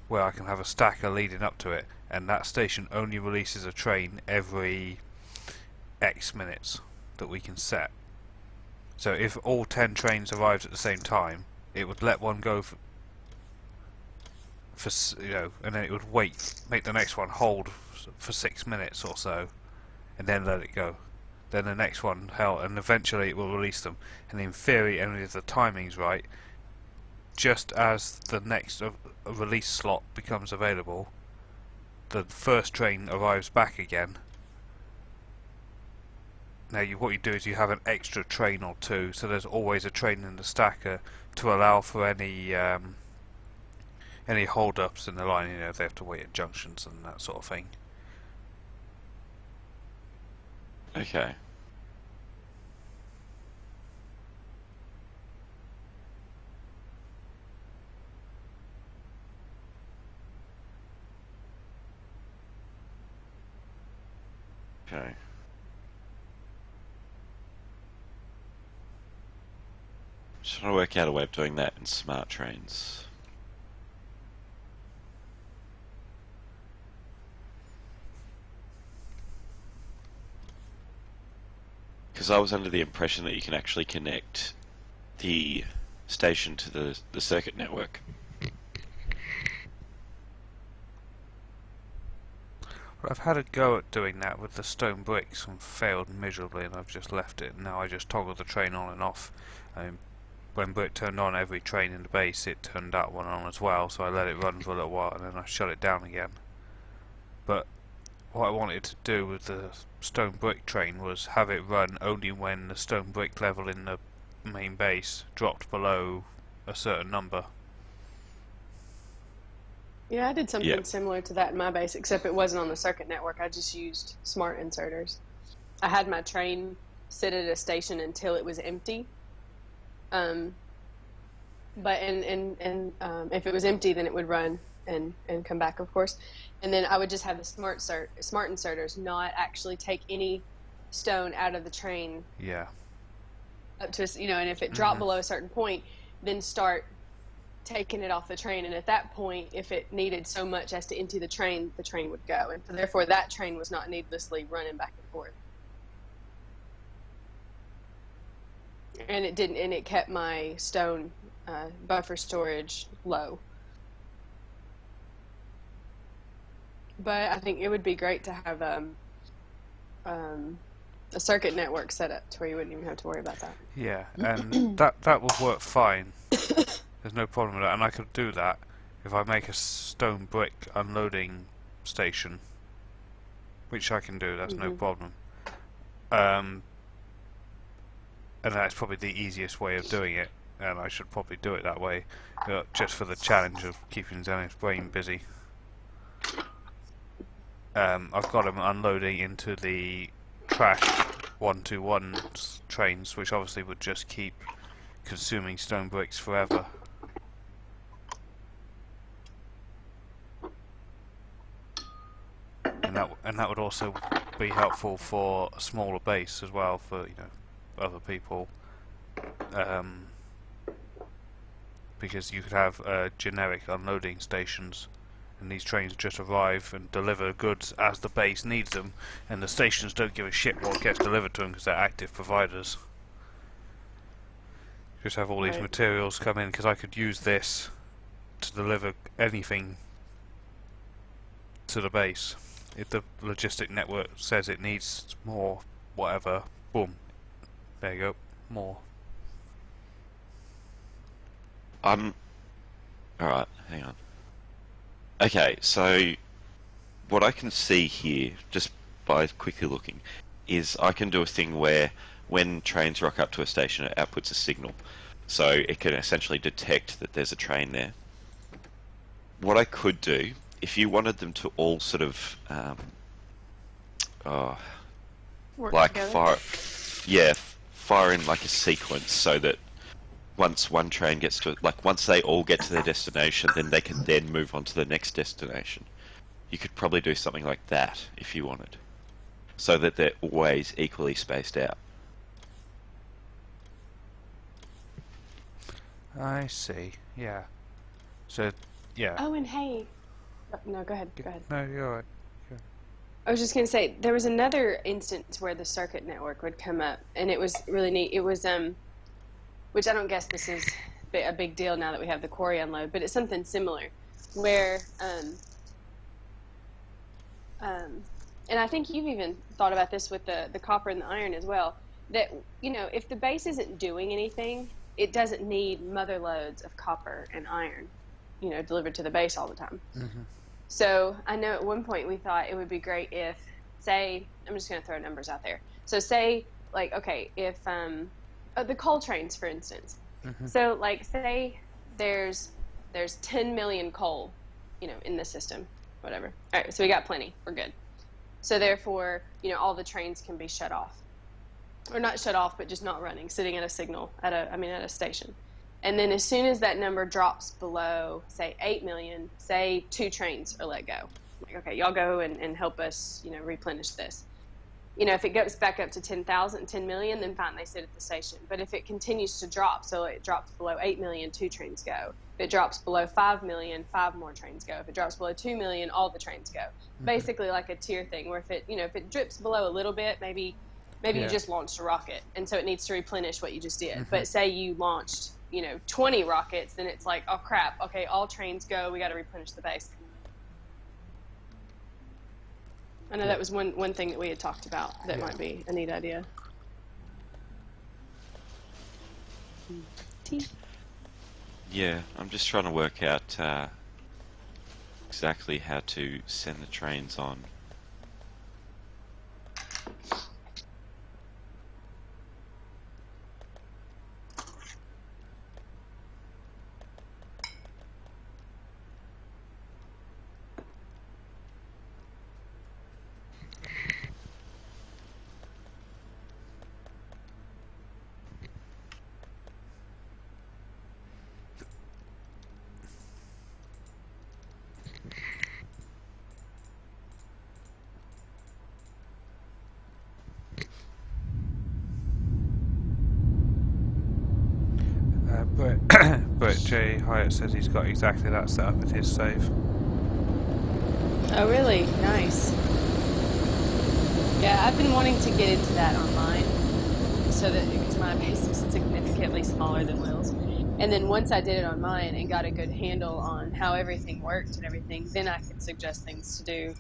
where I can have a stacker leading up to it, and that station only releases a train every X minutes that we can set. So if all 10 trains arrived at the same time, it would let one go for and then it would wait, make the next one hold for 6 minutes or so, and then let it go. Then the next one held, and eventually it will release them. And in theory, and if the timing's right, just as the next release slot becomes available, the first train arrives back again. Now, what you do is you have an extra train or two, so there's always a train in the stacker to allow for any hold-ups in the line. If they have to wait at junctions and that sort of thing.
Okay. Okay. Just trying to work out a way of doing that in smart trains. Because I was under the impression that you can actually connect the station to the circuit network.
I've had a go at doing that with the stone bricks and failed miserably, and I've just left it. And now I just toggle the train on and off. When brick turned on every train in the base, it turned that one on as well, so I let it run for a little while and then I shut it down again. But what I wanted to do with the stone brick train was have it run only when the stone brick level in the main base dropped below a certain number.
Yeah, I did something similar to that in my base, except it wasn't on the circuit network. I just used smart inserters. I had my train sit at a station until it was empty. But if it was empty, then it would run and come back, of course. And then I would just have the smart inserters not actually take any stone out of the train.
Yeah.
Up to and if it dropped below a certain point, then start taking it off the train. And at that point, if it needed so much as to empty the train would go, and so therefore that train was not needlessly running back and forth. And it didn't, and it kept my stone buffer storage low. But I think it would be great to have a circuit network set up to where you wouldn't even have to worry about that.
Yeah, and that would work fine. There's no problem with that, and I could do that if I make a stone brick unloading station, which I can do. That's no problem. And that's probably the easiest way of doing it, and I should probably do it that way, just for the challenge of keeping Zenith's brain busy. I've got them unloading into the trash 121 trains, which obviously would just keep consuming stone bricks forever. And that would also be helpful for a smaller base as well, for other people, because you could have generic unloading stations, and these trains just arrive and deliver goods as the base needs them, and the stations don't give a shit what gets delivered to them because they're active providers. Just have all these
Right.
materials come in, because I could use this to deliver anything to the base. If the logistic network says it needs more, whatever, boom, there you go, more.
Alright, hang on. Okay, so what I can see here, just by quickly looking, is I can do a thing where when trains rock up to a station, it outputs a signal. So it can essentially detect that there's a train there. What I could do, if you wanted them to all sort of,
Work
like
together.
fire in like a sequence, so that once one train gets to, like, once they all get to their destination, then they can then move on to the next destination. You could probably do something like that if you wanted, so that they're always equally spaced out.
I see, yeah. So, yeah.
Oh, and hey, no, go ahead. Go ahead.
No, you're alright.
I was just going to say there was another instance where the circuit network would come up, and it was really neat. It was which I don't guess this is a big deal now that we have the quarry unload, but it's something similar, where and I think you've even thought about this with the copper and the iron as well. That, you know, if the base isn't doing anything, it doesn't need mother loads of copper and iron, you know, delivered to the base all the time.
Mm-hmm.
So I know at one point we thought it would be great if, say, I'm just going to throw numbers out there. So say, like, okay, if the coal trains, for instance.
Mm-hmm.
So, like, say there's 10 million coal, you know, in the system, whatever. All right, so we got plenty. We're good. So therefore, you know, all the trains can be shut off, or not shut off, but just not running, sitting at a signal at a station. And then as soon as that number drops below, say, 8 million, say 2 trains are let go. Like, okay, y'all go and help us, you know, replenish this. You know, if it goes back up to 10,000, 10 million, then fine, they sit at the station. But if it continues to drop, so it drops below 8 million, 2 trains go. If it drops below 5 million, 5 more trains go. If it drops below 2 million, all the trains go. Mm-hmm. Basically like a tier thing, where if it drips below a little bit, maybe you just launched a rocket, and so it needs to replenish what you just did. Mm-hmm. But say you launched, 20 rockets, then it's like, oh crap, okay, all trains go, we got to replenish the base. I know that was one thing that we had talked about that might be a neat idea.
Yeah, I'm just trying to work out exactly how to send the trains on.
But Jay Hyatt says he's got exactly that set up at his save.
Oh, really? Nice. Yeah, I've been wanting to get into that on mine, so that because my base is significantly smaller than Will's. And then once I did it on mine and got a good handle on how everything worked and everything, then I could suggest things to do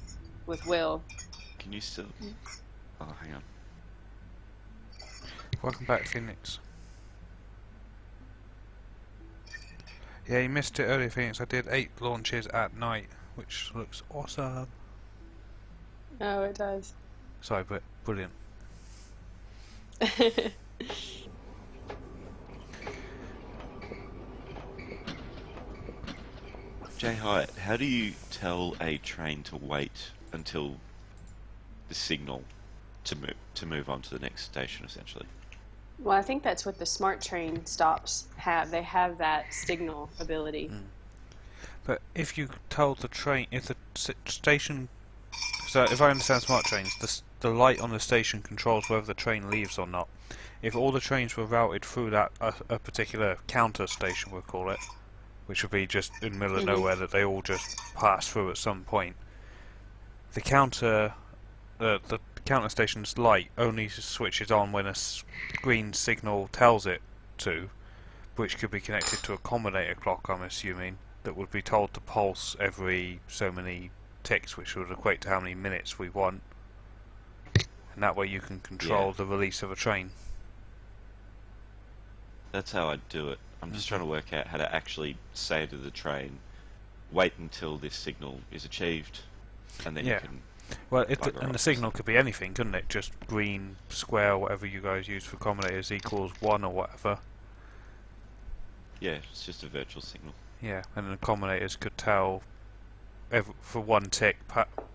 with Will.
Can you still... Oh, hang on.
Welcome back, Phoenix. Yeah, you missed it earlier, Phoenix. I did 8 launches at night, which looks awesome.
Oh, it does.
Sorry, but brilliant.
Jay Hyatt, how do you tell a train to wait until the signal to move on to the next station, essentially?
Well, I think that's what the smart train stops have. They have that signal ability.
But if you told the train, if the station, so if I understand smart trains, the light on the station controls whether the train leaves or not. if all the trains were routed through that a particular counter station, we'll call it, which would be just in the middle of nowhere that they all just pass through at some point, the counter station's light only switches on when a green signal tells it to, which could be connected to a combinator clock, I'm assuming, that would be told to pulse every so many ticks, which would equate to how many minutes we want. And that way you can control the release of a train.
That's how I'd do it. I'm just trying to work out how to actually say to the train, wait until this signal is achieved, and then you can...
Well, and the signal could be anything, couldn't it? Just green, square, whatever you guys use for combinators equals 1 or whatever.
Yeah, it's just a virtual signal.
Yeah, and then the combinators could tell for 1 tick,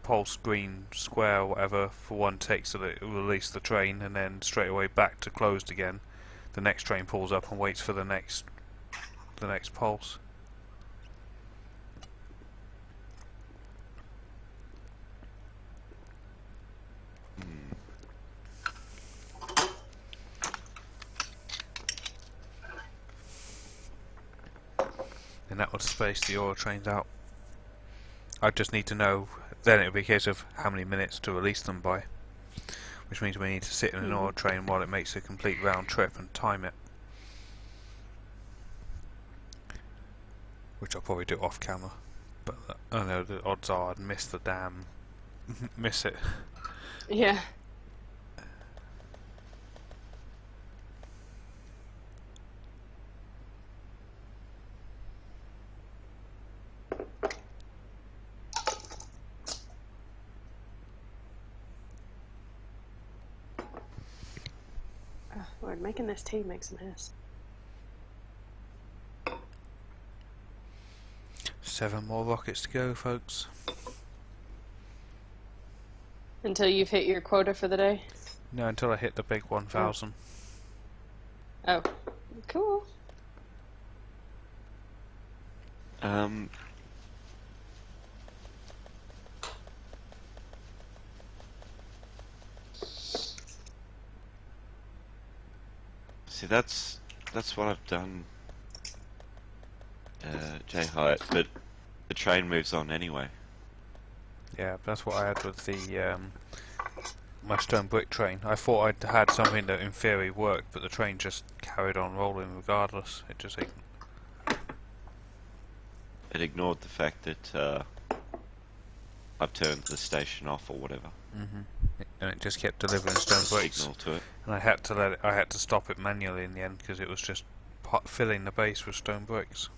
pulse green, square, or whatever, for 1 tick, so that it will release the train, and then straight away back to closed again. The next train pulls up and waits for the next pulse. And that would space the Aura trains out. I just need to know, then it would be a case of how many minutes to release them by. Which means we need to sit in an Aura train while it makes a complete round trip and time it. Which I'll probably do off camera. But I know the odds are I'd miss the damn... miss it.
Yeah. Oh, Lord, making this tea makes a mess.
7 more rockets to go, folks.
Until you've hit your quota for the day?
No, until I hit the big 1,000.
Oh, cool.
See, that's what I've done, Jay Hyatt, but the train moves on anyway.
Yeah, that's what I had with the my stone brick train. I thought I'd had something that in theory worked, but the train just carried on rolling regardless. It just
It ignored the fact that I've turned the station off or whatever.
and it just kept delivering stone bricks.
Signal to it.
And I had to stop it manually in the end because it was just filling the base with stone bricks.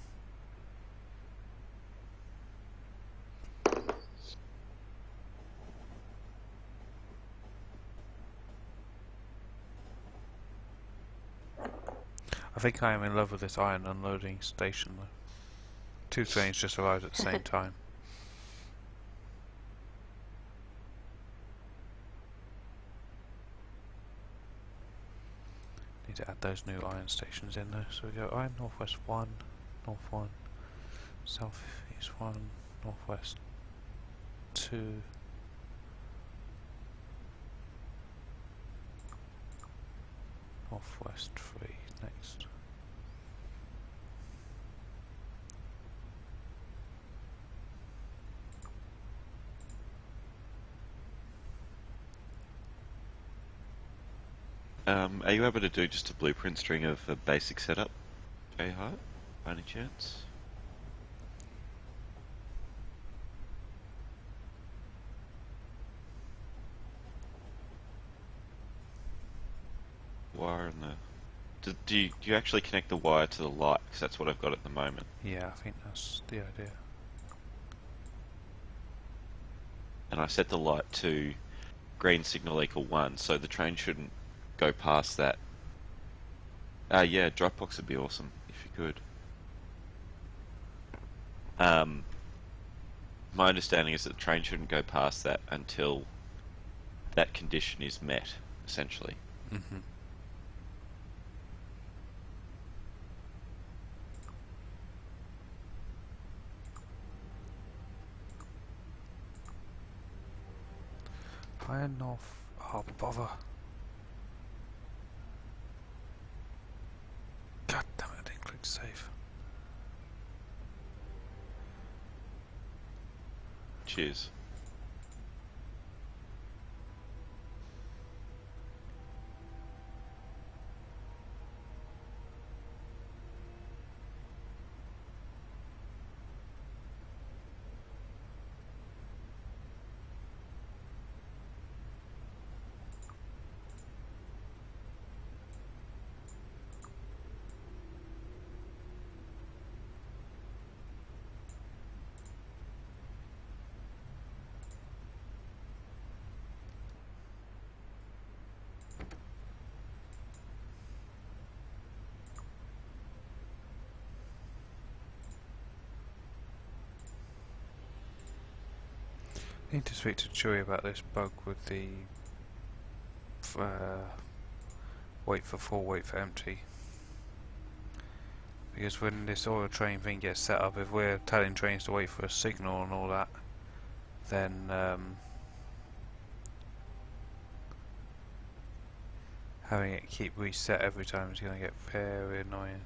I think I am in love with this iron unloading station though. 2 trains just arrived at the same time. Need to add those new iron stations in there. So we go iron northwest 1, north 1, south east 1, northwest 2. Northwest 3 next.
Are you able to do just a blueprint string of a basic setup, Jay Hart, by any chance? Wire in the... Do you actually connect the wire to the light? Because that's what I've got at the moment.
Yeah, I think that's the idea.
And I set the light to green signal equal 1, so the train shouldn't go past that. Yeah, Dropbox would be awesome if you could. My understanding is that the train shouldn't go past that until that condition is met, essentially.
Iron north. Oh, bother.
Cheers.
Need to speak to Chewie about this bug with the wait for full, wait for empty. Because when this oil train thing gets set up, if we're telling trains to wait for a signal and all that, then having it keep reset every time is going to get very annoying.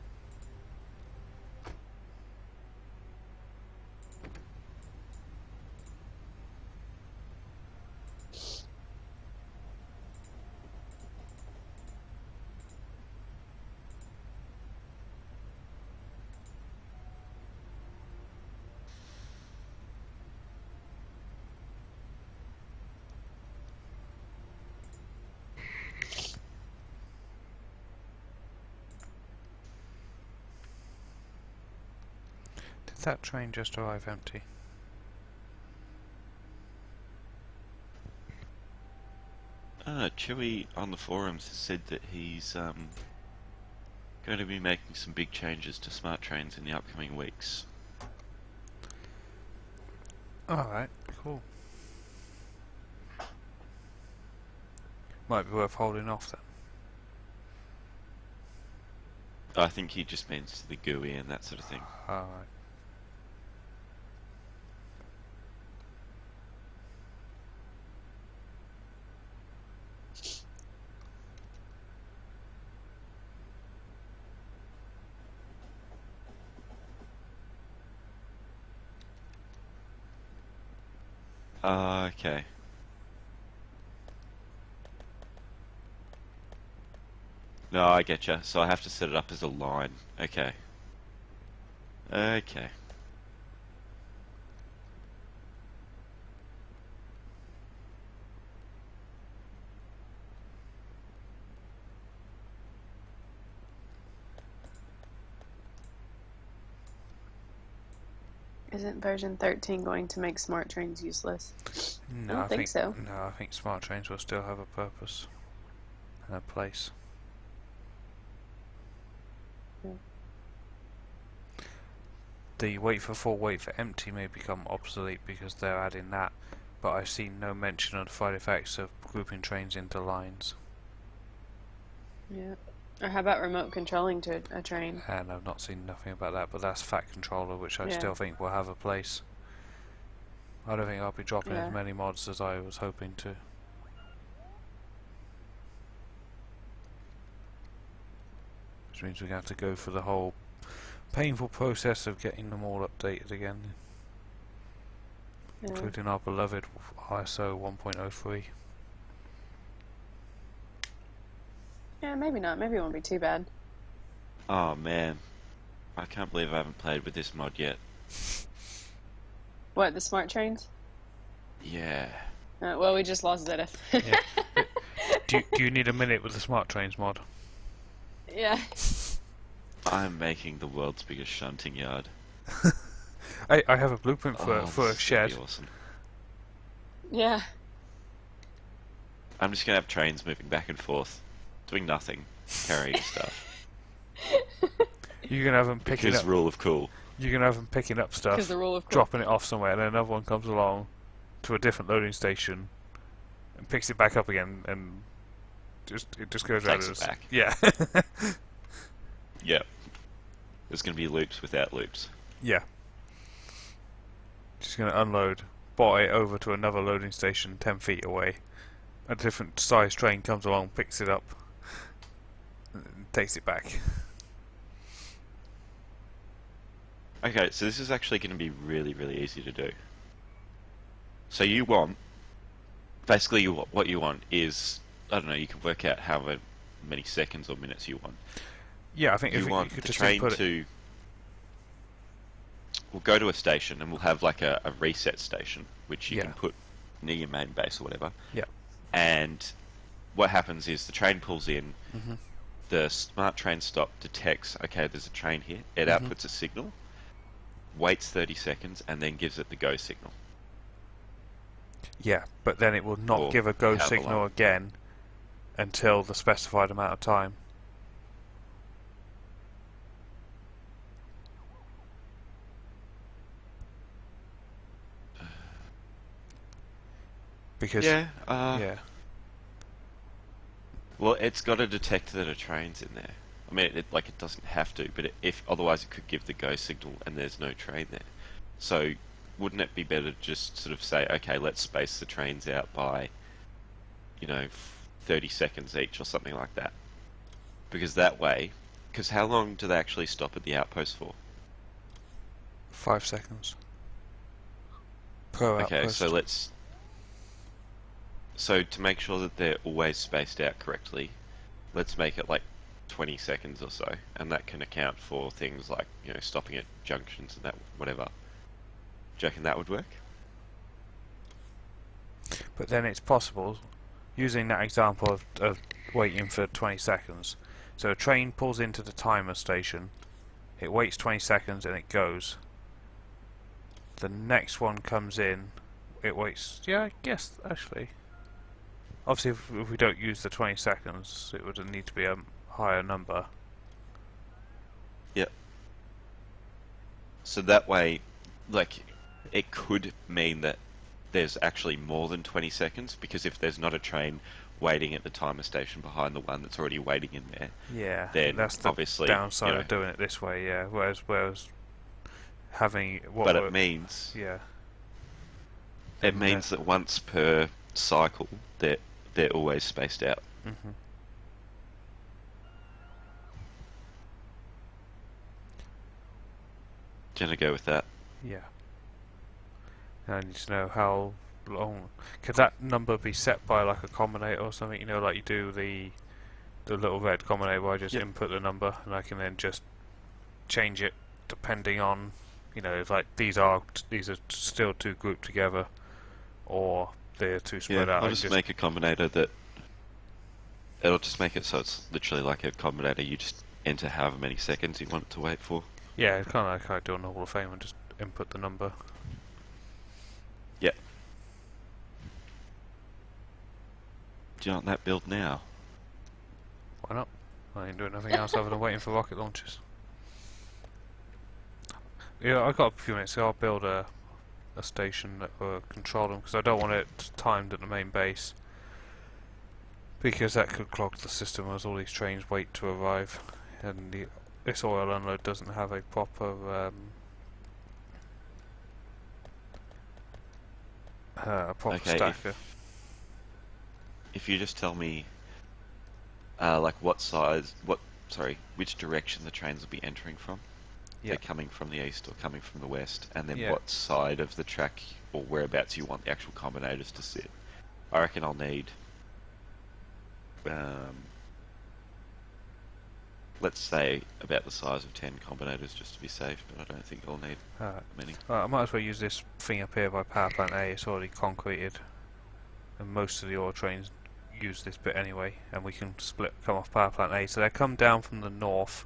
Did that train just arrive empty?
Chewie on the forums has said that he's going to be making some big changes to smart trains in the upcoming weeks.
Alright, cool. Might be worth holding off then.
I think he just means the GUI and that sort of thing.
Alright.
Okay. No, I getcha. So I have to set it up as a line. Okay. Okay.
Isn't version 13 going to make smart trains useless?
No,
I don't think so.
No, I think smart trains will still have a purpose and a place.
Yeah.
The wait for full, wait for empty may become obsolete because they're adding that, but I've seen no mention of the side effects of grouping trains into lines.
Yeah. Or how about remote controlling to a train?
And I've not seen nothing about that, but that's Fat Controller, which I
Yeah.
still think will have a place. I don't think I'll be dropping
Yeah.
as many mods as I was hoping to. Which means we're going to have to go through the whole painful process of getting them all updated again,
Yeah.
including our beloved ISO 1.03.
Yeah, maybe not. Maybe it won't be too bad.
Oh man. I can't believe I haven't played with this mod yet.
What, the smart trains?
Yeah.
Well, we just lost Zenith.
Yeah. Do you need a minute with the Smart Trains mod?
Yeah.
I'm making the world's biggest shunting yard.
I have a blueprint for
Oh,
for a
this is
shed.
gonna be awesome.
Yeah.
I'm just gonna have trains moving back and forth, doing nothing, carrying stuff.
You're gonna have them picking
Because
up.
rule of cool.
You're gonna have them picking up stuff,
Because the rule of cool.
dropping it off somewhere, and then another one comes along to a different loading station and picks it back up again, and it just goes
Takes
around.
it back.
Yeah.
Yep. There's gonna be loops without loops.
Yeah. Just gonna unload, bot it over to another loading station 10 feet away. A different size train comes along, picks it up, and takes it back.
Okay, so this is actually going to be really, really easy to do. So you want basically what you want is, I don't know, you can work out however many seconds or minutes you want.
Yeah, I think if
You
you
want
could
the
just
train
input it.
to. We'll go to a station and we'll have like a reset station, which you
Yeah.
can put near your main base or whatever.
Yeah.
And what happens is the train pulls in,
Mhm.
the smart train stop detects, okay, there's a train here, it
Mhm.
outputs a signal, waits 30 seconds, and then gives it the go signal.
Yeah, but then it will not
Or
give a go
however
signal
long.
again until the specified amount of time. Because
Yeah,
yeah,
well, it's got to detect that a train's in there. I mean, it doesn't have to, but if otherwise it could give the go signal and there's no train there. So, wouldn't it be better to just sort of say, okay, let's space the trains out by, 30 seconds each or something like that? Because that way, because how long do they actually stop at the outpost for?
5 seconds per
Okay,
outpost.
so to make sure that they're always spaced out correctly, let's make it like 20 seconds or so, and that can account for things like, stopping at junctions and that, whatever. Do you reckon that would work?
But then it's possible, using that example of waiting for 20 seconds. So a train pulls into the timer station, it waits 20 seconds and it goes. The next one comes in, it waits. Yeah, I guess actually. Obviously, if we don't use the 20 seconds, it would need to be a higher number.
Yep. So that way, like, it could mean that there's actually more than 20 seconds, because if there's not a train waiting at the timer station behind the one that's already waiting in there,
Yeah,
then
that's the
obviously,
downside of doing it this way. Yeah, whereas having
but it means
yeah,
it means that once per cycle, they're always spaced out.
Mm-hmm.
Do you want to go with that?
Yeah. I need to know how long. Could that number be set by like a combinator or something? Like you do the little red combinator where I just
Yep.
input the number and I can then just change it depending on, like these are still two grouped together, or they're two spread out.
I'll
I
just make a combinator that. It'll just make it so it's literally like a combinator. You just enter however many seconds you want it to wait for.
Yeah, it's kind of like I do on the Hall of Fame and just input the number.
Yep. Do you want that build now?
Why not? I ain't doing nothing else other than waiting for rocket launches. Yeah, I've got a few minutes, so I'll build a station that will control them, because I don't want it timed at the main base, because that could clog the system as all these trains wait to arrive, and this oil unload doesn't have a proper
Okay,
stacker.
If you just tell me, like which direction the trains will be entering from.
Yeah.
They're coming from the east or coming from the west, and then
Yeah.
what side of the track or whereabouts you want the actual combinators to sit. I reckon I'll need, let's say about the size of 10 combinators just to be safe, but I don't think I'll need many.
I might as well use this thing up here by power plant A. It's already concreted, and most of the oil trains use this bit anyway, and we can come off power plant A. So they come down from the north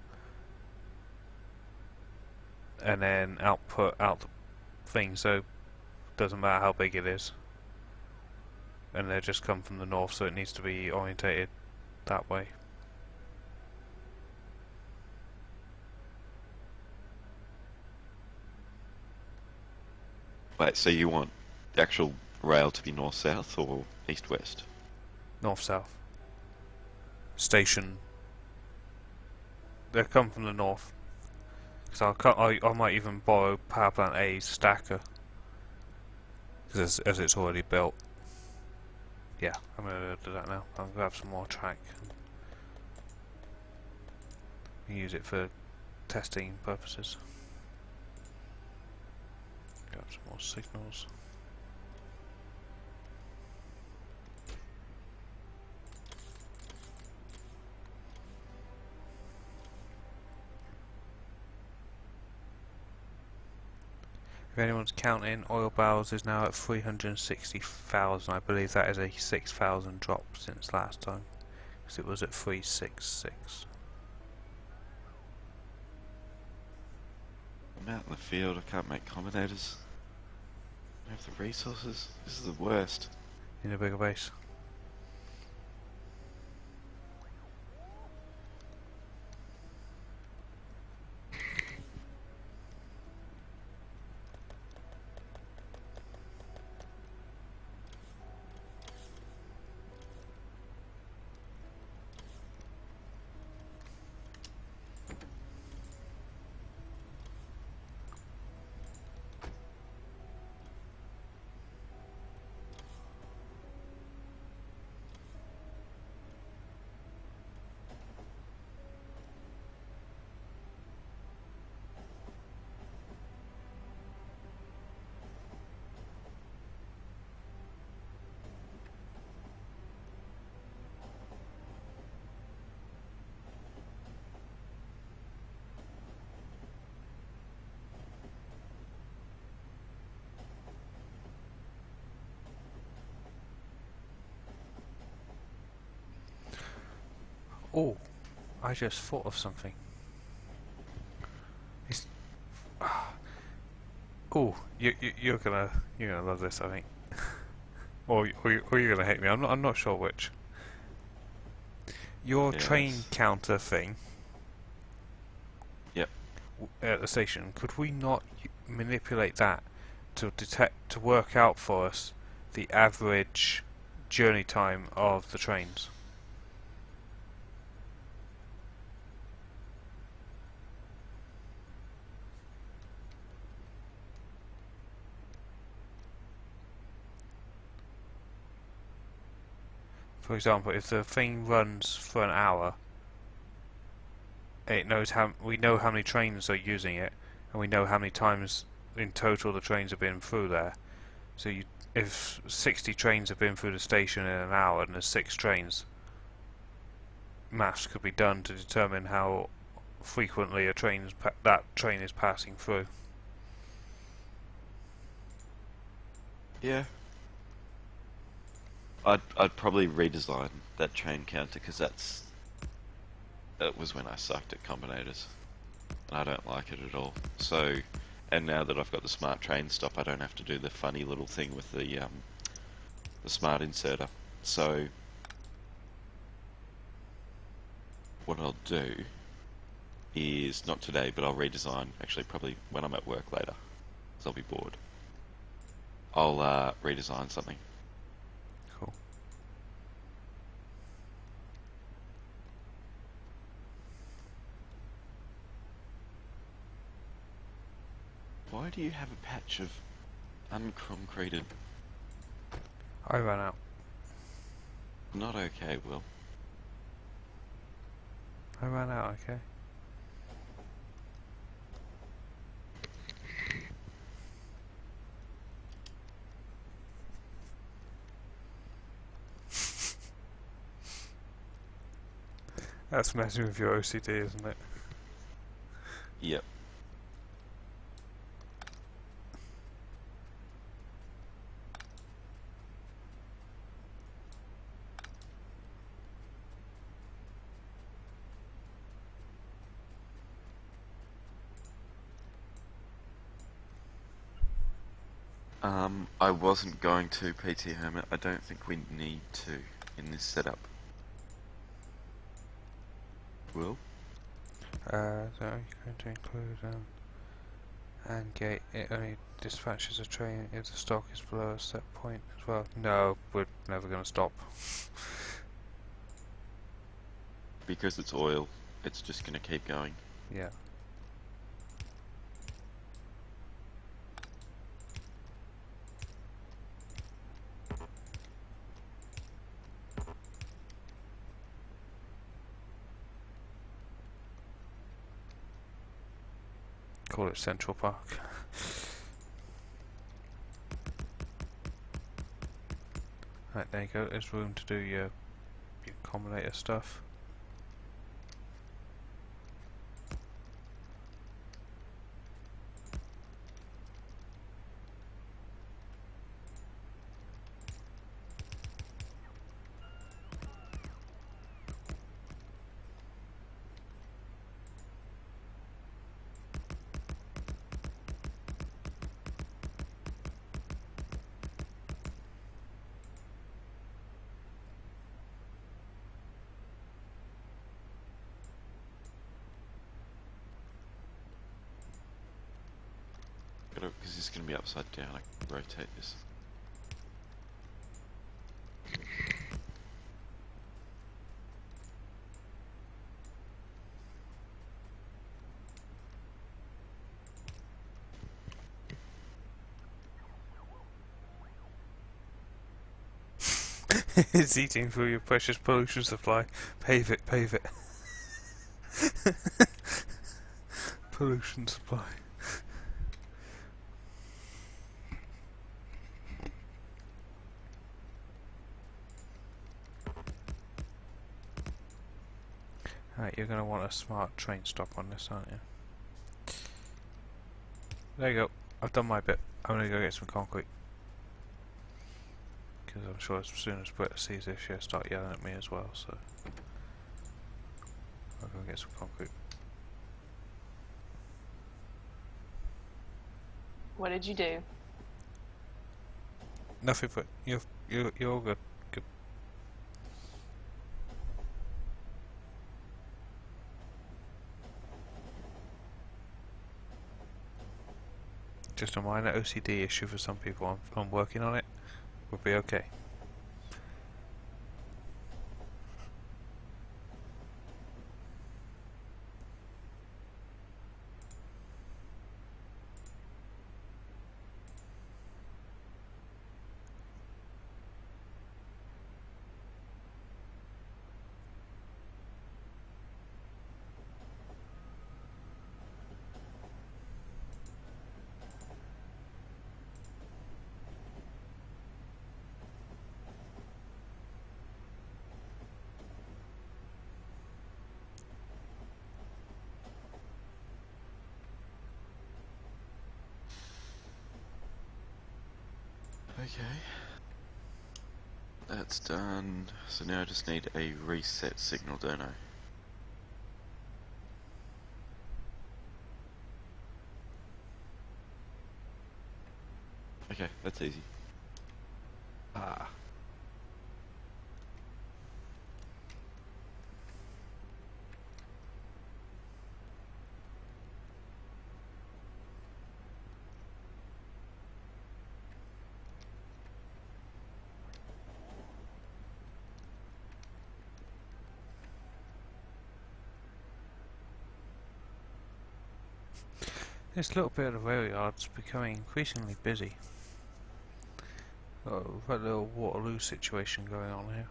and then output out the thing, so it doesn't matter how big it is, and they just come from the north, so it needs to be orientated that way.
Wait, so you want the actual rail to be north-south or east-west?
North-south. Station. They come from the north. So I might even borrow power plant A's stacker, as it's already built. Yeah, I'm gonna do that now. I'll grab some more track and use it for testing purposes. Grab some more signals. If anyone's counting, oil barrels is now at 360,000. I believe that is a 6,000 drop since last time, because it was at 366.
I'm out in the field, I can't make combinators. I don't have the resources. This is the worst.
Need a bigger base. Oh, I just thought of something. It's, oh, you're gonna love this, I think, or you're gonna hate me. I'm not sure which. Your train
Yes.
counter thing.
Yep.
At the station, could we not manipulate that to work out for us the average journey time of the trains? For example, if the thing runs for an hour, it knows we know how many trains are using it, and we know how many times in total the trains have been through there. So if 60 trains have been through the station in an hour and there's 6 trains, maths could be done to determine how frequently that train is passing through.
Yeah. I'd probably redesign that train counter because that was when I sucked at combinators, and I don't like it at all. So, and now that I've got the smart train stop, I don't have to do the funny little thing with the smart inserter. So, what I'll do is not today, but I'll redesign. Actually, probably when I'm at work later, because I'll be bored. I'll redesign something.
Cool.
Why do you have a patch of unconcreted?
I ran out.
Not okay, Will.
I ran out, okay. That's messing with your OCD, isn't it?
Yep. I wasn't going to, PT Hermit. I don't think we need to in this setup. Will?
So you're going to include and gate. It only dispatches a train if the stock is below a set point as well. No, we're never going to stop.
Because it's oil, it's just going to keep going.
Yeah. Call it Central Park. Right, there you go. There's room to do your combinator stuff.
Because this is going to be upside down, I can rotate this.
It's eating through your precious pollution supply. Pave it, pave it. Pollution supply. Right, you're going to want a smart train stop on this, aren't you? There you go. I've done my bit. I'm going to go get some concrete. Because I'm sure as soon as Britta sees this, she'll start yelling at me as well, so... I'll go get some concrete.
What did you do?
Nothing, but you're all good. Good. Just a minor OCD issue for some people. I'm working on it. We'll be okay.
Okay. That's done. So now I just need a reset signal, don't I? Okay, that's easy. Ah.
This little bit of the rail yard's becoming increasingly busy. Oh, we've got a little Waterloo situation going on here.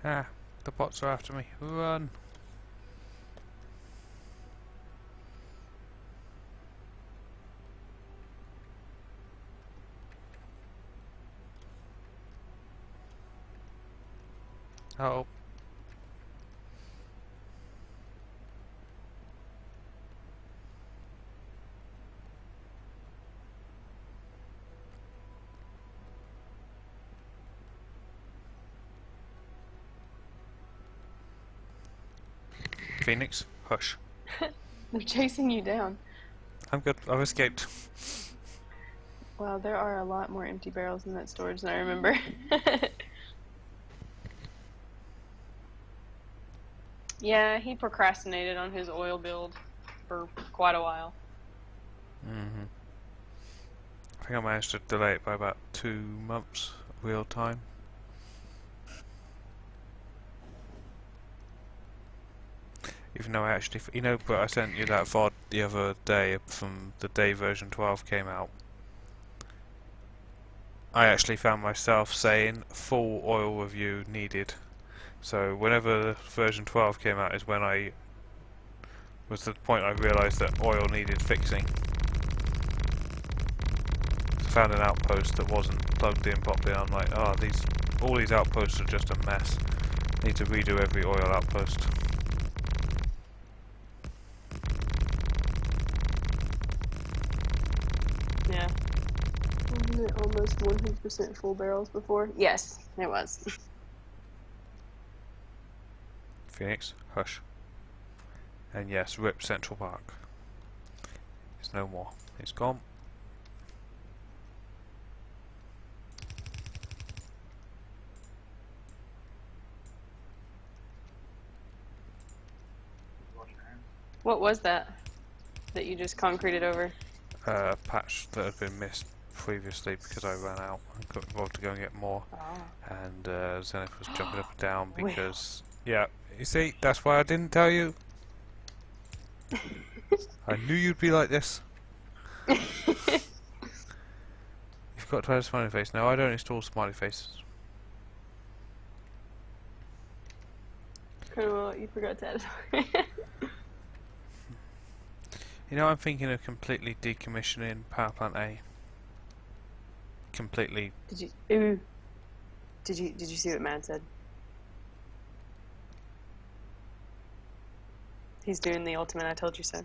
Ah, the bots are after me. Run! Oh. Phoenix, hush.
They're chasing you down.
I'm good. I've escaped.
Wow, there are a lot more empty barrels in that storage than I remember. Yeah, he procrastinated on his oil build for quite a while.
Mm-hmm. I think I managed to delay it by about 2 months real time. Even though I actually, but I sent you that VOD the other day from the day version 12 came out. I actually found myself saying full oil review needed. So whenever version 12 came out is when was the point I realised that oil needed fixing. I found an outpost that wasn't plugged in properly. I'm like, oh, these all these outposts are just a mess. Need to redo every oil outpost.
Yeah. Wasn't it almost 100% full barrels before? Yes, it was.
Phoenix, hush. And yes, rip Central Park. It's no more. It's gone.
What was that you just concreted over?
A patch that had been missed previously because I ran out and got involved to go and get more.
Oh.
And Zenith was jumping up and down
Well.
because... Yeah, you see, that's why I didn't tell you. I knew you'd be like this. You've got to add a smiley face. No, I don't install smiley faces.
Well, you forgot to add it.
You know, I'm thinking of completely decommissioning Power Plant A. Completely.
Did you? Ooh. Did you see what Matt said? He's doing the ultimate I told you so.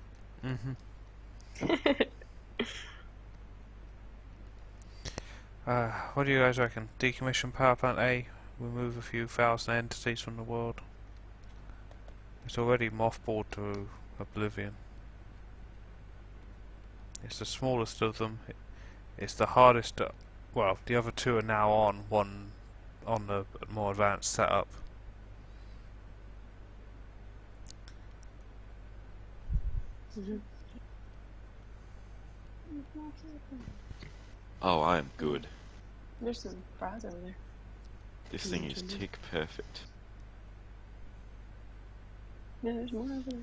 What do you guys reckon? Decommission Power Plant A, remove a few thousand entities from the world. It's already mothballed to oblivion. It's the smallest of them. It's the hardest. Well, the other two are now on one on the more advanced setup.
Oh, I am good.
There's some fries over there.
This thing is tick perfect.
Yeah, there's more over there.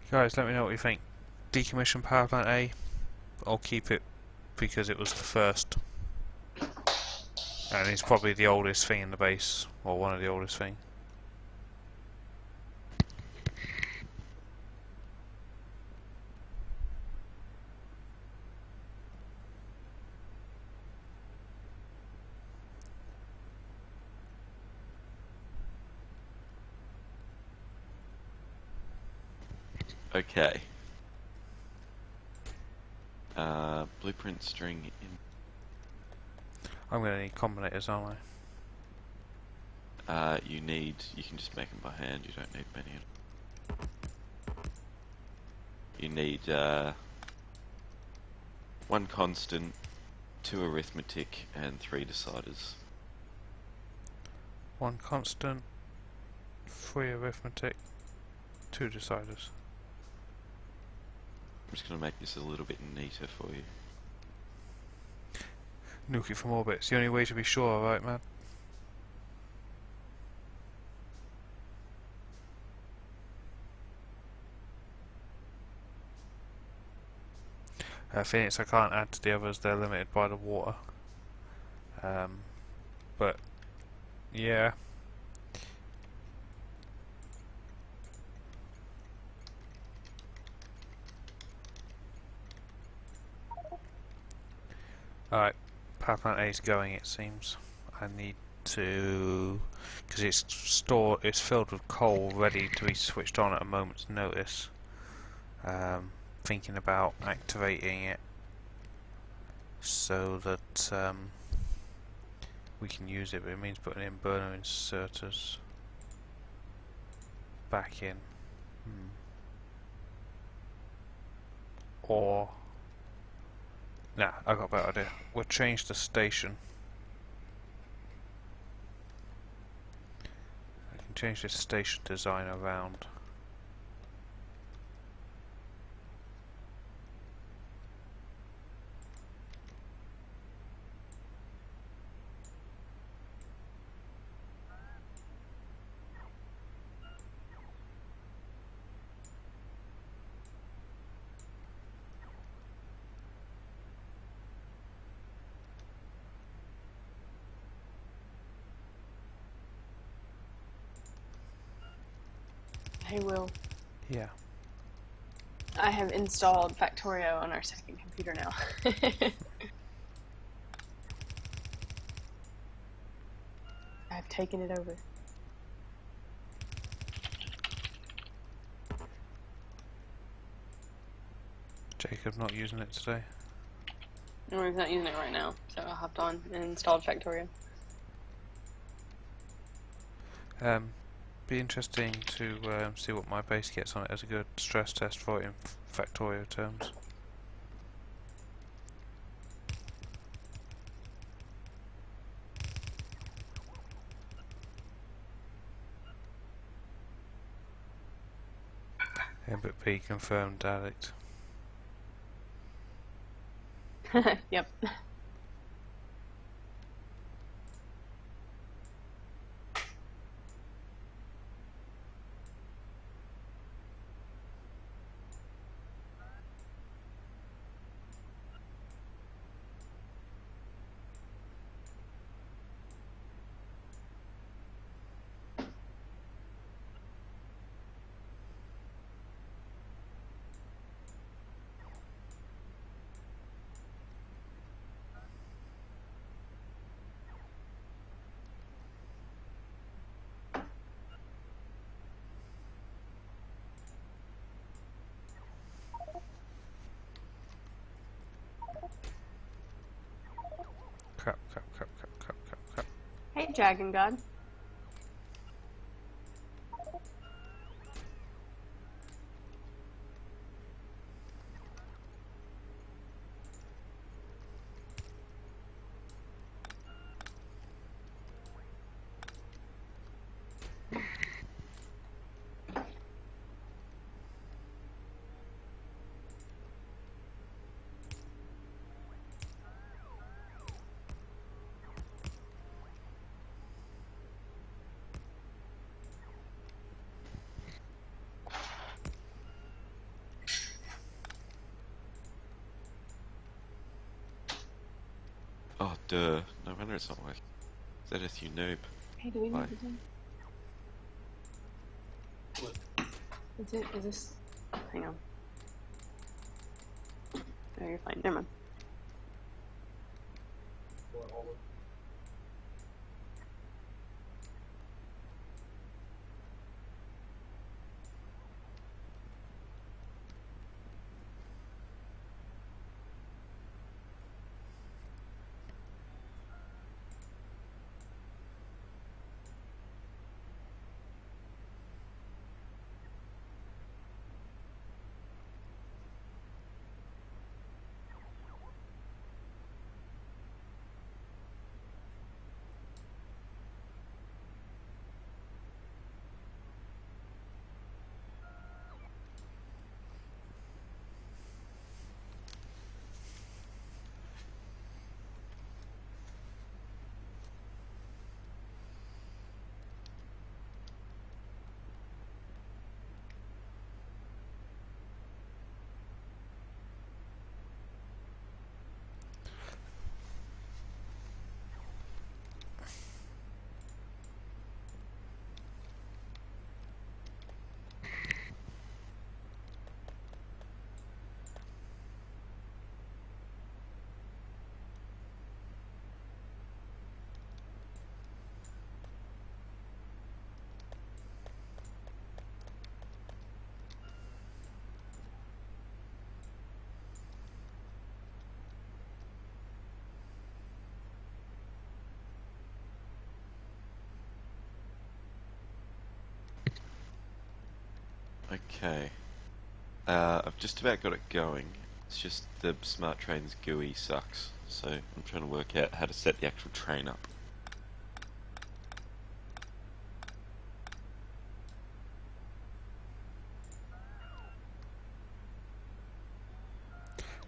Guys, let me know what you think. Decommission Power Plant A. I'll keep it because it was the first. And it's probably the oldest thing in the base, or one of the oldest things.
Okay. Blueprint string in.
I'm going to need combinators, aren't
You can just make them by hand, you don't need many. You need, 1 constant, 2 arithmetic, and 3 deciders.
1 constant, 3 arithmetic, 2 deciders.
I'm just going to make this a little bit neater for you.
Nuke it from orbit. It's the only way to be sure, right, man? Phoenix, I can't add to the others. They're limited by the water. But yeah. Alright, Power Plant A is going, it seems. I need to... because it's filled with coal ready to be switched on at a moment's notice. Thinking about activating it so that we can use it, but it means putting in burner inserters back in. Or... nah, I got a better idea. We'll change the station. I can change this station design around.
Hey, Will.
Yeah.
I have installed Factorio on our second computer now. taking it over.
Jacob not using it today.
No, he's not using it right now, so I hopped on and installed Factorio.
Be interesting to see what my base gets on it as a good stress test for it in Factorio terms. But B confirmed addict.
Yep.
Crap.
Hey, Dragon God.
Oh, duh. No wonder it's not working. Zedith, you noob.
Hey, do we
Bye.
need to do? Is this? Hang on. No, you're fine. Never mind.
Okay. I've just about got it going. It's just the smart train's GUI sucks, so I'm trying to work out how to set the actual train up.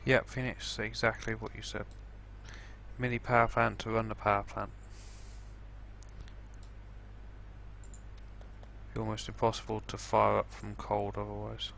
Yep, Phoenix, exactly what you said. Mini power plant to run the power plant. Be almost impossible to fire up from cold otherwise.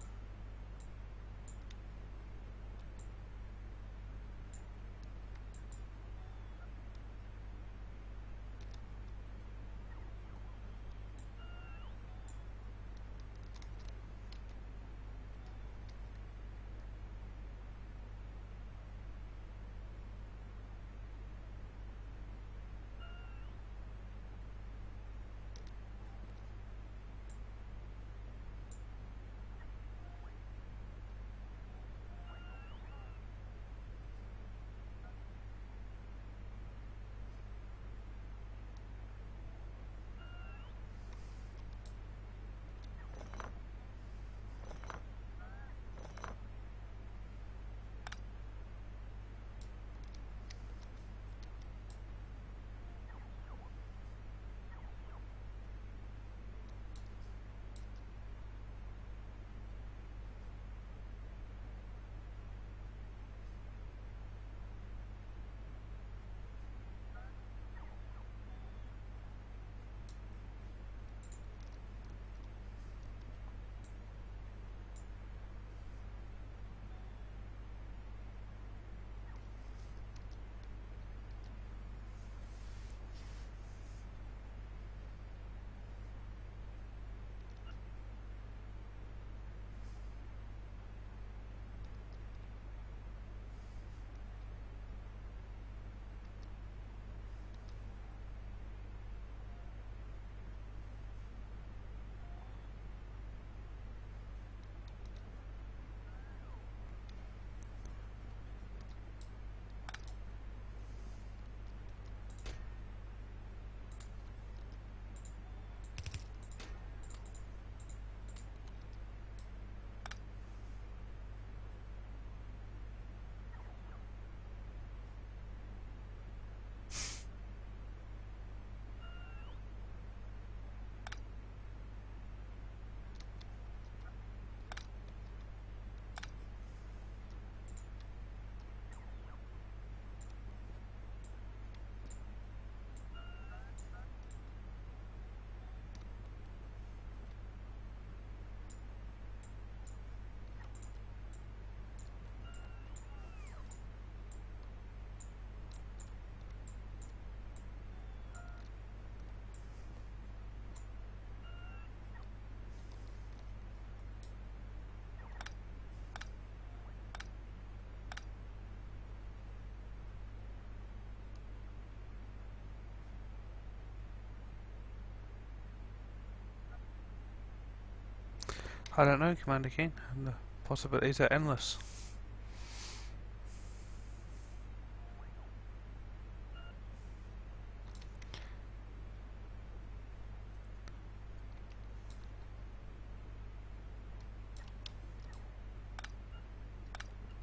I don't know, Commander King, and the possibilities are endless.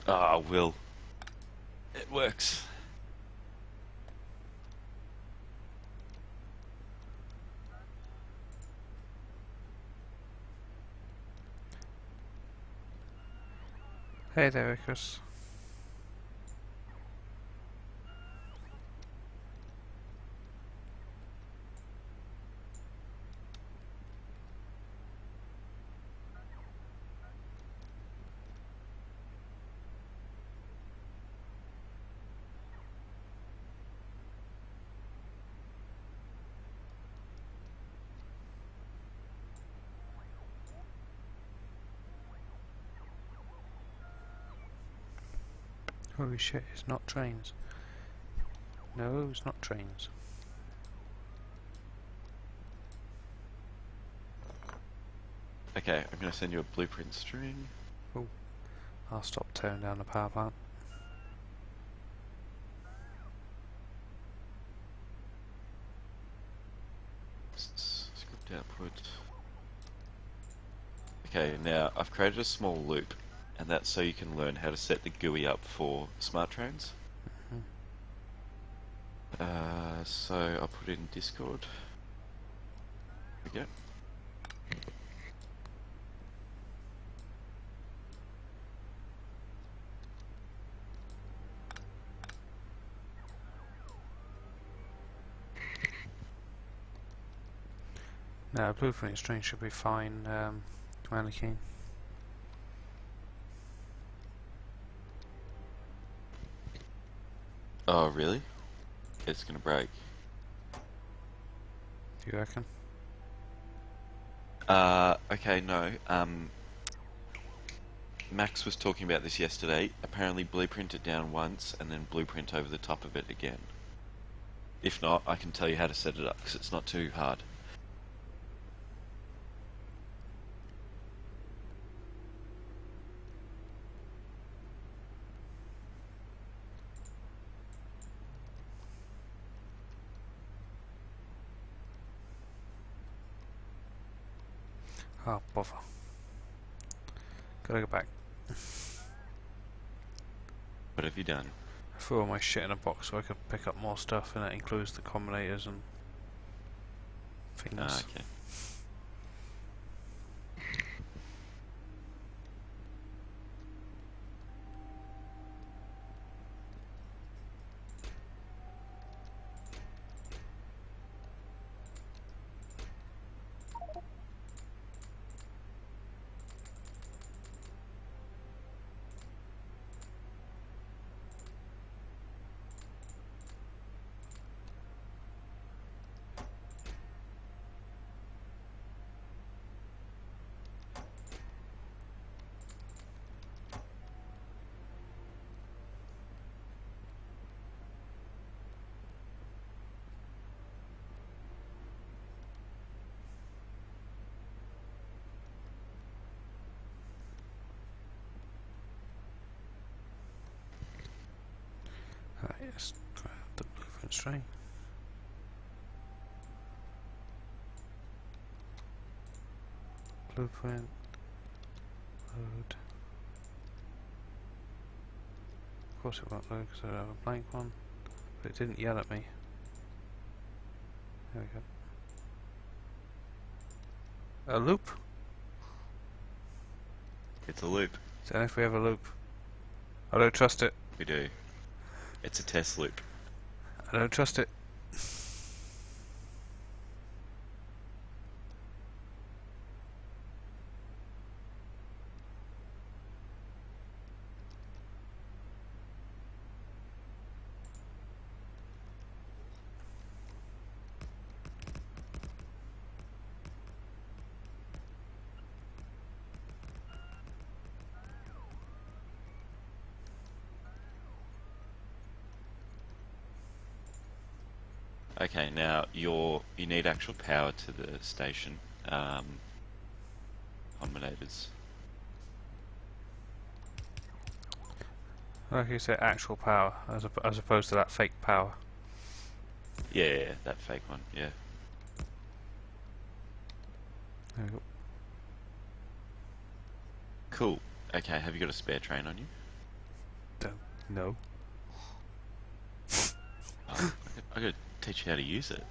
Ah, Will. It works.
Hey there, Icarus. Holy shit, it's not trains. No, it's not trains.
Okay, I'm gonna send you a blueprint string.
I'll stop tearing down the power plant.
Script output. Okay, now I've created a small loop, and that's so you can learn how to set the GUI up for smart trains. So I'll put it in Discord. There we go.
No, blueprint string should be fine, Commander King.
Oh, really? It's gonna break.
Do you reckon?
Okay, no. Max was talking about this yesterday. Apparently blueprint it down once and then blueprint over the top of it again. If not, I can tell you how to set it up because it's not too hard.
Oh, bother. Gotta go back.
What have you done?
I threw all my shit in a box so I could pick up more stuff, and that includes the combinators and things.
Ah, okay.
Right, let's grab the blueprint string. Blueprint. Load. Of course it won't load because I have a blank one. But it didn't yell at me. There we go. A loop?
It's a loop.
So if we have a loop. I don't trust it.
We do. It's a test loop.
I don't trust it.
Okay, now you need actual power to the station. Hold combinators.
Like you said, actual power, as opposed to that fake power.
Yeah, that fake one, yeah.
There we go.
Cool. Okay, have you got a spare train on you?
No.
Oh, I gotta teach you how to use it.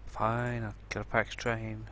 Fine, I'll get a package train.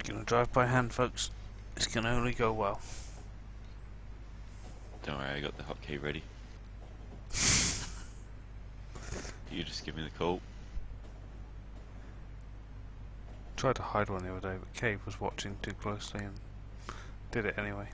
Gonna drive by hand, folks. It's gonna only go well.
Don't worry, I got the hotkey ready. You just give me the call.
Tried to hide one the other day, but Cave was watching too closely and did it anyway.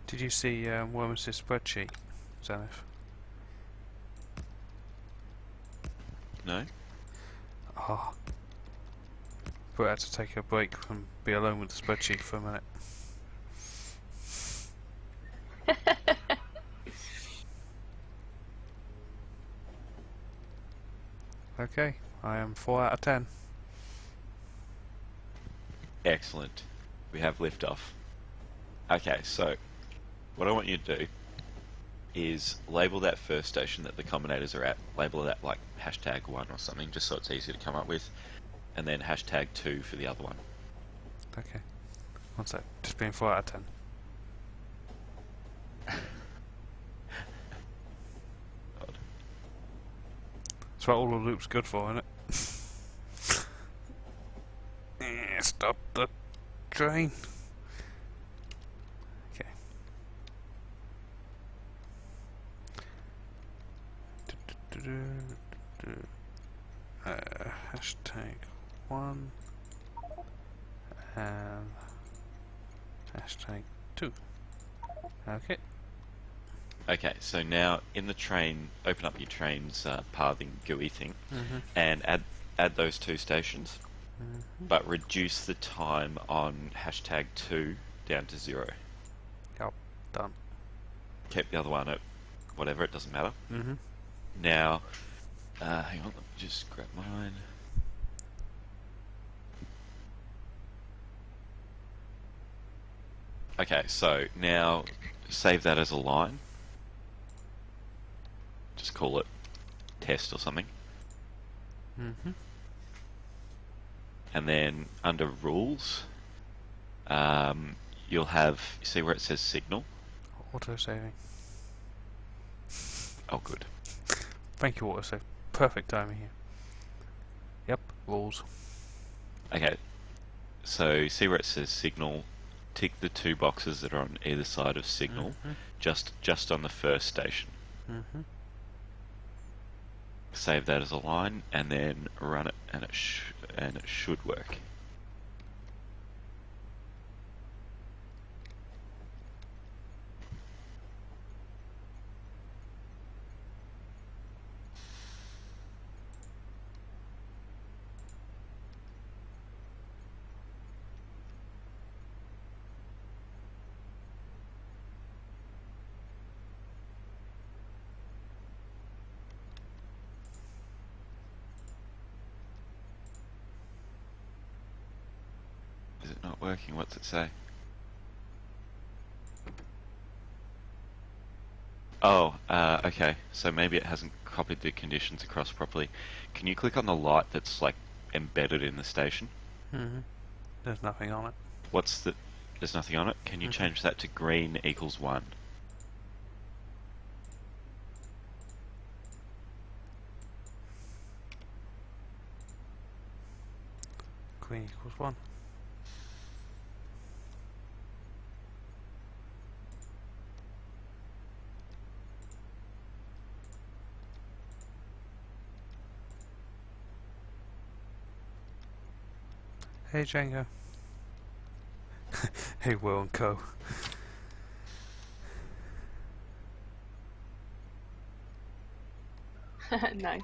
Did you see Wormus' spreadsheet, Zenith?
No?
Oh. But I had to take a break and be alone with the spreadsheet for a minute. Okay, I am 4 out of 10.
Excellent. We have liftoff. Okay, so what I want you to do is label that first station that the combinators are at. Label that like hashtag 1 or something, just so it's easy to come up with. And then hashtag 2 for the other one.
Okay. One sec. Just being 4 out of 10.
God.
That's what all the loop's good for, isn't it? Stop the train. Okay. Hashtag 1 and hashtag 2. Okay.
Okay, so now in the train, open up your train's pathing GUI thing,
Mm-hmm.
and add those 2 stations,
Mm-hmm.
but reduce the time on hashtag 2 down to 0.
Yep. Done.
Keep the other one at whatever, it doesn't matter.
Mm-hmm.
Now, hang on, let me just grab mine. Okay, so now save that as a line. Just call it test or something.
Mm-hmm.
And then under rules, you'll have, see where it says signal?
Auto-saving.
Oh, good.
Thank you, autosave. Perfect timing here. Yep, rules.
Okay, so see where it says signal? Tick the 2 boxes that are on either side of signal,
Mhm.
just on the first station.
Mm-hmm.
Save that as a line, and then run it, and it should work. Is it not working? What's it say? Oh, okay. So maybe it hasn't copied the conditions across properly. Can you click on the light that's like embedded in the station?
Mm-hmm. There's nothing on it.
What's the... There's nothing on it. Can you
Mhm.
change that to green equals 1?
Green equals 1. Hey Django. Hey Will and Co.
Nice.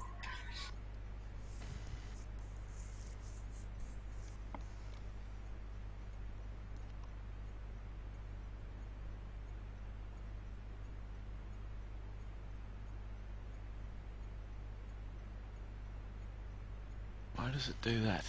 Why does it do that?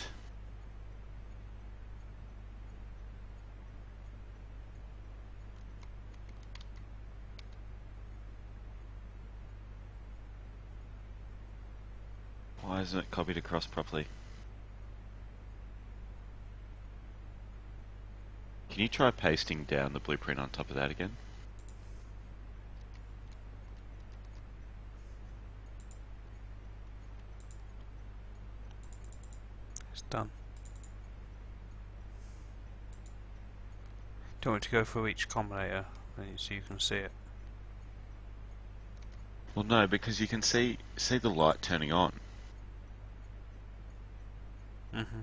Why isn't it copied across properly? Can you try pasting down the blueprint on top of that again?
It's done. Do you want me to go through each combinator so you can see it?
Well, no, because you can see the light turning on,
Mm-hmm.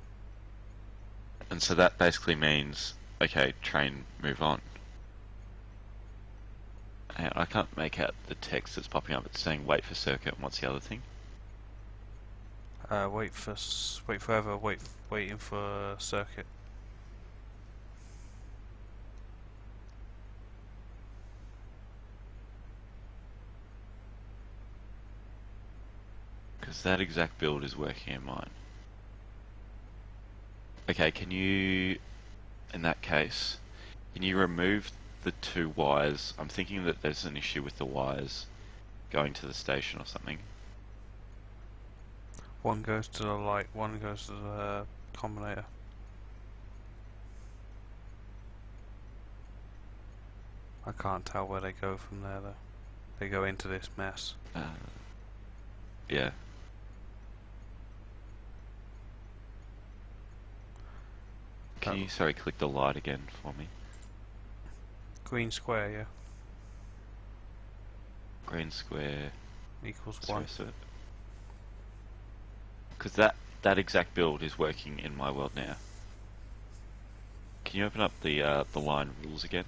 and so that basically means, okay, train, move on. And I can't make out the text that's popping up. It's saying wait for circuit, and what's the other thing?
Wait forever. Waiting for circuit.
Because that exact build is working in mine. Okay, can you, in that case, can you remove the 2 wires? I'm thinking that there's an issue with the wires going to the station or something.
One goes to the light, one goes to the combinator. I can't tell where they go from there though. They go into this mess.
Yeah. Can you, sorry, click the light again for me?
Green square, yeah,
Green square.
equals
What's the
1.
rest of it? Because that exact build is working in my world now. Can you open up the line rules again?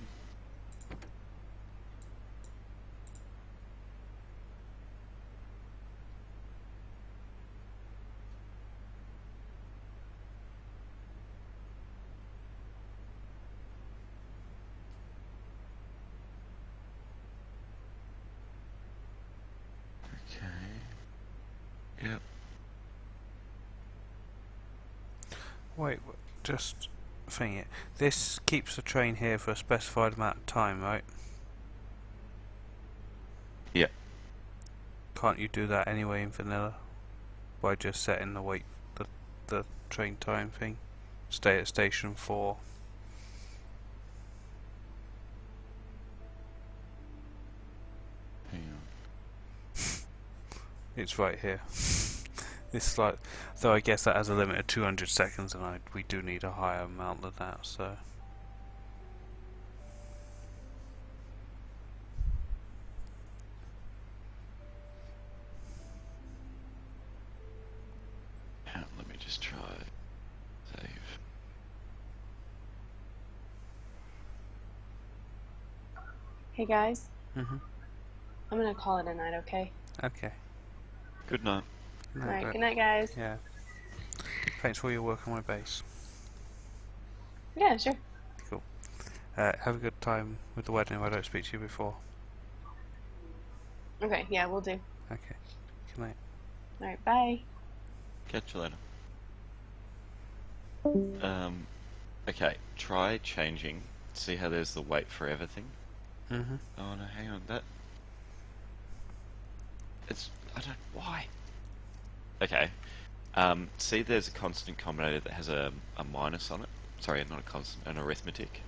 Okay. Yep.
Wait, just thing it. This keeps the train here for a specified amount of time, right?
Yep.
Can't you do that anyway in vanilla? By just setting the train time thing? Stay at station 4.
Hang on.
It's right here. It's like, though I guess that has a limit of 200 seconds, and we do need a higher amount than that. So
Hang on, let me just try save.
Hey guys,
I'm
gonna call it a night, okay?
okay.
Good night.
No,
Alright,
but-
good night, guys.
Yeah. Thanks for all your work on my base.
Yeah, sure.
Cool. Have a good time with the wedding if I don't speak to you before.
Okay, yeah, we'll do.
Okay. Good night.
Alright, bye.
Catch you later. Okay, try changing. See how there's the wait forever thing?
Mm-hmm.
Oh no, hang on, that... I don't... Why? Okay. See, there's a constant combinator that has a minus on it. Sorry, not a constant, an arithmetic.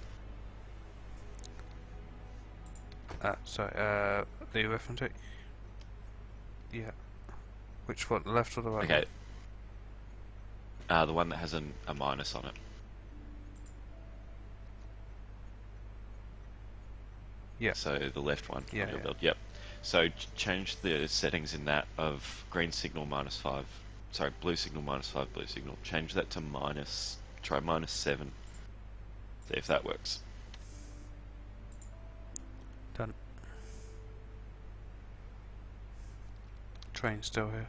Sorry, the arithmetic? Yeah. Which one, the left or the right
Okay.
one?
The one that has a minus on it.
Yeah.
So the left one
Yeah,
on your
yeah.
build. Yep. So change the settings in that of green signal -5. Sorry, blue signal -5, blue signal. Change that to minus. Try -7. See if that works.
Done. Train's still here.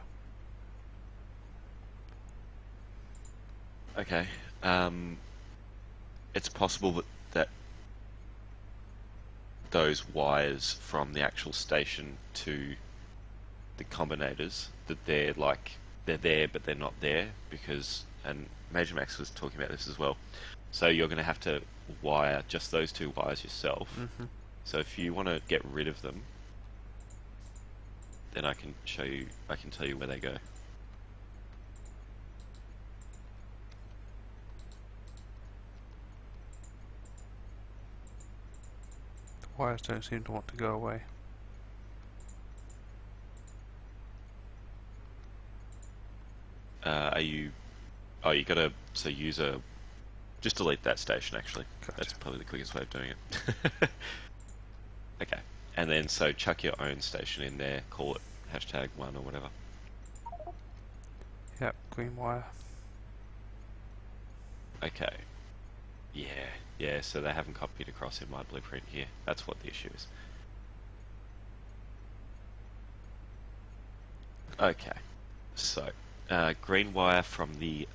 Okay. It's possible that those wires from the actual station to the combinators, that they're there but they're not there, because, and Major Max was talking about this as well, so you're going to have to wire just those two wires yourself.
Mm-hmm.
So if you want to get rid of them, then I can tell you where they go.
The wires don't seem to want to go away.
You gotta, just delete that station actually.
Gotcha.
That's probably the quickest way of doing it. Okay, and then so chuck your own station in there, call it #1 or whatever.
Yep, green wire.
Okay. Yeah, so they haven't copied across in my blueprint here. That's what the issue is. Okay, so green wire from the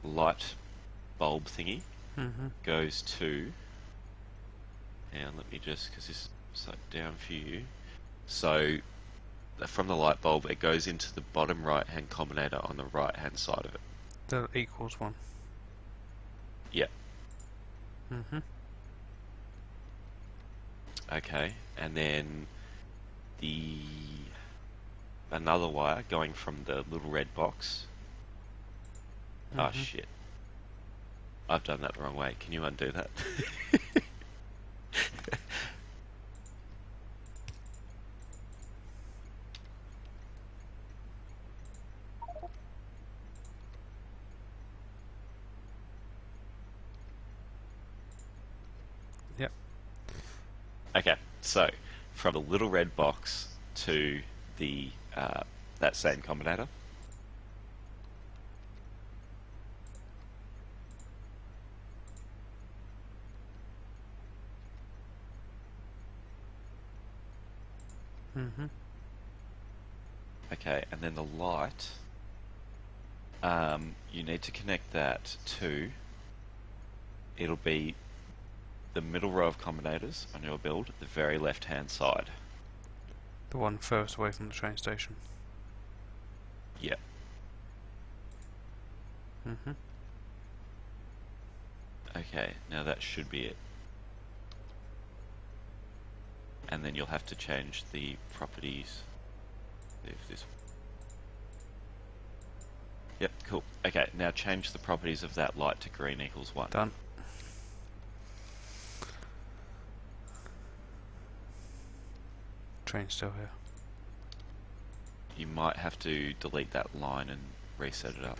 light bulb thingy
Mm-hmm.
goes to, and let me just, because this is down for you. So from the light bulb, it goes into the bottom right hand combinator on the right hand side of it.
The equals one.
Yep.
Mm-hmm.
Okay, and then another wire going from the little red box. Ah,
Mhm.
shit. I've done that the wrong way. Can you undo that?
Yep.
Okay, so from the little red box to the that same combinator.
Mm-hmm.
Okay, and then the light. You need to connect that to. It'll be the middle row of combinators on your build, the very left-hand side.
The one furthest away from the train station.
Yep.
Mm-hmm.
Okay, now that should be it. And then you'll have to change the properties. If this. Yep, cool. Okay, now change the properties of that light to green equals 1.
Done. Train's still here.
You might have to delete that line and reset it up.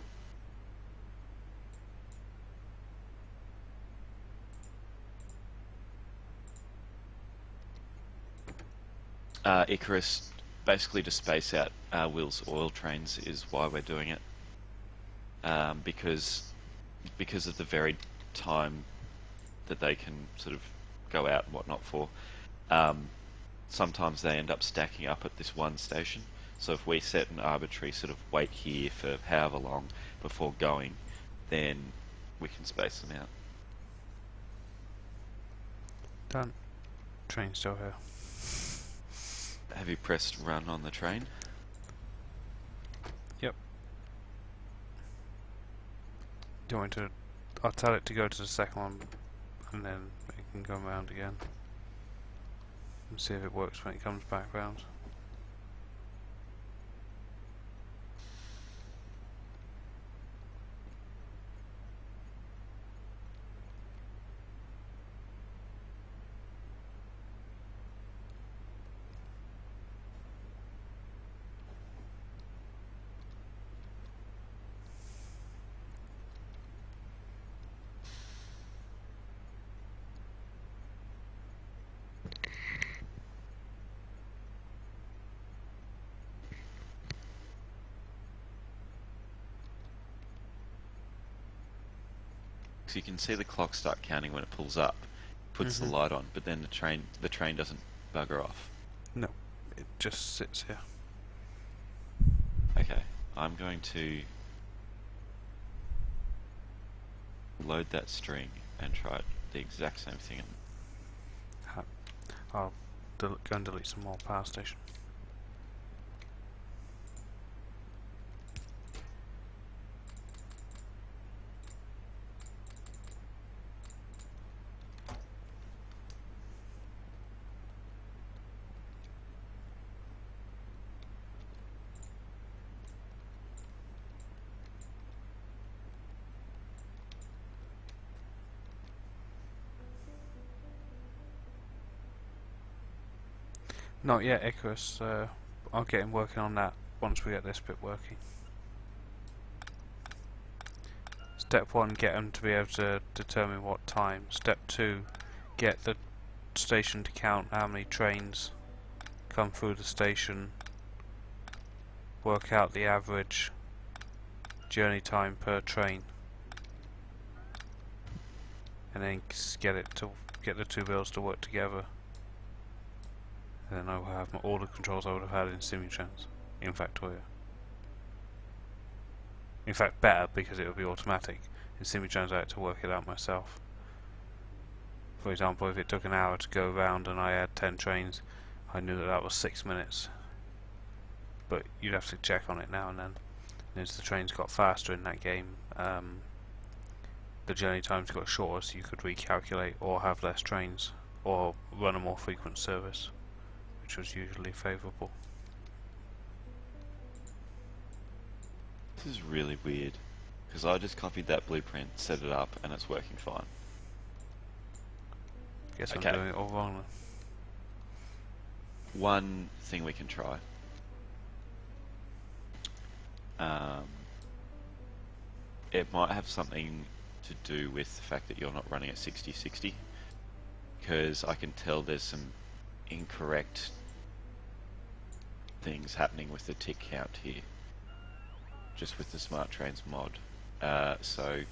Icarus, basically to space out Will's oil trains is why we're doing it. Because of the very time that they can sort of go out and whatnot for. Sometimes they end up stacking up at this one station. So if we set an arbitrary sort of wait here for however long before going, then we can space them out.
Done. Train's still here.
Have you pressed run on the train?
Yep. Do you want me to... I'll tell it to go to the second one, and then it can go around again. And see if it works when it comes back round.
So you can see the clock start counting when it pulls up, puts the light on, but then the train doesn't bugger off.
No, it just sits here.
Okay, I'm going to load that string and try the exact same thing.
I'll go and delete some more power station. Not yet, Icarus. I'll get him working on that once we get this bit working. Step 1, get him to be able to determine what time. Step 2, get the station to count how many trains come through the station. Work out the average journey time per train. And then get the two bills to work together. And then I will have all the controls I would have had in Simutrans in Factorio. In fact, better, because it would be automatic. In Simutrans I had to work it out myself. For example, if it took an hour to go round and I had 10 trains, I knew that was 6 minutes. But you'd have to check on it now and then. And as the trains got faster in that game, the journey times got shorter, so you could recalculate or have less trains, or run a more frequent service, which was usually favourable.
This is really weird, because I just copied that blueprint, set it up, and it's working fine.
Guess
Okay.
I'm doing it all wrong then.
One thing we can try. It might have something to do with the fact that you're not running at 60/60, because I can tell there's some incorrect things happening with the tick count here, just with the Smart Trains mod. So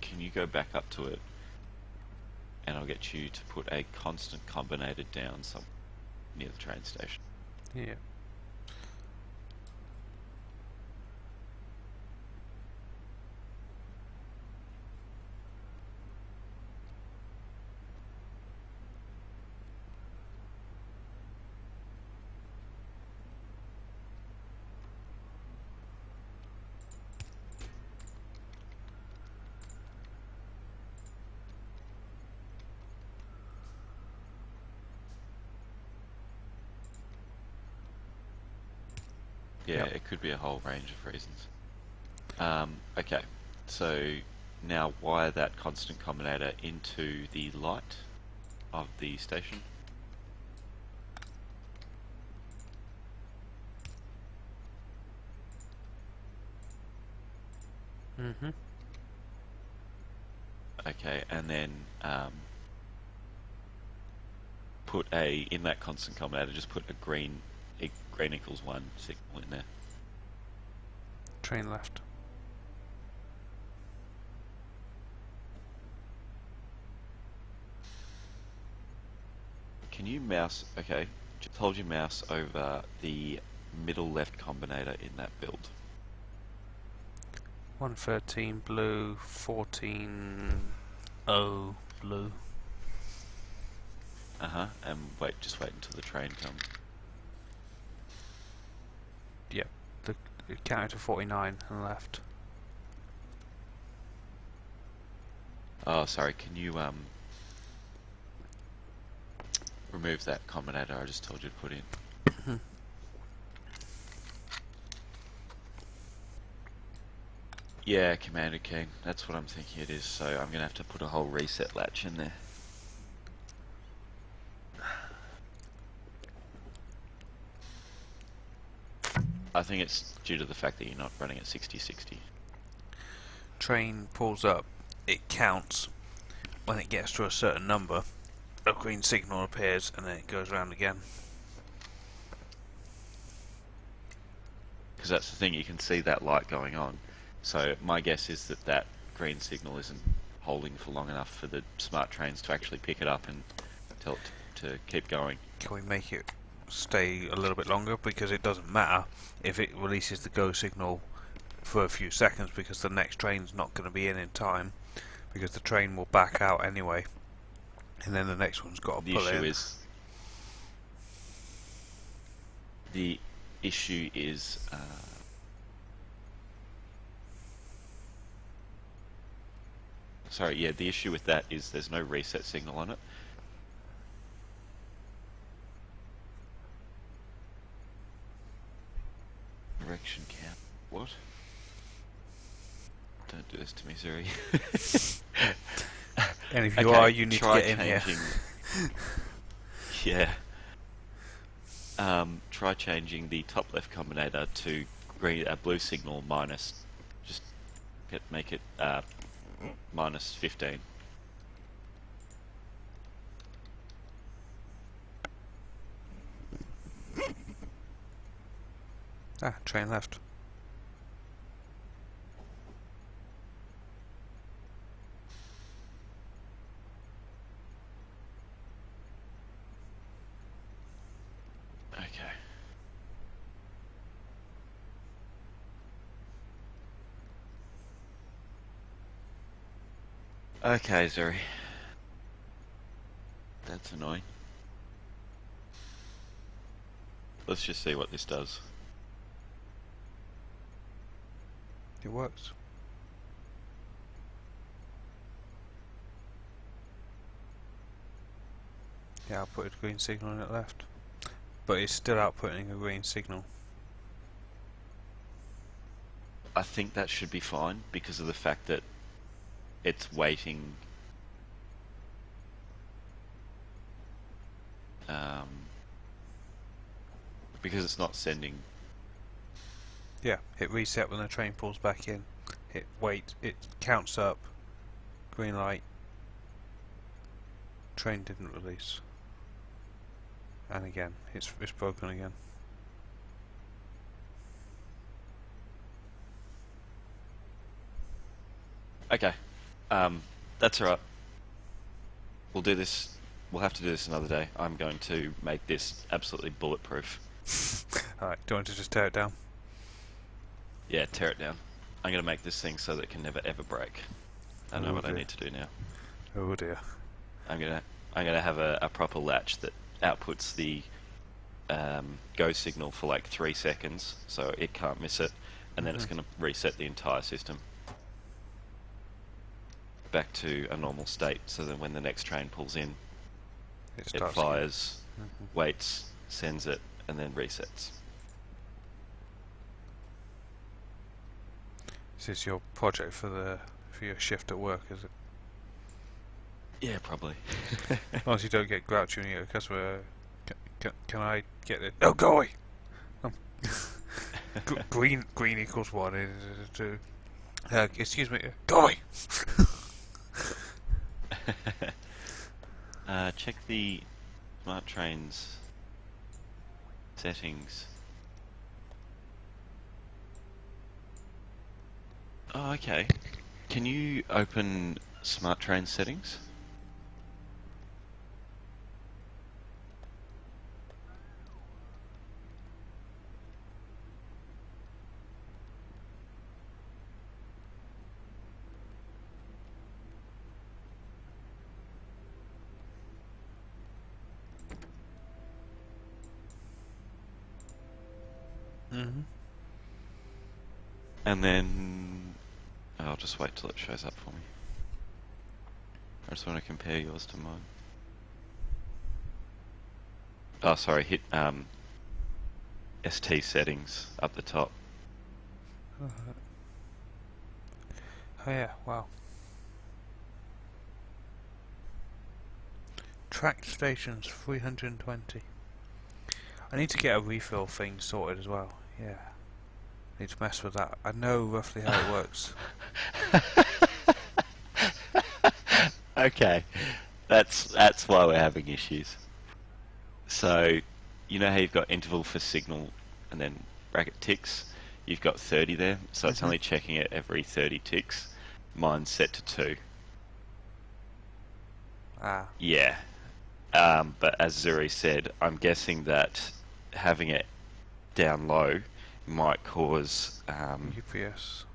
can you go back up to it, and I'll get you to put a constant combinator down somewhere near the train station.
Yeah.
Yeah,
Yep.
it could be a whole range of reasons. Okay, so now wire that constant combinator into the light of the station.
Mm-hmm.
Okay, and then put in that constant combinator, just put a green equals 1 signal in there.
Train left.
Can you mouse? Okay, just hold your mouse over the middle left combinator in that build.
113 blue, 14 O blue.
And just wait until the train comes.
Yep, it counted to 49 and left.
Oh, sorry. Can you remove that combinator I just told you to put in? Yeah, Commander King. That's what I'm thinking it is. So I'm gonna have to put a whole reset latch in there. I think it's due to the fact that you're not running at 60/60.
Train pulls up, it counts. When it gets to a certain number, a green signal appears and then it goes round again.
Because that's the thing, you can see that light going on, So my guess is that that green signal isn't holding for long enough for the smart trains to actually pick it up and tell it to keep going.
Can we make it stay a little bit longer? Because it doesn't matter if it releases the go signal for a few seconds, because the next train's not going to be in time, because the train will back out anyway, and then the next one's got to
The
pull
issue
in.
is the issue is sorry, yeah, the issue with that is there's no reset signal on it. Direction count. What? Don't do this to me, Zuri.
And if you
Okay,
are, you need to
try
get in here.
Yeah. Try changing the top left combinator to blue signal minus. Just make it minus 15.
Ah, train left.
Okay. Okay, Zuri. That's annoying. Let's just see what this does.
It works. Yeah, I'll put a green signal on it left. But it's still outputting a green signal.
I think that should be fine because of the fact that it's waiting. Because it's not sending.
Yeah, hit reset when the train pulls back in. Hit wait, it counts up. Green light. Train didn't release. And again, it's broken again.
Okay, that's alright. We'll do this. We'll have to do this another day. I'm going to make this absolutely bulletproof.
Alright, do you want to just tear it down?
Yeah, tear it down. I'm going to make this thing so that it can never ever break. I know
Oh
what I
dear.
need to do now.
Oh dear.
I'm gonna have a proper latch that outputs the go signal for like 3 seconds, so it can't miss it, and then it's going to reset the entire system back to a normal state, so that when the next train pulls in,
It
it
starts
fires, waits, sends it, and then resets.
This is your project for your shift at work, is it?
Yeah, probably.
As long as you don't get grouchy when you get a customer. Can I get it? No, go away! Green equals 1. 2. Excuse me. Go away!
Check the smart trains settings. Oh, okay. Can you open smart train settings? And then I'll just wait till it shows up for me. I just want to compare yours to mine. Oh, sorry, hit ST settings up the top.
Oh yeah, wow. Track stations 320. I need to get a refill thing sorted as well. Yeah. Need to mess with that. I know roughly how it works.
Okay, that's why we're having issues. So, you know how you've got interval for signal and then bracket ticks? you've got 30 there, so it's
Mhm.
only checking it every 30 ticks. Mine's set to 2.
Ah,
Yeah. But as Zuri said, I'm guessing that having it down low might cause
UPS.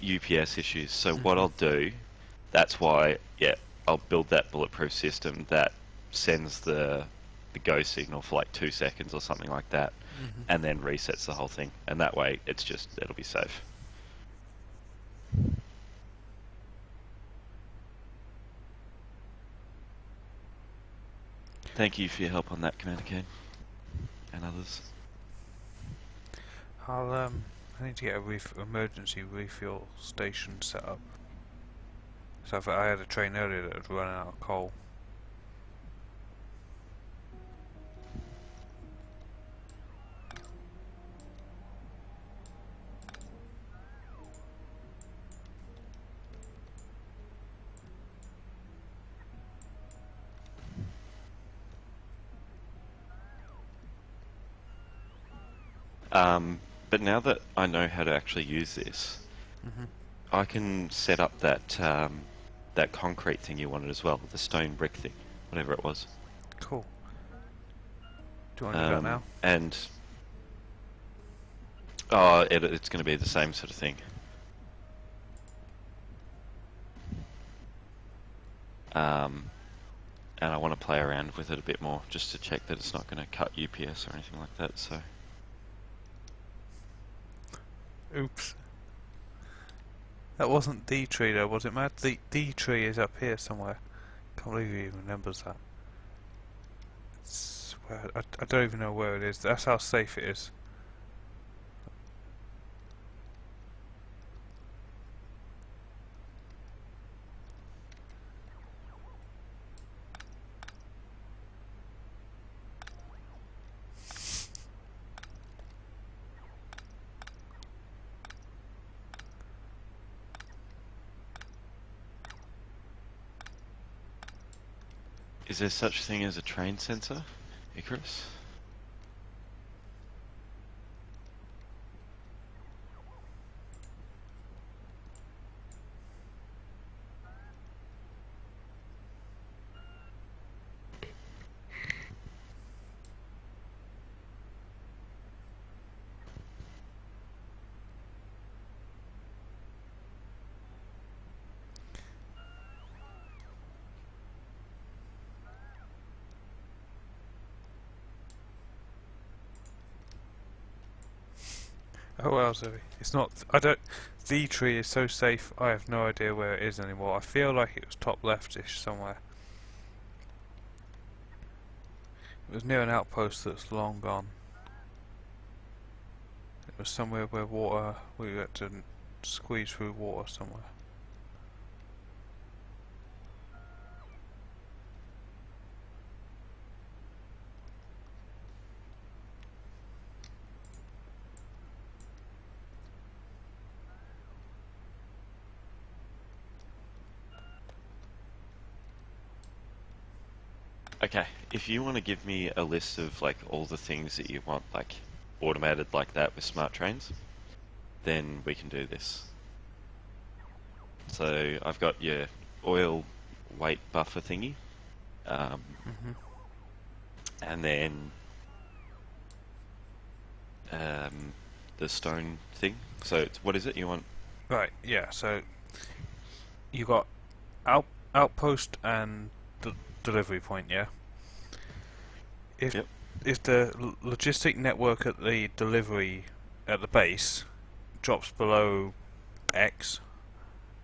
UPS issues. So what
Mhm.
I'll do, that's why, yeah, I'll build that bulletproof system that sends the go signal for like 2 seconds or something like that,
Mhm.
and then resets the whole thing. And that way, it'll be safe. Thank you for your help on that, Commander Kane, and others.
I need to get a emergency refuel station set up. So if I had a train earlier that had run out of coal.
But now that I know how to actually use this,
Mhm.
I can set up that concrete thing you wanted as well, the stone brick thing, whatever it was.
Cool. Do you want to do that now?
And it's going to be the same sort of thing. And I want to play around with it a bit more, just to check that it's not going to cut UPS or anything like that. So
Oops. That wasn't D tree though, was it, Matt? The D tree is up here somewhere. Can't believe he even remembers that. It's where, I don't even know where it is. That's how safe it is.
is there such thing as a train sensor, Icarus?
Oh well, Zoe. It's not. I don't. D tree is so safe. I have no idea where it is anymore. I feel like it was top leftish somewhere. It was near an outpost that's long gone. It was somewhere where water. We had to squeeze through water somewhere.
Okay, if you want to give me a list of like all the things that you want like automated like that with smart trains, then we can do this. So I've got your oil weight buffer thingy,
Mhm.
and then the stone thing. So what is it you want?
Right. Yeah. So you got outpost and delivery point. Yeah. If
Yep.
if the logistic network at the delivery at the base drops below X,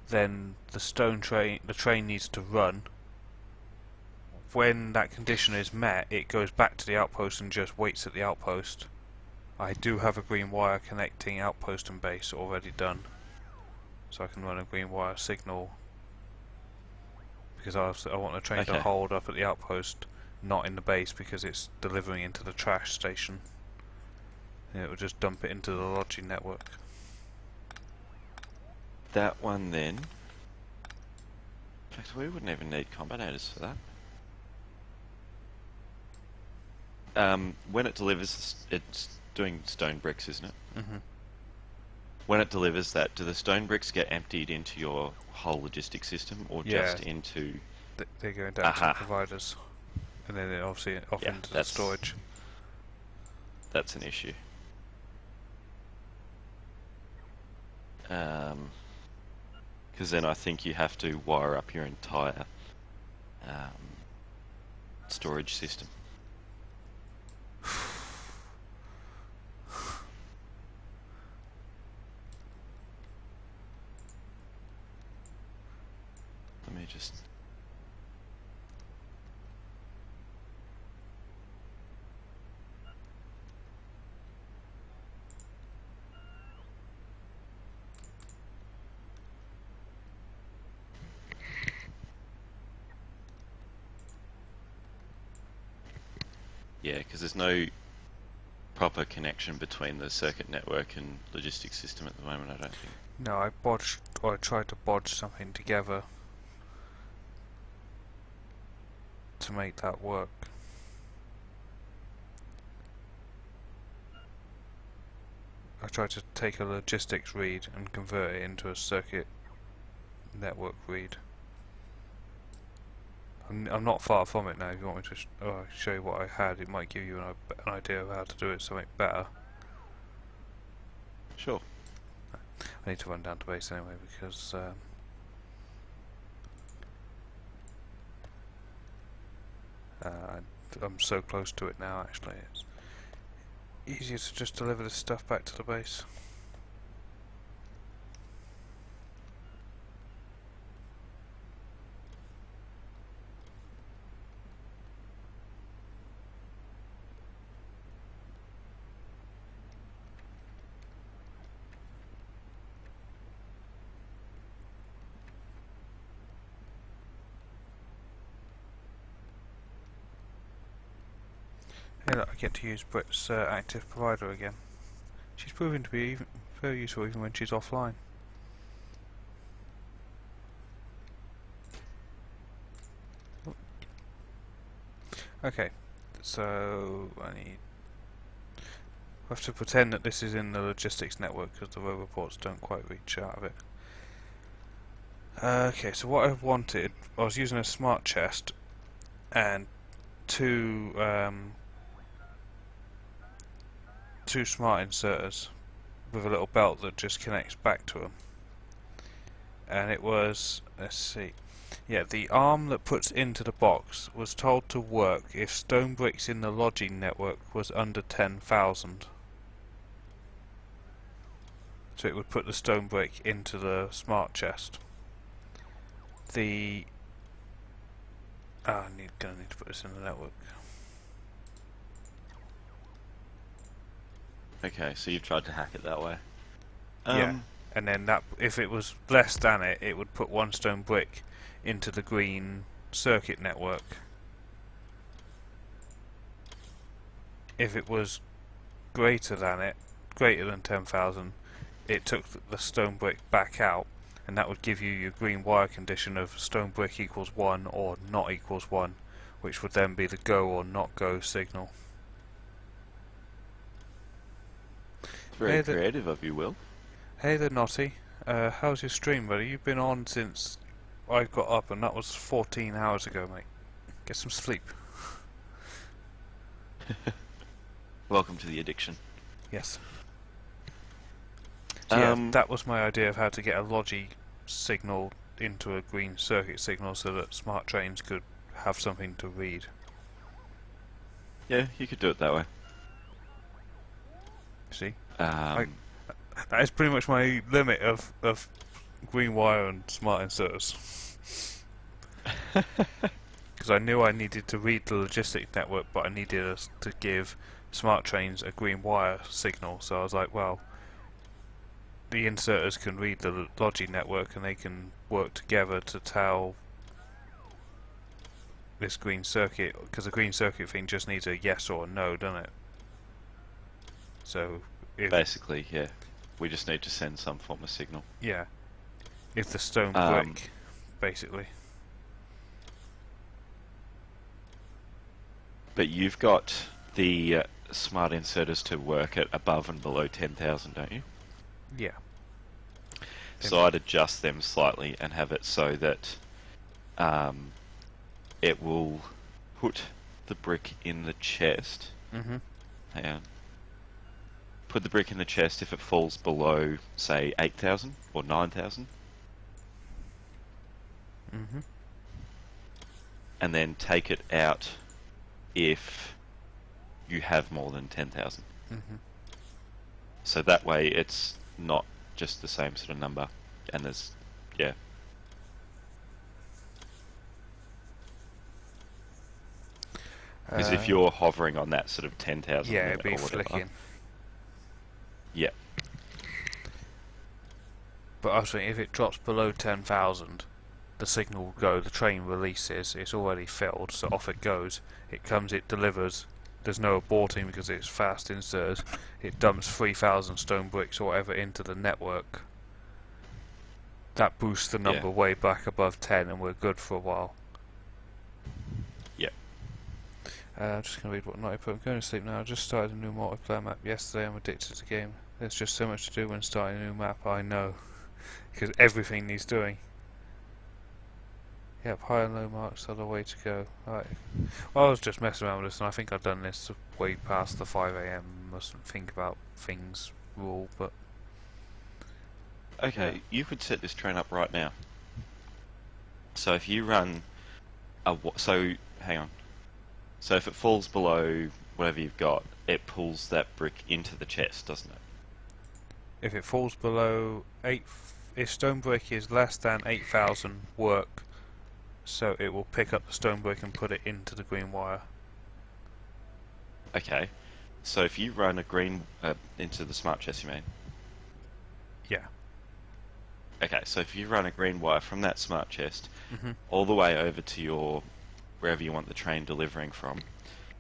then the train needs to run. When that condition is met, it goes back to the outpost and just waits at the outpost. I do have a green wire connecting outpost and base already done, so I can run a green wire signal because I want the train to
Okay.
hold up at the outpost, not in the base because it's delivering into the trash station. And it will just dump it into the lodging network.
That one then. In fact, we wouldn't even need combinators for that. When it delivers, it's doing stone bricks, isn't it?
Mhm.
when it delivers that, do the stone bricks get emptied into your whole logistics system, or
Yeah.
just into?
They're going down to the
Aha.
providers, and then obviously off
Yeah,
into the
that's-
storage.
That's an issue. Because then I think you have to wire up your entire storage system. Let me just... Yeah, because there's no proper connection between the circuit network and logistics system at the moment, I don't think.
No, I tried to bodge something together to make that work. I tried to take a logistics read and convert it into a circuit network read. I'm not far from it now. If you want me to show you what I had, it might give you an idea of how to do it something better.
Sure.
I need to run down to base anyway because I'm so close to it now. Actually, it's easier to just deliver this stuff back to the base. Hey, look, I get to use Britt's active provider again. She's proving to be very useful even when she's offline. Okay, so I have to pretend that this is in the logistics network because the row reports don't quite reach out of it. Okay, so what I wanted, I was using a smart chest and two smart inserters with a little belt that just connects back to them. And it was, let's see, yeah, the arm that puts into the box was told to work if stone bricks in the lodging network was under 10,000. So it would put the stone brick into the smart chest. Gonna need to put this in the network.
Okay, so you've tried to hack it that way.
Yeah, and then that if it was less than it, it would put one stone brick into the green circuit network. If it was greater than 10,000, it took the stone brick back out, and that would give you your green wire condition of stone brick equals 1 or not equals 1, which would then be the go or not go signal.
Very creative of you, Will.
Hey there, Notty. How's your stream, buddy? You've been on since I got up, and that was 14 hours ago, mate. Get some sleep.
Welcome to the addiction.
Yes. So yeah, that
Um,
was my idea of how to get a logi signal into a green circuit signal so that smart trains could have something to read.
Yeah, you could do it that way.
See?
Um,
That is pretty much my limit of green wire and smart inserters. Because I knew I needed to read the logistic network, but I needed us to give smart trains a green wire signal. So I was like, well, the inserters can read the logi network and they can work together to tell this green circuit, because the green circuit thing just needs a yes or a no, doesn't it? So if
Basically, yeah. We just need to send some form of signal.
yeah, if the stone
Um,
brick, basically.
But you've got the smart inserters to work at above and below 10,000, don't you?
Yeah.
So I'd adjust them slightly and have it so that it will put the brick in the chest.
Mm-hmm.
Hang on. Put the brick in the chest if it falls below, say, 8,000 or 9,000.
Mm-hmm.
And then take it out if you have more than 10,000.
Mm-hmm.
So that way it's not just the same sort of number. And there's, yeah. Because if you're hovering on that sort of 10,000
yeah,
limit
it'd be
or whatever.
flicking.
Yeah.
But I was thinking, if it drops below 10,000, the signal will go, the train releases, it's already filled, so off it goes. It comes, it delivers, there's no aborting because it's fast inserts. It dumps 3,000 stone bricks or whatever into the network. That boosts the number way back above 10 and we're good for a while.
Yep.
I'm just going to read what night I put. I'm going to sleep now. I just started a new multiplayer map yesterday. I'm addicted to the game. There's just so much to do when starting a new map, I know. Because everything needs doing. Yep, high and low marks are the way to go. Right. Well, I was just messing around with this and I think I've done this way past the 5 AM. Mustn't think about things rule, but...
Okay, you could set this train up right now. So if you run so hang on. So if it falls below whatever you've got, it pulls that brick into the chest, doesn't it?
If it falls below 8, if stone brick is less than 8,000 work, so it will pick up the stone brick and put it into the green wire.
Okay. So if you run a green into the smart chest, you mean?
Yeah.
Okay, so if you run a green wire from that smart chest
Mm-hmm.
all the way over to your wherever you want the train delivering from,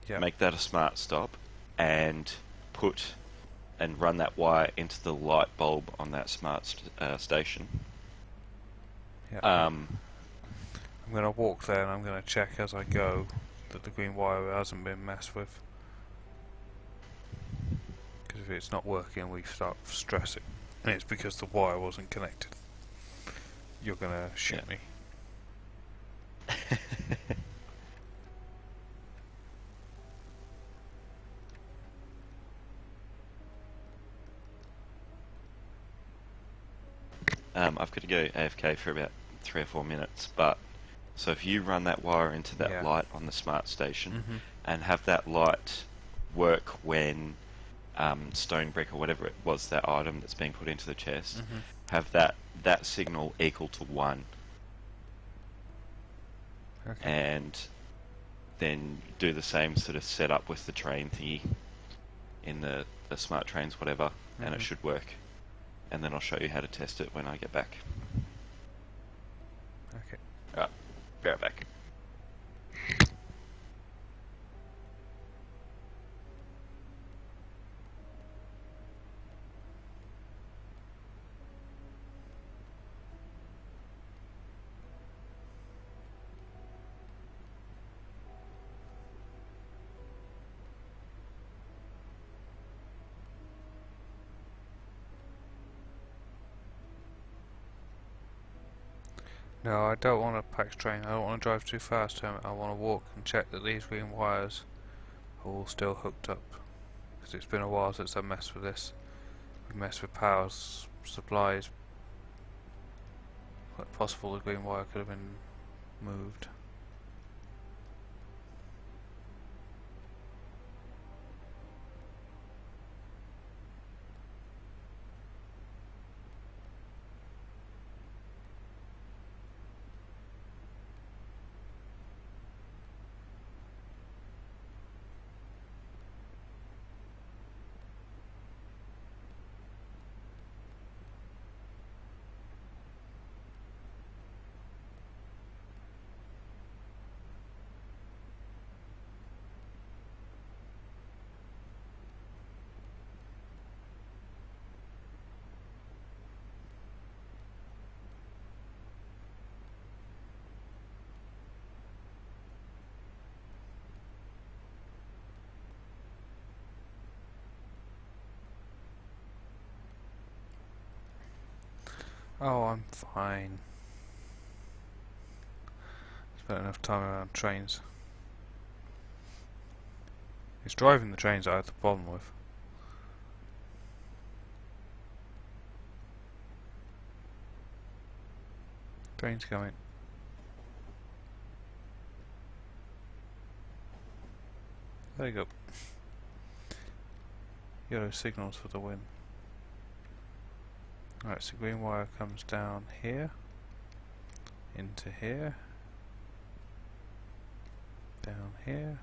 Yep.
make that a smart stop, and run that wire into the light bulb on that smart station.
Yep. I'm going to walk there and I'm going to check as I go that the green wire hasn't been messed with. Because if it's not working, we start stressing. And it's because the wire wasn't connected. You're going to shoot me.
I've got to go AFK for about 3 or 4 minutes, but so if you run that wire into that light on the smart station and have that light work when stone brick or whatever it was, that item that's being put into the chest, have that signal equal to 1.
Okay.
And then do the same sort of setup with the train thingy in the smart trains, whatever, and it should work. And then I'll show you how to test it when I get back.
Okay.
Alright, be right back.
No, I don't want a packed train. I don't want to drive too fast. I want to walk and check that these green wires are all still hooked up. Because it's been a while since I messed with this. We've messed with power supplies. Quite possible the green wire could have been moved. Oh, I'm fine. Spent enough time around trains. It's driving the trains I had the problem with. Train's coming. There you go. Yellow signals for the win. Alright, so green wire comes down here, into here, down here.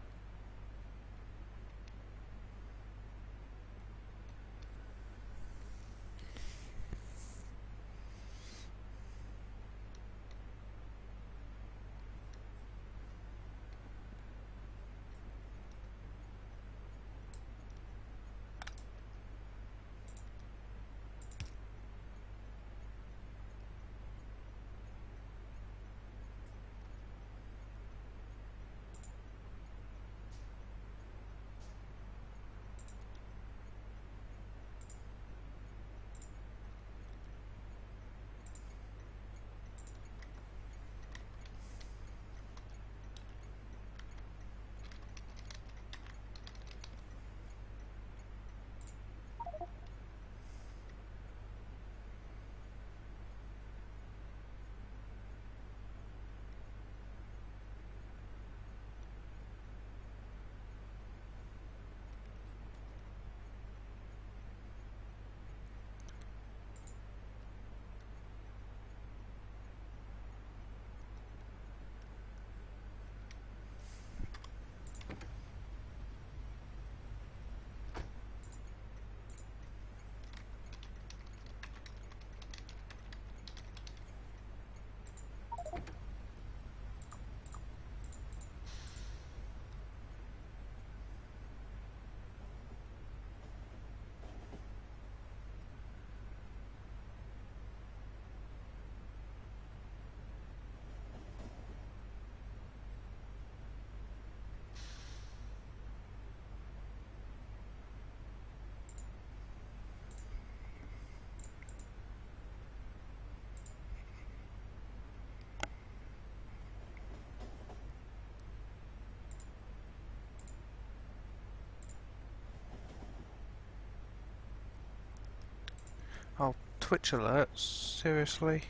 Oh, Twitch alerts? Seriously?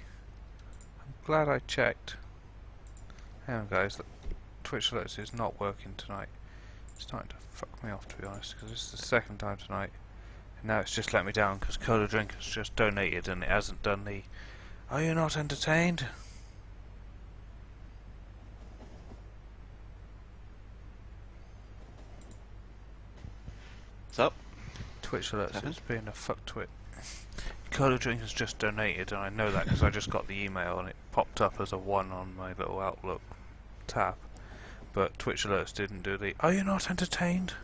I'm glad I checked. Hang on guys, look, Twitch alerts is not working tonight. It's starting to fuck me off to be honest, because this is the second time tonight. And now it's just let me down because Cola Drink has just donated and it hasn't done the "Are you not entertained?"
What's up?
Twitch alerts
Happened?
is being a fuck twit. Cola Drink has just donated and I know that because I just got the email and it popped up as a 1 on my little Outlook tab. But Twitch alerts didn't do the "Are you not entertained?"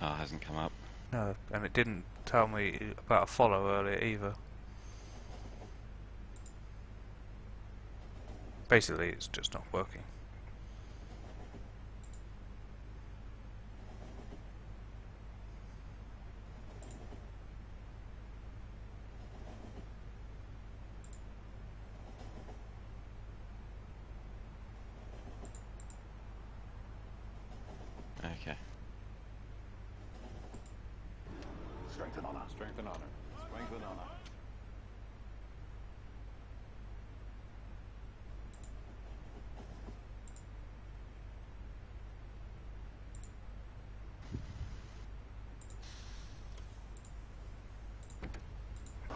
No, it hasn't come up.
No, and it didn't tell me about a follow earlier either. Basically, it's just not working.
Okay.
Strength and honor. Strength and honor. Strength and honor.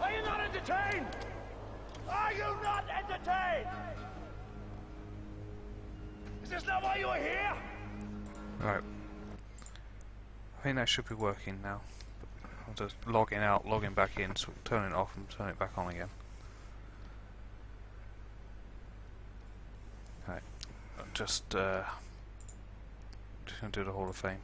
Are you not entertained? Are you not entertained? Is this not why you are here?
Right. I think that should be working now. I'm just logging out, logging back in, so turn it off and turn it back on again. Right. Just gonna do the Hall of Fame.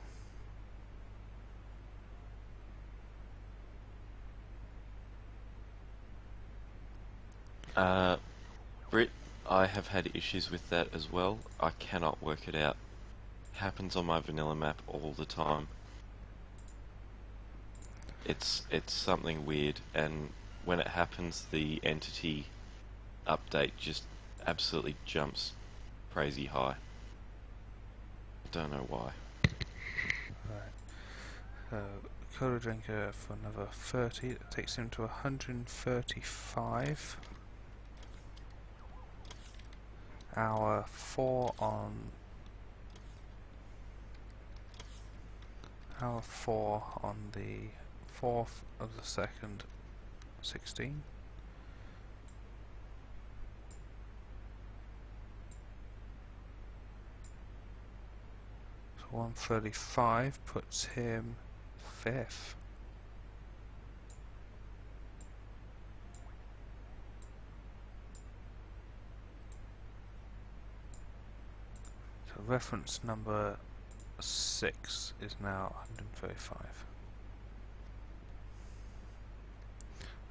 Brit, I have had issues with that as well. I cannot work it out. Happens on my vanilla map all the time. It's something weird, and when it happens, the entity update just absolutely jumps crazy high. Don't know why.
Right. So, cola drinker for another 30. That takes him to 135. Hour 4 on... Hour 4 on the 4th of the 2nd, 16. So 135 puts him 5th. So reference number 6 is now 135.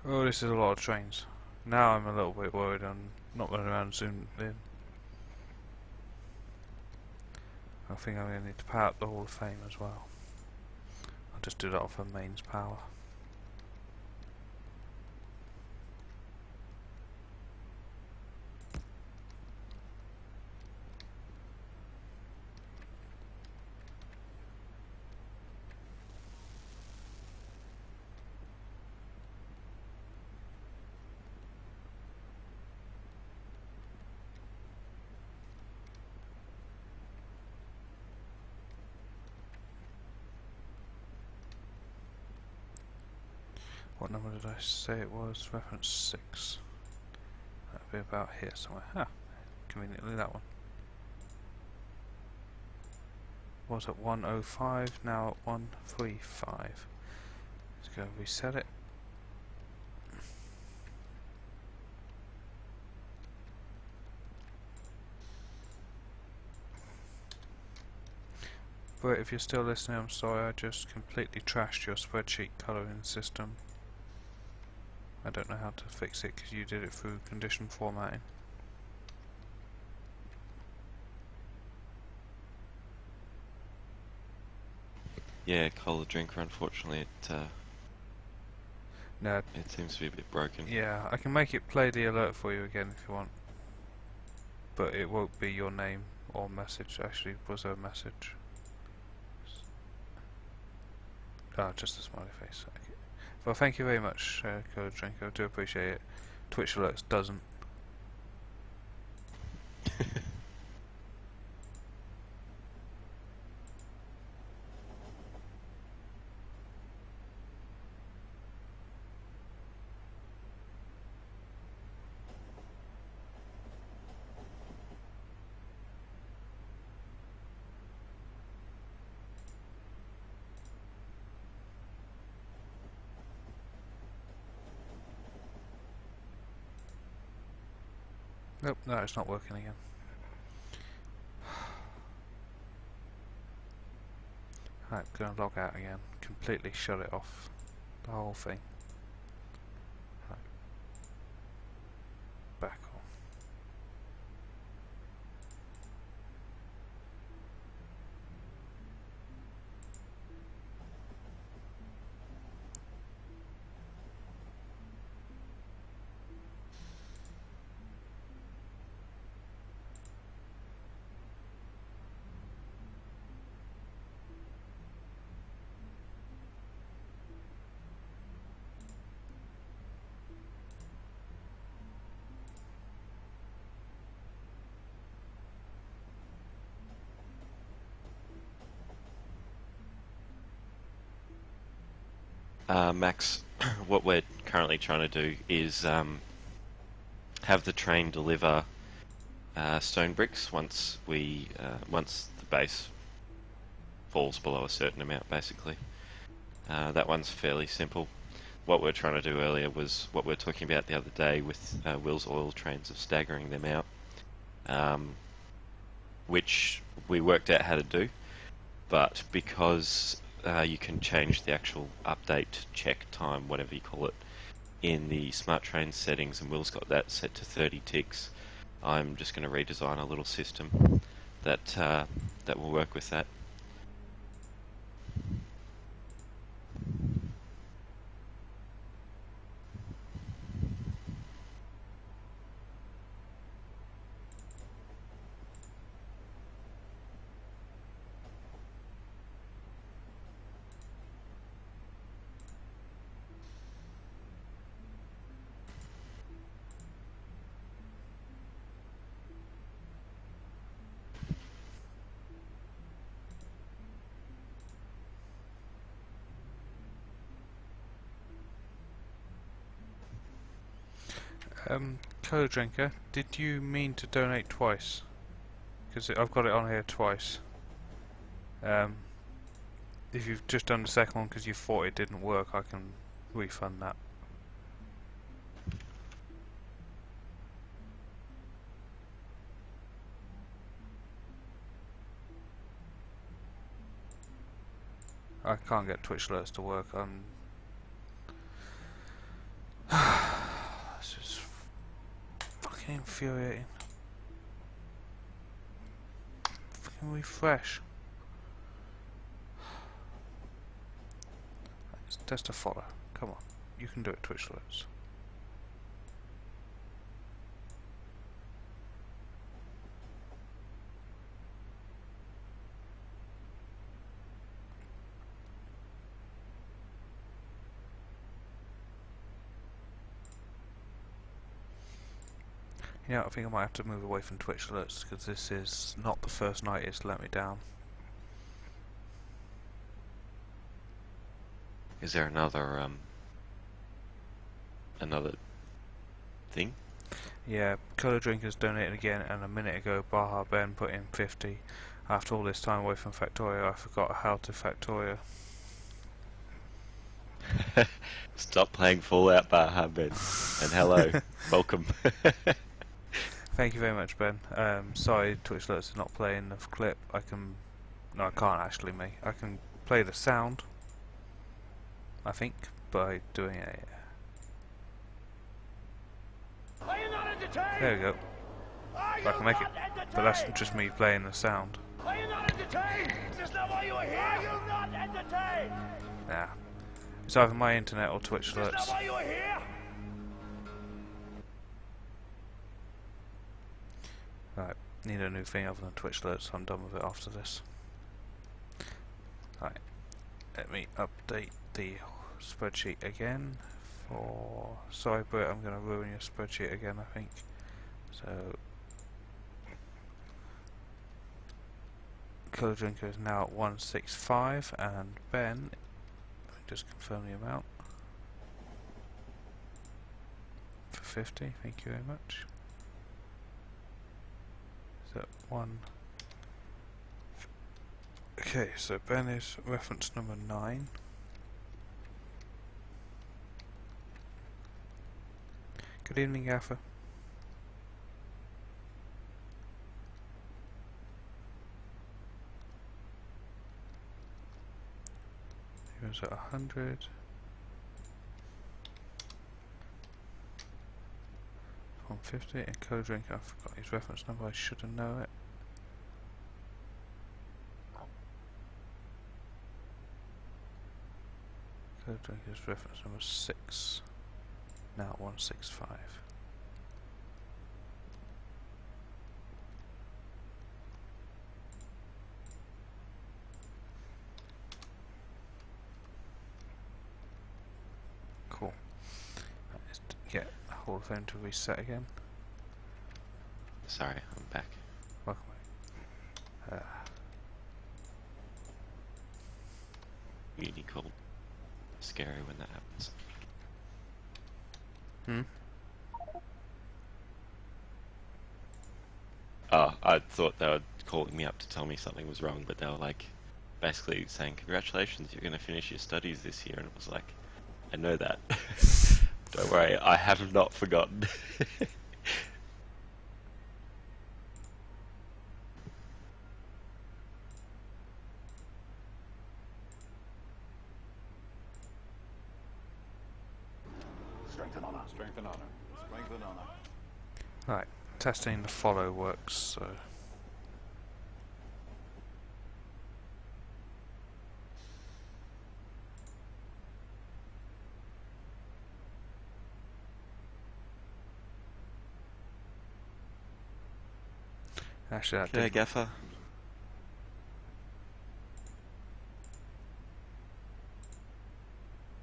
Oh, this is a lot of trains. Now I'm a little bit worried I'm not running around zoomed in. I think I'm going to need to power up the Hall of Fame as well. I'll just do that off of mains power. What number did I say it was? Reference 6. That'll be about here somewhere. Ah, conveniently that one. Was at 105, now at 135. Let's go reset it. But if you're still listening, I'm sorry, I just completely trashed your spreadsheet colouring system. I don't know how to fix it because you did it through condition formatting.
Yeah, cola drinker. Unfortunately,
No,
it seems to be a bit broken.
yeah, I can make it play the alert for you again if you want. But it won't be your name or message. Actually, was there a message? Ah, just a smiley face. Okay. Well, thank you very much, Cola Drinker. I do appreciate it. Twitch Alerts doesn't. Nope, no, it's not working again. Right, gonna log out again. Completely shut it off. The whole thing. Right. Back on.
Max, what we're currently trying to do is have the train deliver stone bricks once the base falls below a certain amount, basically. That one's fairly simple. What we're trying to do earlier was what we were talking about the other day with Will's oil trains, of staggering them out, which we worked out how to do, but because you can change the actual update check time, whatever you call it, in the smart train settings, and Will's got that set to 30 ticks. I'm just going to redesign a little system that that will work with that.
Cola Drinker, did you mean to donate twice? Because I've got it on here twice. If you've just done the second one because you thought it didn't work, I can refund that. I can't get Twitch alerts to work. This is fucking infuriating. Fucking refresh. It's test a follow. Come on, you can do it, Twitch alerts. You know, I think I might have to move away from Twitch alerts because this is not the first night it's let me down.
Is there another thing?
Yeah, Colour Drinkers donated again, and a minute ago Baha Ben put in 50. After all this time away from Factorio, I forgot how to Factorio.
Stop playing Fallout, Baha Ben. And hello, welcome.
Thank you very much, Ben. Sorry, Twitch alerts are not playing the clip. No, I can't actually, mate. I can play the sound, I think, by doing it.
Are you not entertained?
There we go.
Are
I can make it,
entertained?
but that's just me playing the sound.
Are you not entertained? Is this not why you were here? Are you not entertained?
Nah. It's either my internet or Twitch
Is this not
alerts.
why you were here?
Right, need a new thing other than Twitch alerts, so I'm done with it after this. Right, let me update the spreadsheet again for... Sorry Bert, I'm going to ruin your spreadsheet again, I think. So... Colour Drinker is now at 165, and Ben... Let me just confirm the amount. For 50, thank you very much. So, 1... Okay, so Ben is reference number 9. Good evening, Gaffer. He was at 100. From 50, and code drink, I forgot his reference number, I should have known it. Code drink is reference number 6. Now at 165. Cool. Let's get Hall of Fame to reset again.
Sorry, I'm back.
Welcome.
Really cool. Scary when that happens.
Hmm?
Oh, I thought they were calling me up to tell me something was wrong, but they were like basically saying, congratulations, you're going to finish your studies this year. And it was like, I know that. Don't worry, I have not forgotten.
Strength and honor. Strength and honor. Strength and honor.
Right, testing the follow works, so... Actually, that
Okay,
didn't...
Gaffer.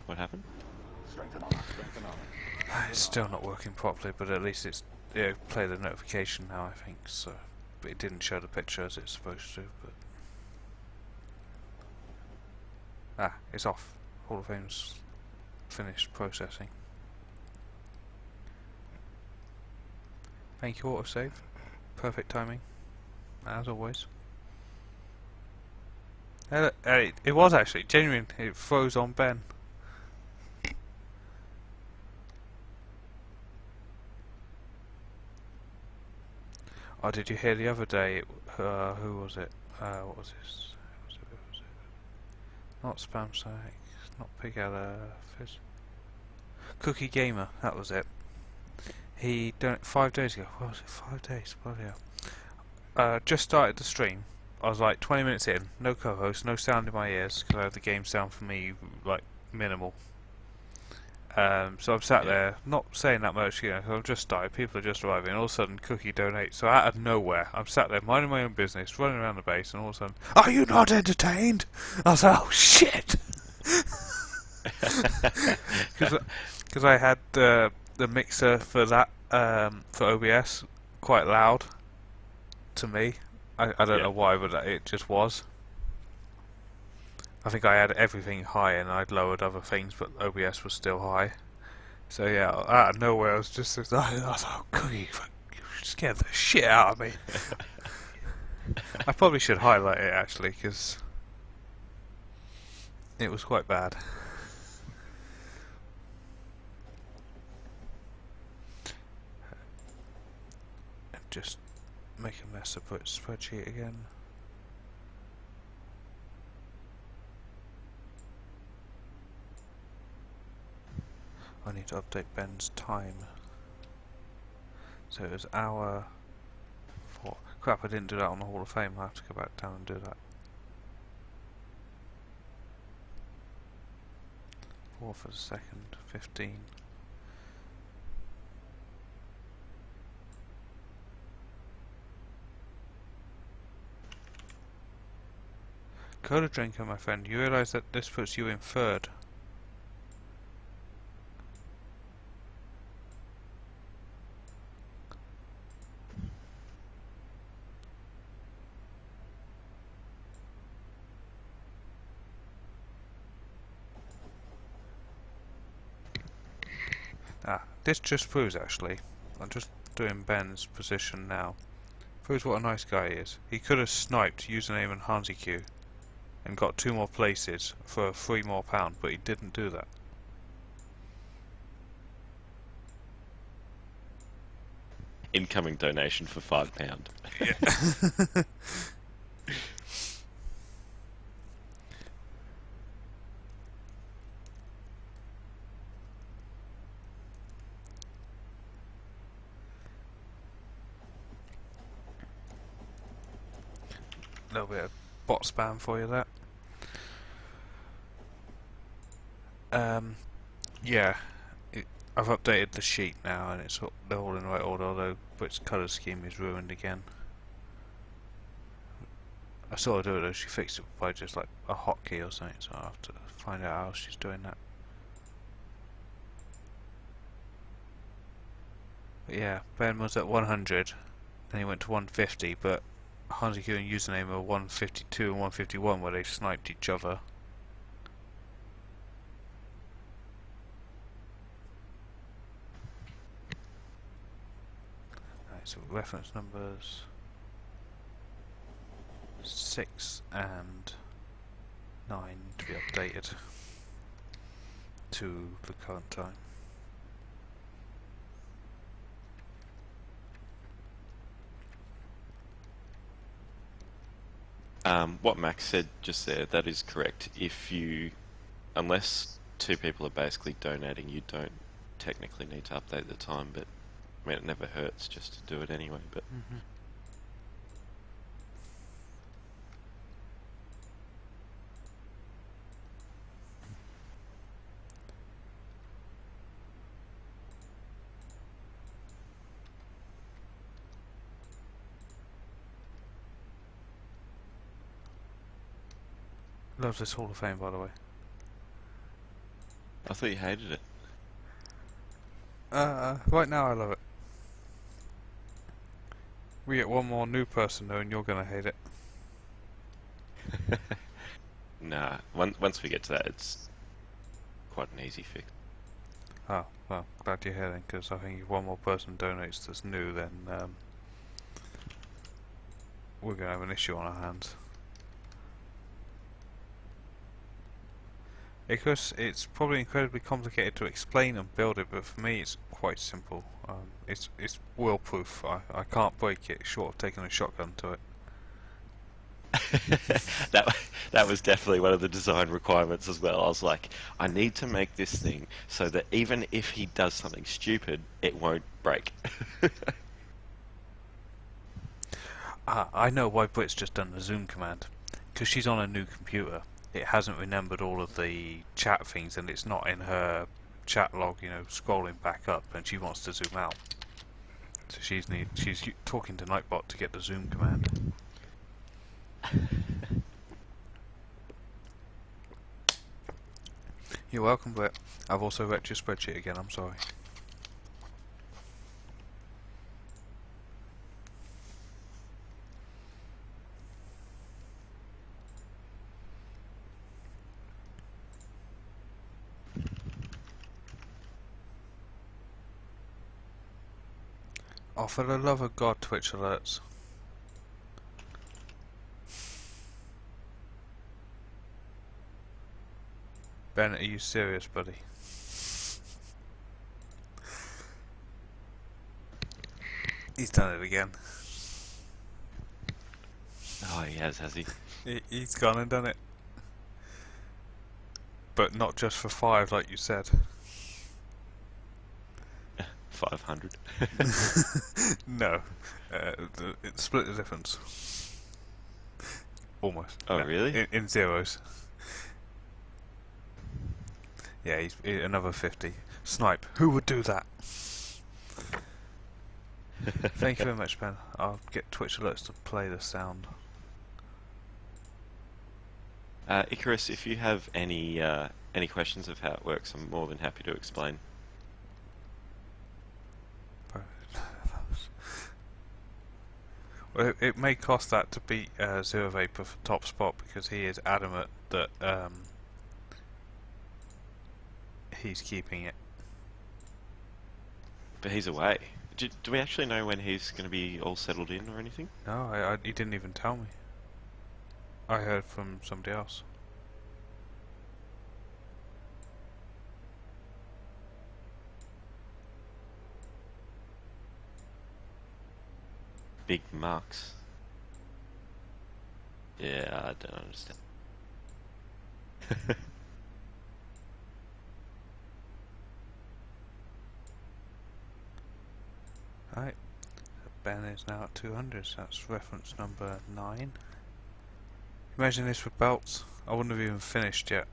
What happened?
Strength and honor. Strength and honor.
It's still not working properly, but at least it's play the notification now, I think. So, but it didn't show the picture as it's supposed to. But it's off. Hall of Fame's finished processing. Thank you, autosave. Perfect timing, as always. It was actually genuine. It froze on Ben. Oh, did you hear the other day? Who was it? What was this? Who was it? Not Spam Sack. Not Pig Fizz. Cookie Gamer. That was it. He done it 5 days ago. What was it? 5 days. Bloody hell. Just started the stream. I was like 20 minutes in. No co-host. No sound in my ears because I have the game sound for me like minimal. So I'm sat there, not saying that much, you know, 'cause I've just started, people are just arriving, and all of a sudden Cookie donates. So out of nowhere, I'm sat there minding my own business, running around the base, and all of a sudden, are you not entertained? I was like, oh shit! Because I had the mixer for that, for OBS, quite loud to me. I don't know why, but it just was. I think I had everything high and I'd lowered other things, but OBS was still high. So yeah, out of nowhere I was just I was like, oh, Cookie, you scared the shit out of me. I probably should highlight it actually, because it was quite bad. Just make a mess of it spreadsheet again. I need to update Ben's time. So it was hour 4. Crap, I didn't do that on the Hall of Fame. I have to go back down and do that. 4 for the second, 15. Cola drinker, my friend, you realise that this puts you in third. This just proves, actually, I'm just doing Ben's position now, proves what a nice guy he is. He could have sniped username and HansiQ and got 2 more places for £3 more, but he didn't do that.
Incoming donation for £5.
Yeah. A little bit of bot spam for you there. Yeah, I've updated the sheet now and they're all in the right order, although its colour scheme is ruined again. I saw her do it though, she fixed it by just like a hotkey or something, so I'll have to find out how she's doing that. But yeah, Ben was at 100, then he went to 150, but HansiQ and username are 152 and 151 where they sniped each other. Right, so reference numbers 6 and 9 to be updated to the current time.
What Max said just there, that is correct. Unless 2 people are basically donating, you don't technically need to update the time, but I mean, it never hurts just to do it anyway. But
Love this Hall of Fame, by the way.
I thought you hated it.
Right now I love it. We get one more new person though and you're gonna hate it.
Nah, once we get to that, it's quite an easy fix.
Oh, well, glad you're here then, because I think if one more person donates that's new, then we're going to have an issue on our hands. Because it's probably incredibly complicated to explain and build it, but for me it's quite simple. It's wheel-proof. I can't break it short of taking a shotgun to it.
That was definitely one of the design requirements as well. I was like, I need to make this thing so that even if he does something stupid, it won't break.
I know why Brit's just done the zoom command. Because she's on a new computer. It hasn't remembered all of the chat things, and it's not in her chat log, you know, scrolling back up, and she wants to zoom out. So she's talking to Nightbot to get the zoom command. You're welcome, Brit. I've also wrecked your spreadsheet again, I'm sorry. Oh, for the love of God, Twitch alerts. Ben, are you serious, buddy? He's done it again.
Oh, he has he?
He's gone and done it. But not just for 5, like you said.
500.
No. It split the difference. Almost.
Oh,
No,
really?
In zeros. Yeah, he's another 50. Snipe. Who would do that? Thank you very much, Ben. I'll get Twitch alerts to play the sound.
Icarus, if you have any questions of how it works, I'm more than happy to explain.
Well, it may cost that to beat Zero Vapor for top spot, because he is adamant that he's keeping it.
But he's away. Do we actually know when he's going to be all settled in or anything?
No, he didn't even tell me. I heard from somebody else.
Big marks. Yeah, I don't understand.
Right. Ben is now at 200, so that's reference number 9. Imagine this with belts. I wouldn't have even finished yet.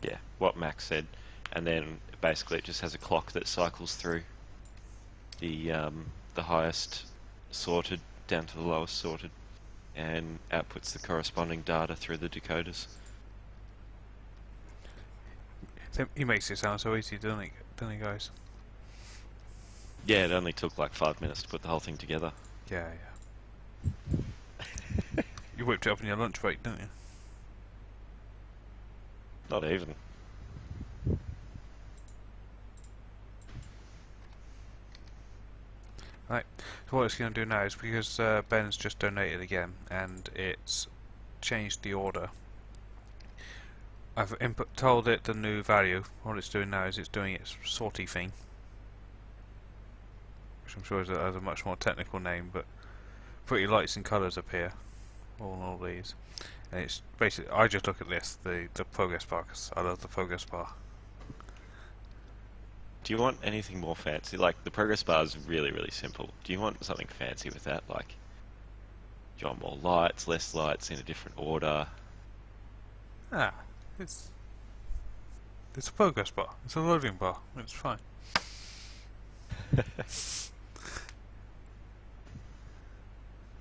Yeah, what Max said, and then basically it just has a clock that cycles through the highest sorted down to the lowest sorted, and outputs the corresponding data through the decoders.
He makes it sound so easy, doesn't he, guys?
Yeah, it only took like 5 minutes to put the whole thing together.
Yeah. You whipped it up in your lunch break, didn't you?
Not even.
Right, so what it's going to do now is, because Ben's just donated again and it's changed the order, I've told it the new value. What it's doing now is it's doing its sortie thing, which I'm sure has a much more technical name, but pretty lights and colours appear on all these, and it's basically, I just look at this, the progress bar, because I love the progress bar.
Do you want anything more fancy? Like, the progress bar is really, really simple. Do you want something fancy with that? Like, do you want more lights, less lights, in a different order?
It's a progress bar. It's a loading bar. It's fine.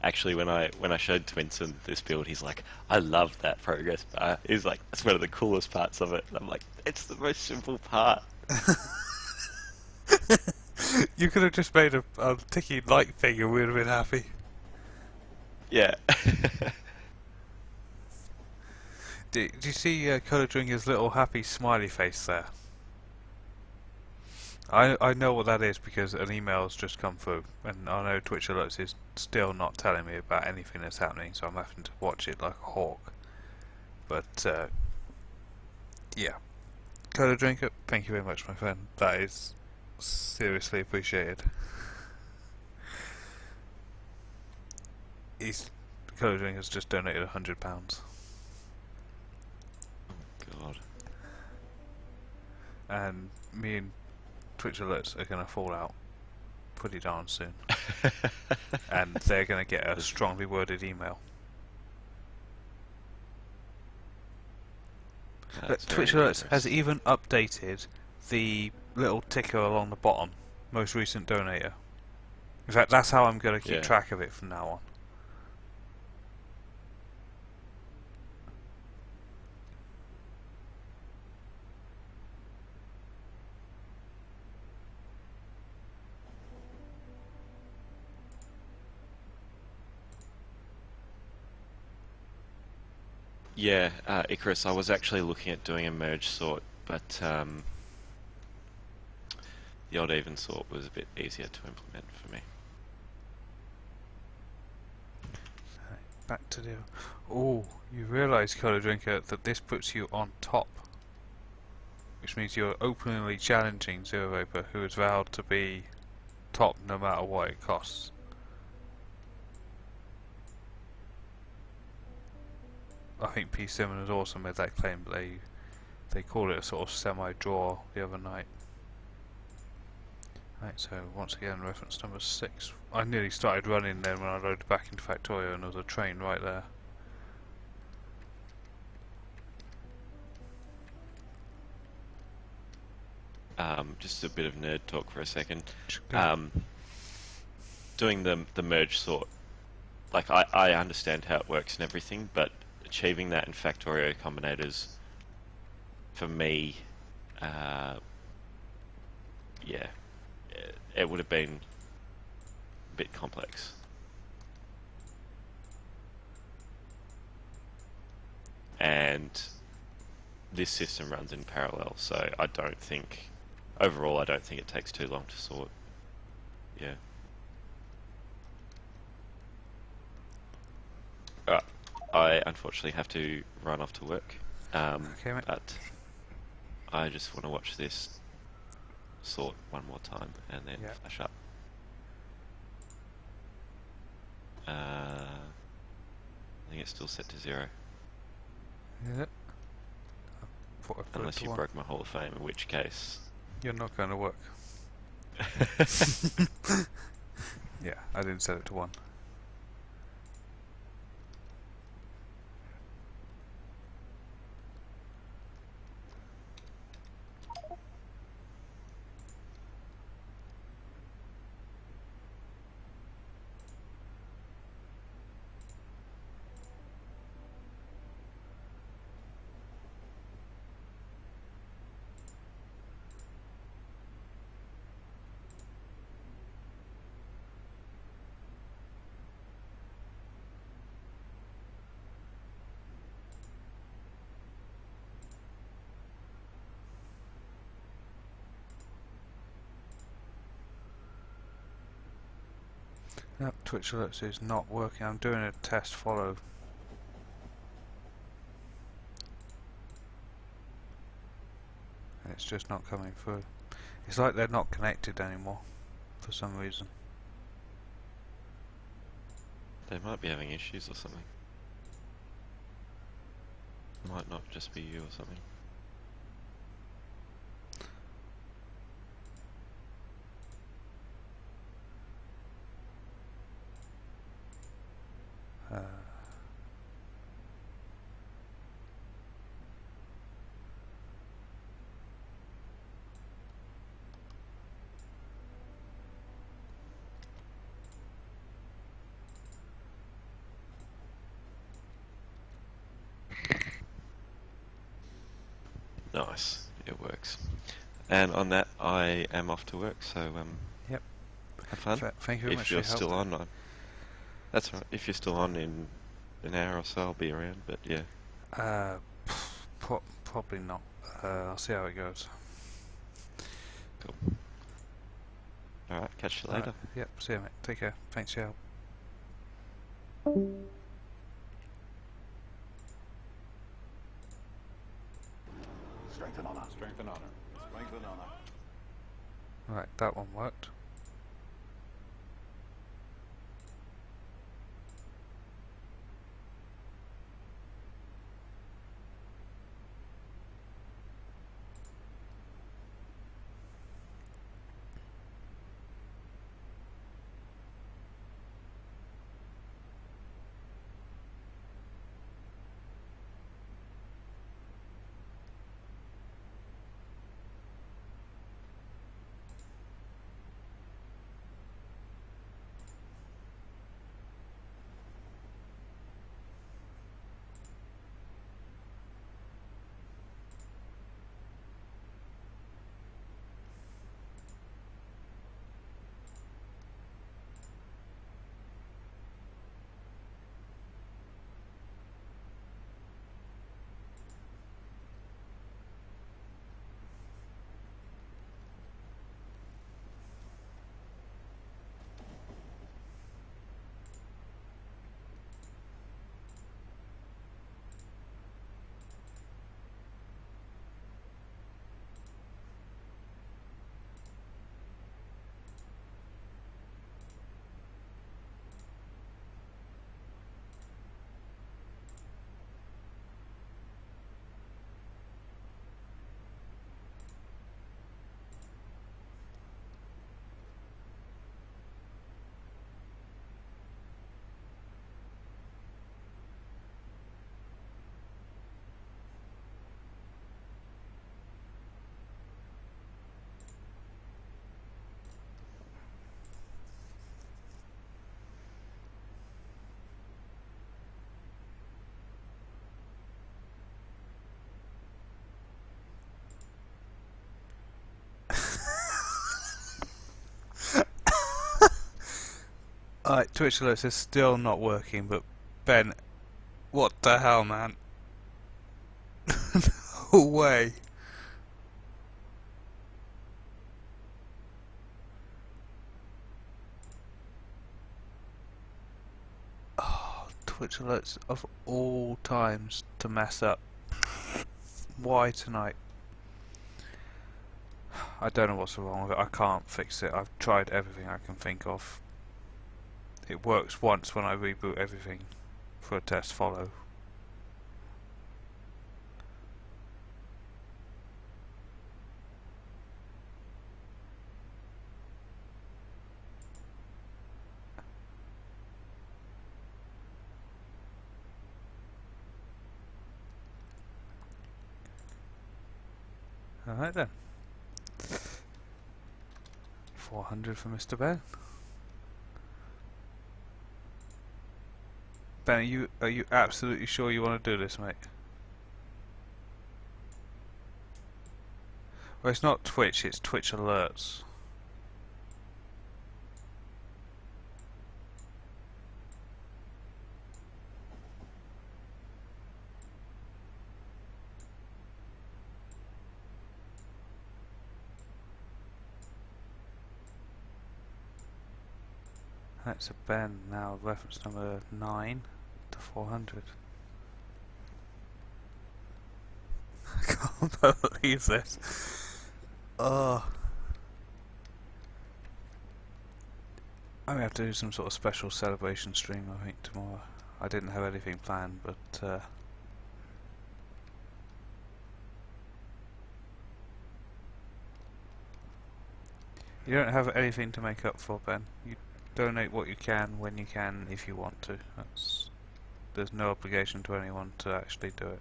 Actually, when I showed Twinson this build, he's like, I love that progress bar. He's like, that's one of the coolest parts of it. And I'm like, it's the most simple part.
You could have just made a ticky light thing and we'd have been happy.
Yeah.
Do you see Colour Drinker's little happy smiley face there? I know what that is because an email's just come through, and I know Twitch Alerts is still not telling me about anything that's happening, so I'm having to watch it like a hawk. But, yeah. Colour Drinker, thank you very much, my friend. That is seriously appreciated. Colour Drinker's just donated £100.
God.
And me and Twitch Alerts are going to fall out pretty darn soon. And they're going to get a strongly worded email.
That's
Twitch
very
Alerts
generous.
has even updated the little ticker along the bottom, most recent donator. In fact, that's how I'm going to keep
Yeah.
track of it from now on.
Yeah, Icarus, I was actually looking at doing a merge sort, but the odd even sort was a bit easier to implement for me.
Back to the... Oh, you realise, Colour Drinker, that this puts you on top. Which means you're openly challenging Zero Vapor, who has vowed to be top no matter what it costs. I think P. Simmons also made that claim, but they called it a sort of semi-draw the other night. Right, so once again, reference number 6. I nearly started running then when I loaded back into Factorio, and there was a train right there.
Just a bit of nerd talk for a second.
Go.
Doing the merge sort, like I understand how it works and everything, but achieving that in Factorio combinators, for me, yeah, it would have been a bit complex. And this system runs in parallel, so I don't think, overall, I don't think it takes too long to sort. Yeah. I unfortunately have to run off to work,
Okay, mate.
but I just want to watch this sort one more time and then
Yeah.
flash up. I think it's still set to 0,
Is it? I thought I put it
unless
to
you
1.
broke my Hall of Fame, in which case...
You're not going to work. Yeah, I didn't set it to 1. Yep, Twitch Alerts is not working. I'm doing a test follow. And it's just not coming through. It's like they're not connected anymore, for some reason.
They might be having issues or something. Might not just be you or something.
Uh,
Nice, it works. And on that, I am off to work, so
Yep.
have fun.
Thank you very
If
much for
you're
your help.
still on, That's all right. If you're still on in an hour or so, I'll be around. But yeah,
Uh, probably not. I'll see how it goes.
cool. All right, catch you
Alright,
later.
yep, see you, mate. Take care. Thanks for your help.
Strength and honor. Strength and honor. Strength and honor.
Right, that one worked. Alright, Twitch alerts is still not working, but Ben, what the hell, man? No way. Oh, Twitch alerts of all times to mess up. Why tonight? I don't know what's wrong with it. I can't fix it. I've tried everything I can think of. It works once when I reboot everything for a test follow. Alright then. 400 for Mr. Ben. Ben, are you absolutely sure you want to do this, mate? Well, it's not Twitch, it's Twitch alerts. That's a Ben now, reference number 9 to 400. I can't believe this. Oh. I'm gonna have to do some sort of special celebration stream, I think, tomorrow. I didn't have anything planned, but you don't have anything to make up for, Ben. You donate what you can, when you can, if you want to. There's no obligation to anyone to actually do it.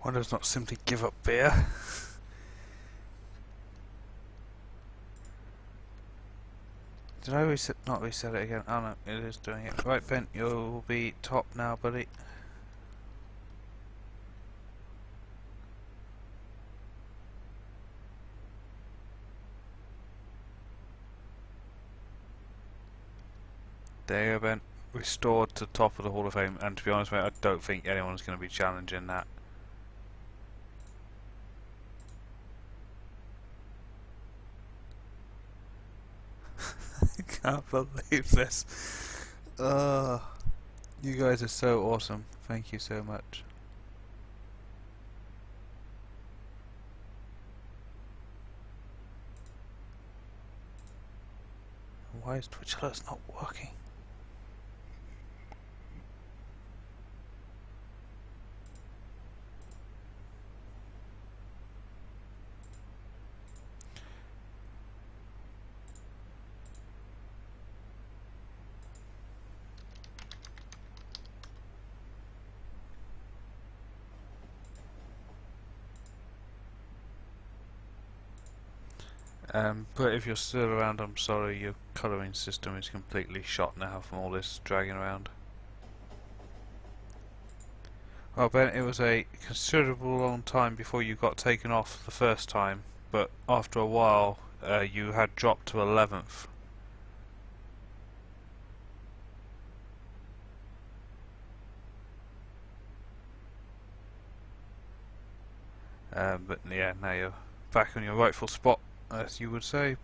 One does not simply give up beer. Did I not reset it again? Oh no, it is doing it. Right, Ben, you'll be top now, buddy. There you go, Ben. Restored to top of the Hall of Fame, and to be honest, mate, I don't think anyone's going to be challenging that. I can't believe this. You guys are so awesome. Thank you so much. Why is Twitch alerts not working? But if you're still around, I'm sorry, your colouring system is completely shot now from all this dragging around. Well, Ben, it was a considerable long time before you got taken off the first time, but after a while, you had dropped to 11th. But yeah, now you're back on your rightful spot, as you would say.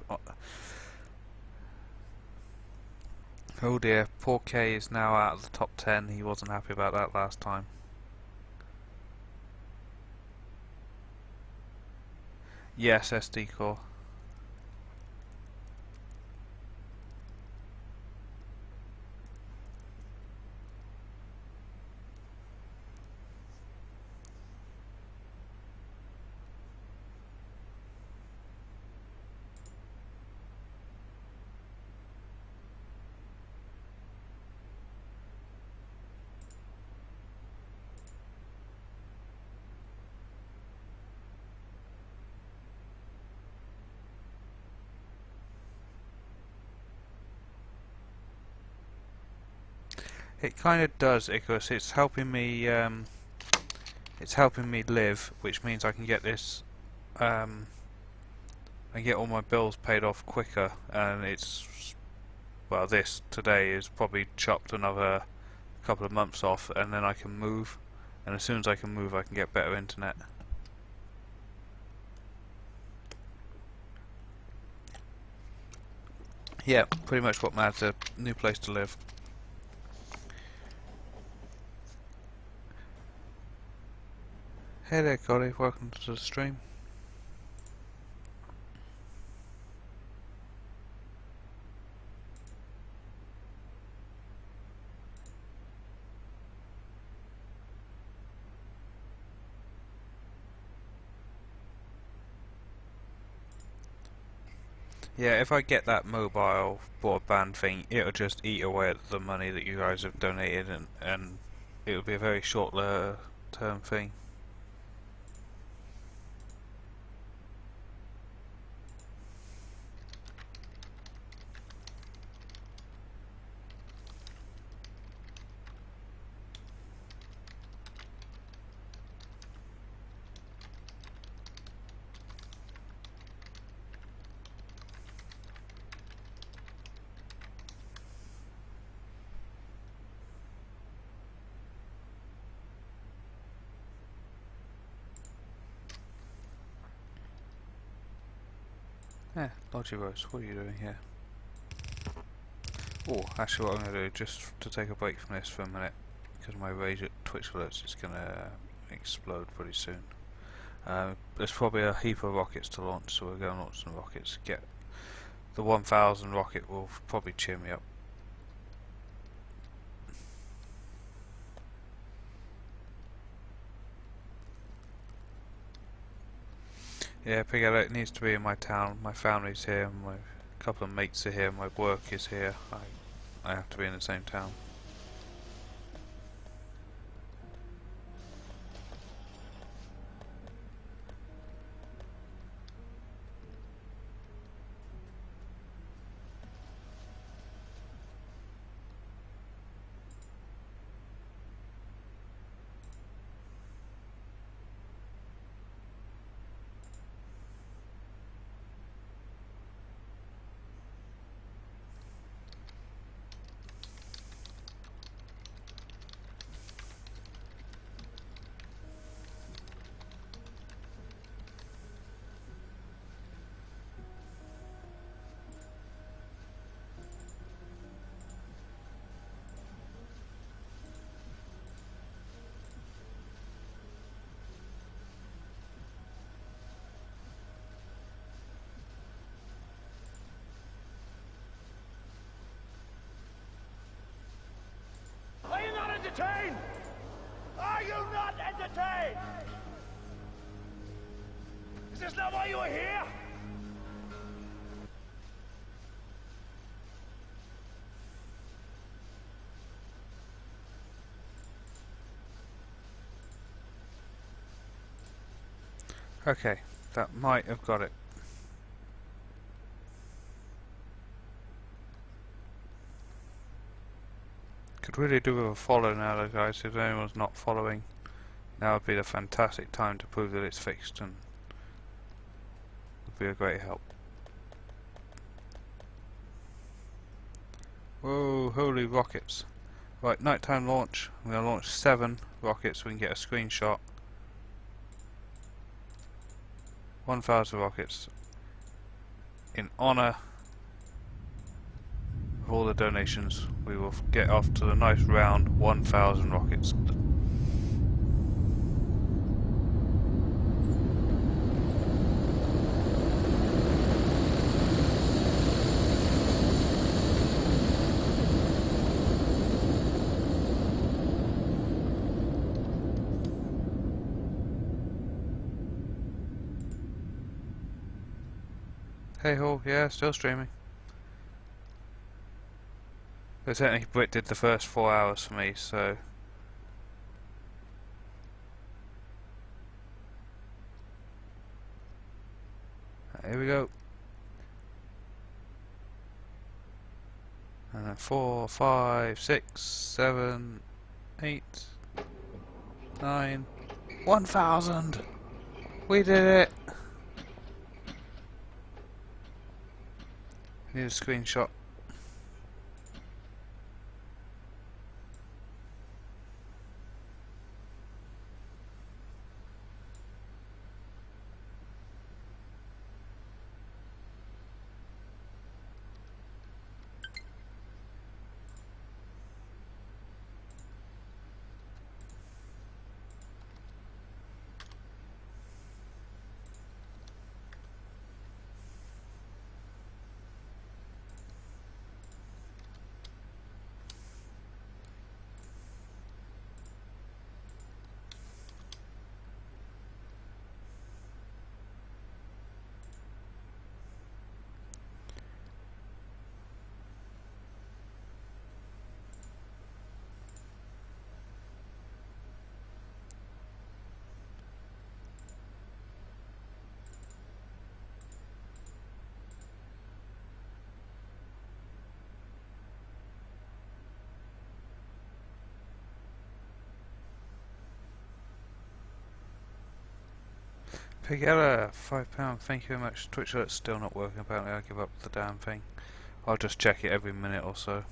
Oh dear, poor K is now out of the top 10. He wasn't happy about that last time. Yes, SD core. It kind of does, Icarus. It's helping me. It's helping me live, which means I can get this. I get all my bills paid off quicker, and it's well. This today is probably chopped another couple of months off, and then I can move. And as soon as I can move, I can get better internet. Yeah, pretty much what matters. A new place to live. Hey there, Cody. Welcome to the stream. Yeah, if I get that mobile broadband thing, it'll just eat away at the money that you guys have donated, and it'll be a very short term thing. Yeah, Lodgy Rose, what are you doing here? Oh, actually what I'm going to do, just to take a break from this for a minute, because my rage at Twitch alerts is going to explode pretty soon. There's probably a heap of rockets to launch, so we're going to launch some rockets. Get the 1000 rocket will probably cheer me up. Yeah, Pig Out, it needs to be in my town. My family's here, my couple of mates are here, my work is here. I have to be in the same town.
entertained? Are you not entertained? Is this not why you are here?
Okay, that might have got it. Could really do with a follow now though, guys. If anyone's not following, now would be the fantastic time to prove that it's fixed, and would be a great help. Whoa, holy rockets. Right, nighttime launch. I'm going to launch 7 rockets so we can get a screenshot. 1,000 rockets in honor of all the donations. We will get off to the nice round 1,000 rockets. Hey ho, yeah, still streaming. But certainly Brit did the first 4 hours for me, so... Here we go. And then 4, 5, 6, 7, 8, 9, 1,000! We did it! Need a screenshot. Pigella, £5, thank you very much. Twitch alert's still not working apparently, I give up the damn thing. I'll just check it every minute or so.